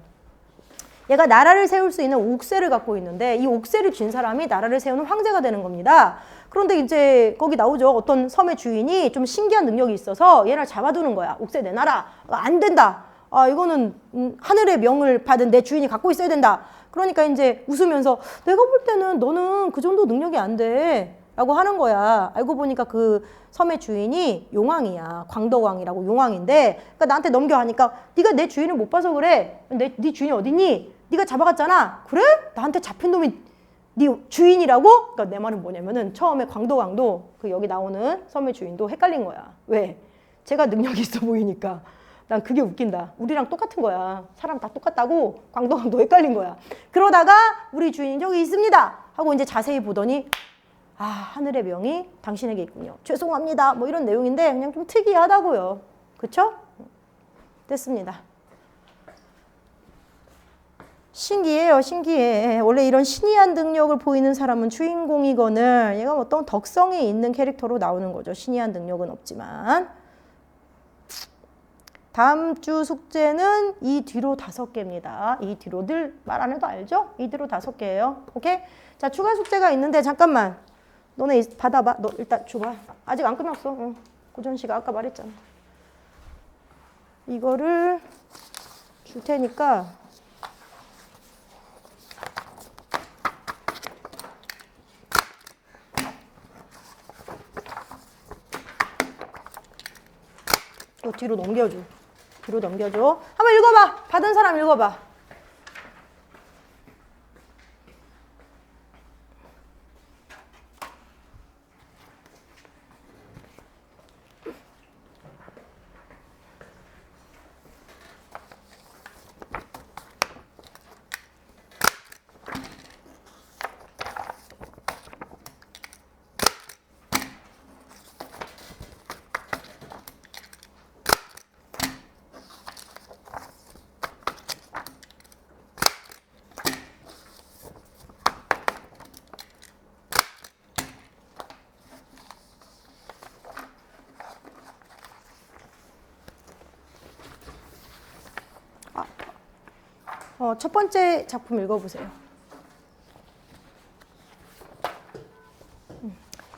얘가 나라를 세울 수 있는 옥새를 갖고 있는데 이 옥새를 쥔 사람이 나라를 세우는 황제가 되는 겁니다. 그런데 이제 거기 나오죠. 어떤 섬의 주인이 좀 신기한 능력이 있어서 얘를 잡아두는 거야. 옥새 내놔라. 안 된다. 이거는 하늘의 명을 받은 내 주인이 갖고 있어야 된다. 그러니까 이제 웃으면서 내가 볼 때는 너는 그 정도 능력이 안 돼. 라고 하는 거야. 알고 보니까 그 섬의 주인이 용왕이야. 광덕왕이라고 용왕인데 그러니까 나한테 넘겨 하니까 네가 내 주인을 못 봐서 그래. 네 주인이 어딨니? 네가 잡아갔잖아. 그래? 나한테 잡힌 놈이 네 주인이라고? 그러니까 내 말은 뭐냐면은 처음에 광덕왕도 그 여기 나오는 섬의 주인도 헷갈린 거야. 왜? 제가 능력이 있어 보이니까. 난 그게 웃긴다. 우리랑 똑같은 거야. 사람 다 똑같다고 광덕왕도 헷갈린 거야. 그러다가 우리 주인이 저기 있습니다. 하고 이제 자세히 보더니 하늘의 명이 당신에게 있군요. 죄송합니다. 뭐 이런 내용인데 그냥 좀 특이하다고요. 그쵸? 됐습니다. 신기해요, 신기해. 원래 이런 신이한 능력을 보이는 사람은 주인공이거늘 얘가 어떤 덕성이 있는 캐릭터로 나오는 거죠. 신이한 능력은 없지만. 다음 주 숙제는 이 뒤로 5개입니다. 이 뒤로 늘 말 안 해도 알죠? 이 뒤로 5개예요. 오케이? 자, 추가 숙제가 있는데 잠깐만. 너네 받아봐. 너 일단 줘봐. 아직 안 끝났어. 응. 고전 씨가 아까 말했잖아. 이거를 줄 테니까 또 뒤로 넘겨줘. 뒤로 넘겨줘. 한번 읽어봐. 받은 사람 읽어봐. 첫 번째 작품 읽어보세요.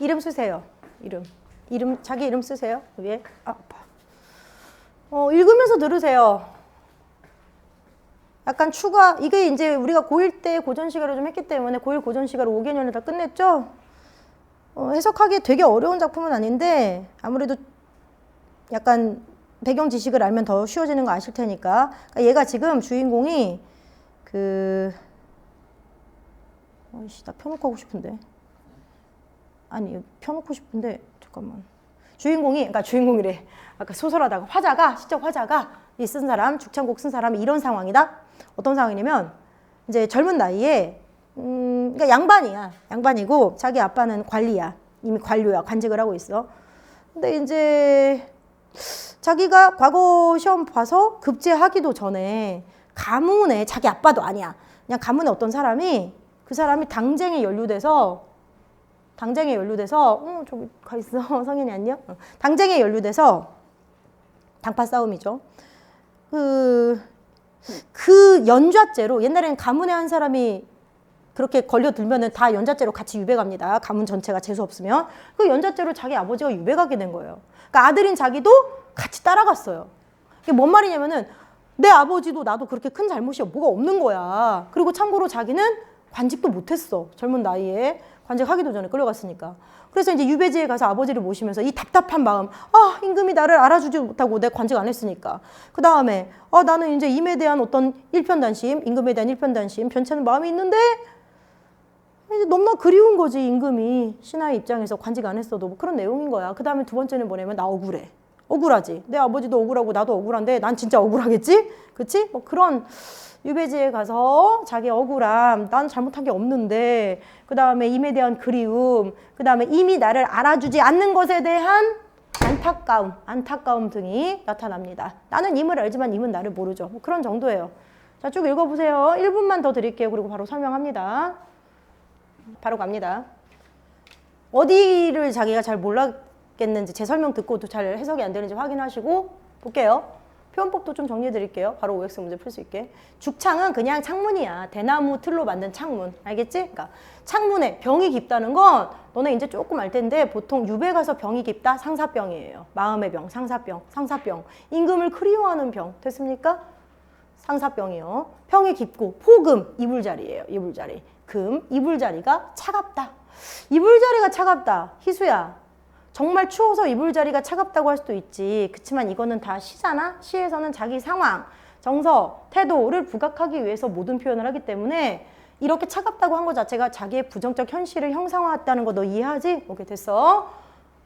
이름 쓰세요. 이름, 자기 이름 쓰세요. 위에. 아파. 읽으면서 들으세요. 약간 추가, 이게 이제 우리가 고1 때 고전 시가를 좀 했기 때문에 고1 고전 시가를 5개년을 다 끝냈죠? 해석하기 되게 어려운 작품은 아닌데 아무래도 약간 배경 지식을 알면 더 쉬워지는 거 아실 테니까. 그러니까 얘가 지금 주인공이 아이씨, 나 펴놓고 하고 싶은데. 아니, 펴놓고 싶은데, 잠깐만. 그러니까 주인공이래. 아까 소설하다가 화자가, 시적 화자가 이 쓴 사람, 죽창곡 쓴 사람이 이런 상황이다? 어떤 상황이냐면, 이제 젊은 나이에, 그러니까 양반이야. 양반이고, 자기 아빠는 관리야. 이미 관료야. 관직을 하고 있어. 근데 이제, 자기가 과거 시험 봐서 급제하기도 전에 가문에 자기 아빠도 아니야. 그냥 가문에 어떤 사람이 그 사람이 당쟁에 연루돼서 저기 가 있어. 성현이 안녕? 당쟁에 연루돼서 당파 싸움이죠. 그 연좌죄로 옛날에는 가문에 한 사람이 그렇게 걸려들면은 다 연좌죄로 같이 유배갑니다. 가문 전체가 재수 없으면. 그 연좌죄로 자기 아버지가 유배가게 된 거예요. 그러니까 아들인 자기도 같이 따라갔어요. 이게 뭔 말이냐면은 내 아버지도 나도 그렇게 큰 잘못이 뭐가 없는 거야. 그리고 참고로 자기는 관직도 못했어. 젊은 나이에. 관직하기도 전에 끌려갔으니까. 그래서 이제 유배지에 가서 아버지를 모시면서 이 답답한 마음. 아, 임금이 나를 알아주지 못하고 내 관직 안 했으니까. 그 다음에 나는 이제 임에 대한 어떤 일편단심, 임금에 대한 일편단심, 변치하는 마음이 있는데 이제 너무나 그리운 거지, 임금이. 신하의 입장에서 관직 안 했어도 뭐 그런 내용인 거야. 그 다음에 두 번째는 뭐냐면 나 억울해. 억울하지. 내 아버지도 억울하고 나도 억울한데 난 진짜 억울하겠지? 그치? 뭐 그런 유배지에 가서 자기 억울함, 난 잘못한 게 없는데, 그 다음에 임에 대한 그리움, 그 다음에 임이 나를 알아주지 않는 것에 대한 안타까움 등이 나타납니다. 나는 임을 알지만 임은 나를 모르죠. 뭐 그런 정도예요. 자, 쭉 읽어보세요. 1분만 더 드릴게요. 그리고 바로 설명합니다. 바로 갑니다. 어디를 자기가 잘 몰랐겠는지 제 설명 듣고도 잘 해석이 안 되는지 확인하시고 볼게요. 표현법도 좀 정리해 드릴게요. 바로 OX 문제 풀 수 있게. 죽창은 그냥 창문이야. 대나무 틀로 만든 창문. 알겠지? 그러니까 창문에 병이 깊다는 건 너네 이제 조금 알 텐데 보통 유배 가서 병이 깊다? 상사병이에요. 마음의 병, 상사병. 임금을 그리워하는 병. 됐습니까? 상사병이요. 병이 깊고 포금, 이불자리예요. 이불자리. 금, 이불자리가 차갑다. 이불자리가 차갑다. 희수야. 정말 추워서 이불자리가 차갑다고 할 수도 있지. 그치만 이거는 다 시잖아? 시에서는 자기 상황, 정서, 태도를 부각하기 위해서 모든 표현을 하기 때문에 이렇게 차갑다고 한 것 자체가 자기의 부정적 현실을 형상화했다는 거 너 이해하지? 오케이, 됐어.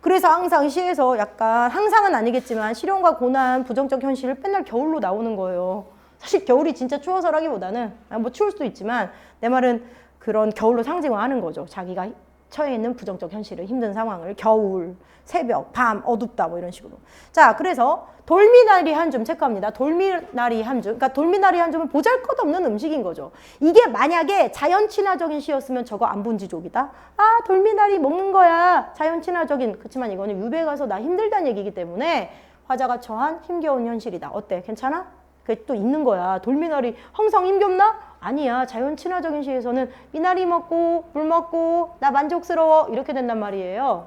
그래서 항상 시에서 약간, 항상은 아니겠지만 시련과 고난, 부정적 현실을 맨날 겨울로 나오는 거예요. 사실 겨울이 진짜 추워서라기보다는 뭐 추울 수도 있지만 내 말은 그런 겨울로 상징화하는 거죠. 자기가 처해 있는 부정적 현실을, 힘든 상황을, 겨울, 새벽, 밤, 어둡다 뭐 이런 식으로. 자, 그래서 돌미나리 한 줌 체크합니다. 돌미나리 한 줌. 그러니까 돌미나리 한 줌은 보잘것없는 음식인 거죠. 이게 만약에 자연 친화적인 시였으면 저거 안본지족이다. 아, 돌미나리 먹는 거야. 자연 친화적인. 그렇지만 이거는 유배 가서 나 힘들다는 얘기이기 때문에 화자가 처한 힘겨운 현실이다. 어때? 괜찮아? 그게 또 있는 거야. 돌미나리 항상 힘겹나? 아니야. 자연 친화적인 시에서는 미나리 먹고 물 먹고 나 만족스러워 이렇게 된단 말이에요.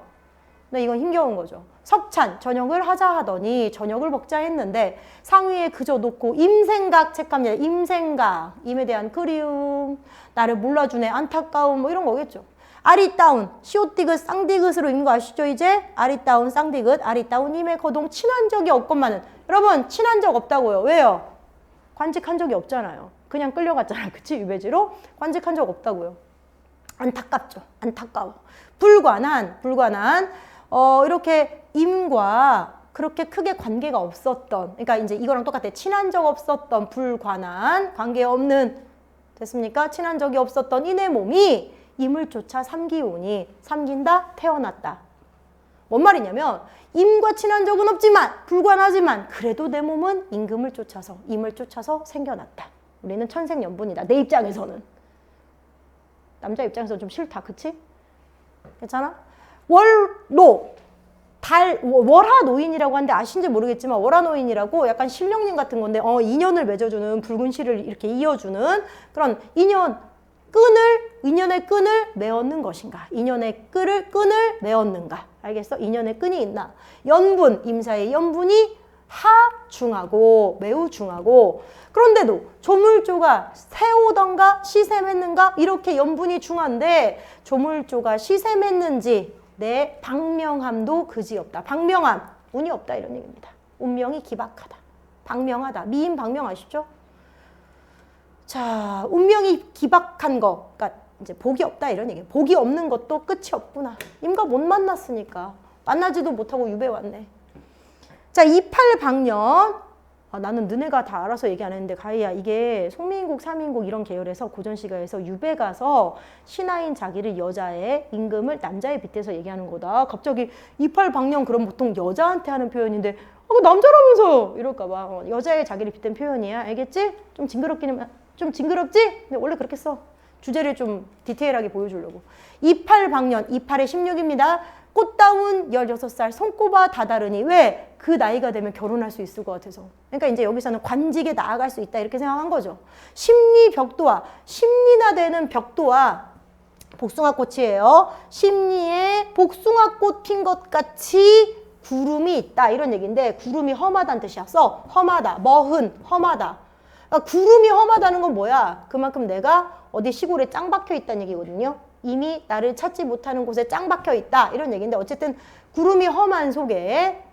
근데 이건 힘겨운 거죠. 석찬, 저녁을 하자 하더니 저녁을 먹자 했는데 상위에 그저 놓고 임생각 체크합니다. 임생각, 임에 대한 그리움, 나를 몰라주네 안타까움 뭐 이런 거겠죠. 아리따운, 시옷디귿, 쌍디귿으로 있는 거 아시죠 이제? 아리따운, 쌍디귿, 아리따운, 임의 거동, 친한 적이 없건만은. 여러분 친한 적 없다고요. 왜요? 관직한 적이 없잖아요. 그냥 끌려갔잖아요. 그치? 유배지로? 관직한 적 없다고요. 안타깝죠. 안타까워. 불관한, 이렇게 임과 그렇게 크게 관계가 없었던, 그러니까 이제 이거랑 똑같아. 친한 적 없었던, 불관한, 관계 없는, 됐습니까? 친한 적이 없었던 이내 몸이 임을 쫓아 삼기오니, 삼긴다, 태어났다. 뭔 말이냐면, 임과 친한 적은 없지만, 불관하지만, 그래도 내 몸은 임금을 쫓아서, 임을 쫓아서 생겨났다. 우리는 천생연분이다. 내 입장에서는. 남자 입장에서는 좀 싫다. 그치? 괜찮아? 월노, 월화노인이라고 하는데 아신지 모르겠지만 월화노인이라고 약간 신령님 같은 건데 인연을 맺어주는 붉은 실을 이렇게 이어주는 그런 인연의 끈을 메었는 것인가? 인연의 끈을 메었는가? 알겠어? 인연의 끈이 있나? 연분, 임사의 연분이 하중하고 매우 중하고 그런데도 조물조가 새오던가 시샘했는가? 이렇게 연분이 중한데 조물조가 시샘했는지 내 방명함도 그지없다. 방명함, 운이 없다 이런 얘기입니다. 운명이 기박하다. 방명하다. 미인 방명 아시죠? 자, 운명이 기박한 거, 그러니까 이제 복이 없다 이런 얘기예요. 복이 없는 것도 끝이 없구나. 임과 못 만났으니까 만나지도 못하고 유배 왔네. 자, 28방년. 나는 너네가 다 알아서 얘기 안 했는데 가희야 이게 송민국, 삼인국 이런 계열에서 고전시가에서 유배 가서 신하인 자기를 여자의 임금을 남자에 빗대서 얘기하는 거다. 갑자기 28방년 그럼 보통 여자한테 하는 표현인데 남자라면서 이럴까 봐. 여자의 자기를 빗댄 표현이야. 알겠지? 좀 징그럽지? 근데 원래 그렇게 써. 주제를 좀 디테일하게 보여주려고. 28방년, 28에 16입니다. 꽃다운 16살 손꼽아 다다르니 왜? 그 나이가 되면 결혼할 수 있을 것 같아서. 그러니까 이제 여기서는 관직에 나아갈 수 있다 이렇게 생각한 거죠. 심리 벽도화, 심리나 되는 벽도화 복숭아꽃이에요. 심리에 복숭아꽃 핀 것 같이 구름이 있다 이런 얘기인데 구름이 험하다는 뜻이야. 험하다, 머흔, 험하다. 그러니까 구름이 험하다는 건 뭐야? 그만큼 내가 어디 시골에 짱 박혀 있다는 얘기거든요. 이미 나를 찾지 못하는 곳에 짱 박혀 있다 이런 얘기인데 어쨌든 구름이 험한 속에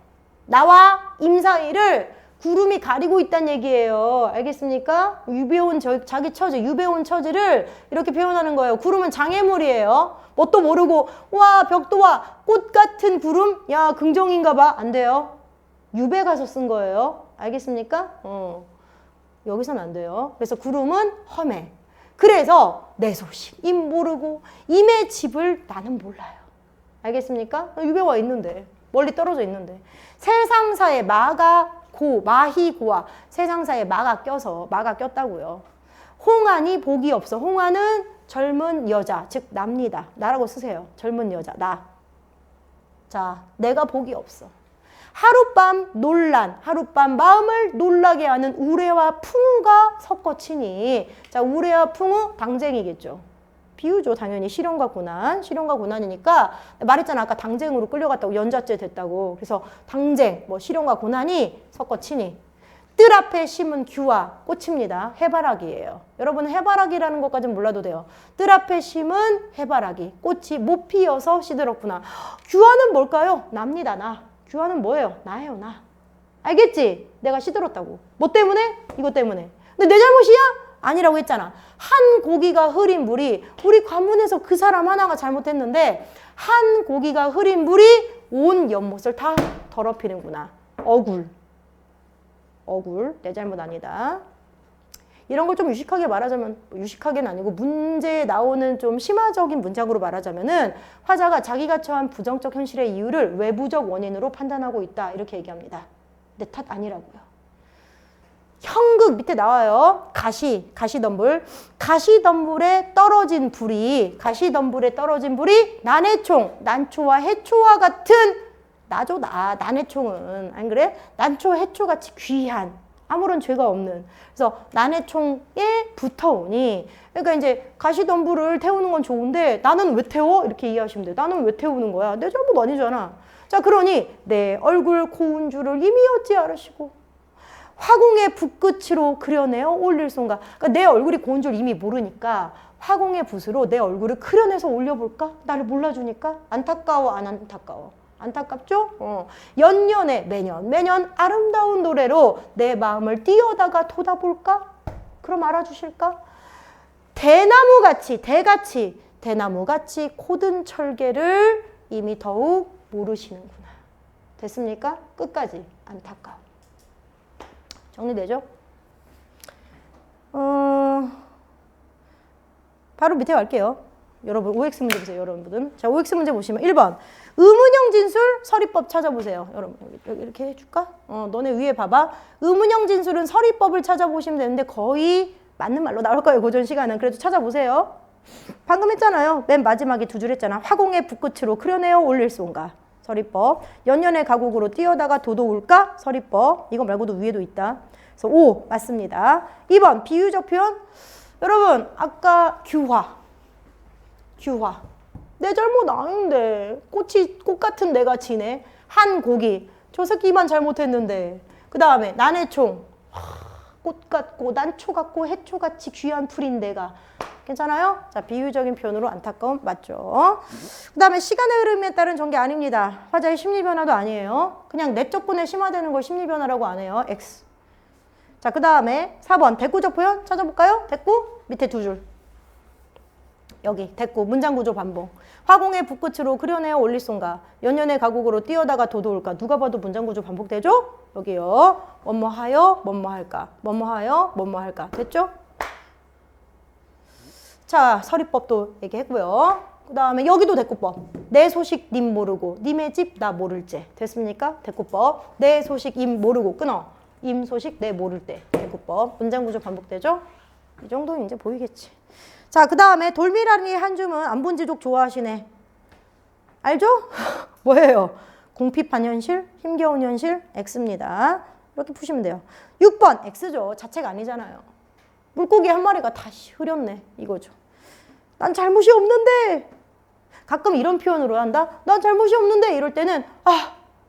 나와 임 사이를 구름이 가리고 있다는 얘기예요. 알겠습니까? 유배온 자기 처지, 유배온 처지를 이렇게 표현하는 거예요. 구름은 장애물이에요. 뭣도 모르고 와 벽도와 꽃 같은 구름? 야 긍정인가 봐. 안 돼요. 유배 가서 쓴 거예요. 알겠습니까? 여기선 안 돼요. 그래서 구름은 험해. 그래서 내 소식 임 모르고 임의 집을 나는 몰라요. 알겠습니까? 유배와 있는데 멀리 떨어져 있는데 세상사에 마희고와 세상사에 마가 꼈다고요. 홍안이 복이 없어. 홍안은 젊은 여자 즉 납니다. 나라고 쓰세요. 젊은 여자 나. 자 내가 복이 없어. 하룻밤 논란, 하룻밤 마음을 놀라게 하는 우레와 풍우가 섞어치니 자 우레와 풍우 당쟁이겠죠. 비유죠. 당연히 실현과 고난이니까 말했잖아. 아까 당쟁으로 끌려갔다고 연좌죄 됐다고. 그래서 당쟁, 실현과 고난이 섞어치니 뜰 앞에 심은 규와 꽃입니다. 해바라기예요. 여러분 해바라기라는 것까지는 몰라도 돼요. 뜰 앞에 심은 해바라기, 꽃이 못 피어서 시들었구나. 규와는 뭘까요? 납니다. 나. 규환은 뭐예요? 나예요, 나. 알겠지? 내가 시들었다고. 뭐 때문에? 이것 때문에. 근데 내 잘못이야? 아니라고 했잖아. 한 고기가 흐린 물이 우리 관문에서 그 사람 하나가 잘못했는데 한 고기가 흐린 물이 온 연못을 다 더럽히는구나. 억울. 내 잘못 아니다. 이런 걸 좀 유식하게 말하자면, 유식하게는 아니고 문제에 나오는 좀 심화적인 문장으로 말하자면은 화자가 자기가 처한 부정적 현실의 이유를 외부적 원인으로 판단하고 있다. 이렇게 얘기합니다. 내 탓 아니라고요. 형극 밑에 나와요. 가시덤불. 가시덤불에 떨어진 불이 난해총, 난초와 해초와 같은 나죠, 난해총은. 안 그래? 난초, 해초같이 귀한, 아무런 죄가 없는. 그래서 난해총에 붙어오니, 그러니까 이제 가시덤불을 태우는 건 좋은데 나는 왜 태워? 이렇게 이해하시면 돼요. 나는 왜 태우는 거야? 내 잘못 아니잖아. 자, 그러니 내 얼굴 고운 줄을 이미 어찌 알으시고 화공의 붓끝으로 그려내어 올릴 손가. 그러니까 내 얼굴이 고운 줄 이미 모르니까 화공의 붓으로 내 얼굴을 그려내서 올려볼까? 나를 몰라주니까. 안타까워, 안 안타까워? 안타깝죠? 연년에 매년 아름다운 노래로 내 마음을 띄어다가 돋아볼까? 그럼 알아주실까? 대나무같이 고든 철개를 이미 더욱 모르시는구나. 됐습니까? 끝까지. 안타까워. 정리되죠? 바로 밑에 갈게요. 여러분 OX 문제 보세요. 여러분들은. 자, OX 문제 보시면 1번 의문형 진술 서리법 찾아보세요. 여러분 여기 이렇게 해줄까? 너네 위에 봐봐. 의문형 진술은 서리법을 찾아보시면 되는데 거의 맞는 말로 나올 거예요. 고전 시간은. 그래도 찾아보세요. 방금 했잖아요. 맨 마지막에 두 줄 했잖아. 화공의 붓끝으로 그려내어 올릴 손가. 서리법. 연년의 가곡으로 띄어다가 돋아올까? 서리법. 이거 말고도 위에도 있다. 그래서 5 맞습니다. 2번 비유적 표현. 여러분 아까 규화. 내 잘못 아닌데 꽃 같은 내가 지네. 한 고기. 저 새끼만 잘못했는데. 그 다음에 난해총. 꽃 같고 난초 같고 해초같이 귀한 풀인 내가. 괜찮아요? 자, 비유적인 표현으로 안타까움 맞죠? 그 다음에 시간의 흐름에 따른 전개 아닙니다. 화자의 심리 변화도 아니에요. 그냥 내적 분에 심화되는 걸 심리 변화라고 안 해요. X. 자, 그 다음에 4번 대꾸적 표현 찾아볼까요? 대꾸 밑에 두 줄. 여기 대꾸 문장 구조 반복. 화공의 붓끝으로 그려내어 올릴 손가. 연년의 가곡으로 띄어다가 돋아올까. 누가 봐도 문장 구조 반복되죠? 여기요. 뭐뭐하여 뭐뭐할까. 뭐뭐하여 뭐뭐할까. 됐죠? 자, 서리법도 얘기했고요. 그 다음에 여기도 대꾸법. 내 소식 님 모르고 님의 집 나 모를 때. 됐습니까? 대꾸법. 내 소식 임 모르고 끊어. 임 소식 내 모를 때. 대꾸법. 문장 구조 반복되죠? 이 정도는 이제 보이겠지. 자, 그 다음에 돌미라니 한 줌은 안본지족 좋아하시네. 알죠? 뭐예요? 공핍한 현실, 힘겨운 현실, X입니다. 이렇게 푸시면 돼요. 6번 X죠. 자체가 아니잖아요. 물고기 한 마리가 다 흐렸네. 이거죠. 난 잘못이 없는데. 가끔 이런 표현으로 한다. 난 잘못이 없는데. 이럴 때는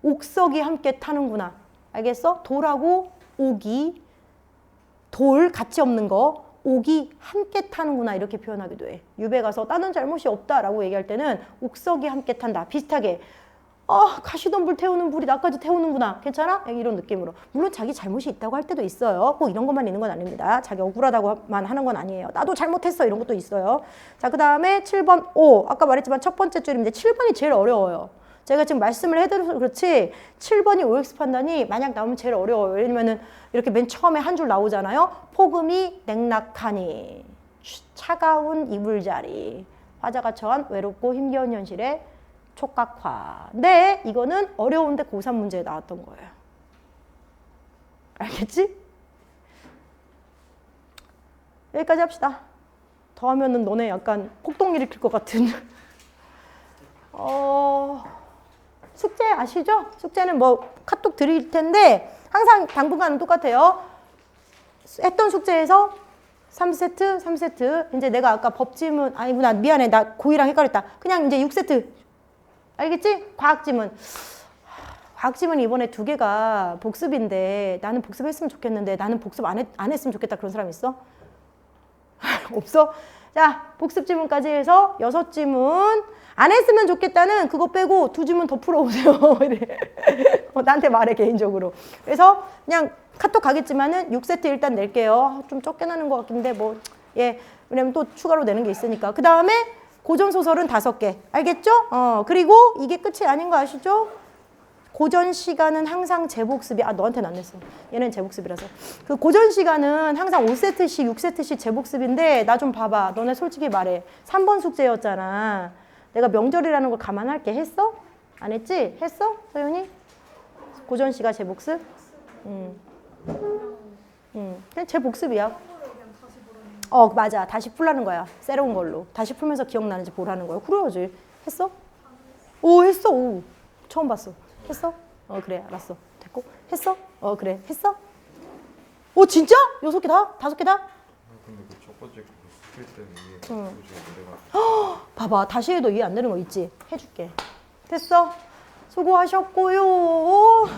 옥석이 함께 타는구나. 알겠어? 돌하고 옥이, 돌 같이 없는 거, 옥이 함께 타는구나. 이렇게 표현하기도 해. 유배 가서 나는 잘못이 없다라고 얘기할 때는 옥석이 함께 탄다. 비슷하게. 가시덤불 태우는 불이 나까지 태우는구나. 괜찮아? 이런 느낌으로. 물론 자기 잘못이 있다고 할 때도 있어요. 꼭 이런 것만 있는 건 아닙니다. 자기 억울하다고만 하는 건 아니에요. 나도 잘못했어. 이런 것도 있어요. 자, 그 다음에 7번 O. 아까 말했지만 첫 번째 줄인데 7번이 제일 어려워요. 제가 지금 말씀을 해드려서 그렇지 7번이 OX 판단이 만약 나오면 제일 어려워요. 왜냐면은 이렇게 맨 처음에 한 줄 나오잖아요. 폭음이 냉락하니 차가운 이불자리 화자가 처한 외롭고 힘겨운 현실에 촉각화. 네, 이거는 어려운데 고3 문제에 나왔던 거예요. 알겠지? 여기까지 합시다. 더 하면은 너네 약간 폭동 일으킬 것 같은. 숙제 아시죠? 숙제는 뭐 카톡 드릴 텐데 항상 당분간은 똑같아요. 했던 숙제에서 3세트. 이제 내가 아까 법지문 아니구나. 미안해. 나 고2랑 헷갈렸다. 그냥 이제 6세트. 알겠지? 과학지문 이번에 2개가 복습인데 나는 복습했으면 좋겠는데 나는 복습 안 했으면 좋겠다. 그런 사람 있어? 없어? 자, 복습 지문까지 해서 6지문. 안 했으면 좋겠다는 그거 빼고 2지문 더 풀어오세요. 나한테 말해 개인적으로. 그래서 그냥 카톡 가겠지만은 6세트 일단 낼게요. 좀 적게 나는 것 같긴데 뭐 왜냐면 또 추가로 내는 게 있으니까. 그 다음에 고전소설은 5개. 알겠죠? 그리고 이게 끝이 아닌 거 아시죠? 고전 시간은 항상 제복습이, 아, 너한테는 안 냈어. 얘는 제복습이라서. 그 고전 시간은 항상 5세트씩, 6세트씩 제복습인데, 나 좀 봐봐. 너네 솔직히 말해. 3번 숙제였잖아. 내가 명절이라는 걸 감안할게. 했어? 안 했지? 했어? 서윤이? 고전 시가 제복습? 그냥 제복습이야. 맞아. 다시 풀라는 거야. 새로운 걸로. 다시 풀면서 기억나는지 보라는 거야. 그래야지. 했어? 오, 했어. 오, 처음 봤어. 했어? 그래. 알았어. 됐고. 했어? 그래. 했어? 오, 진짜? 6개 다? 5개 다? 근데 그 첫 번째 그 스킬 때는 이해 도저히 내가 봐봐. 다시 해도 이해 안 되는 거 있지? 해줄게. 됐어? 수고하셨고요.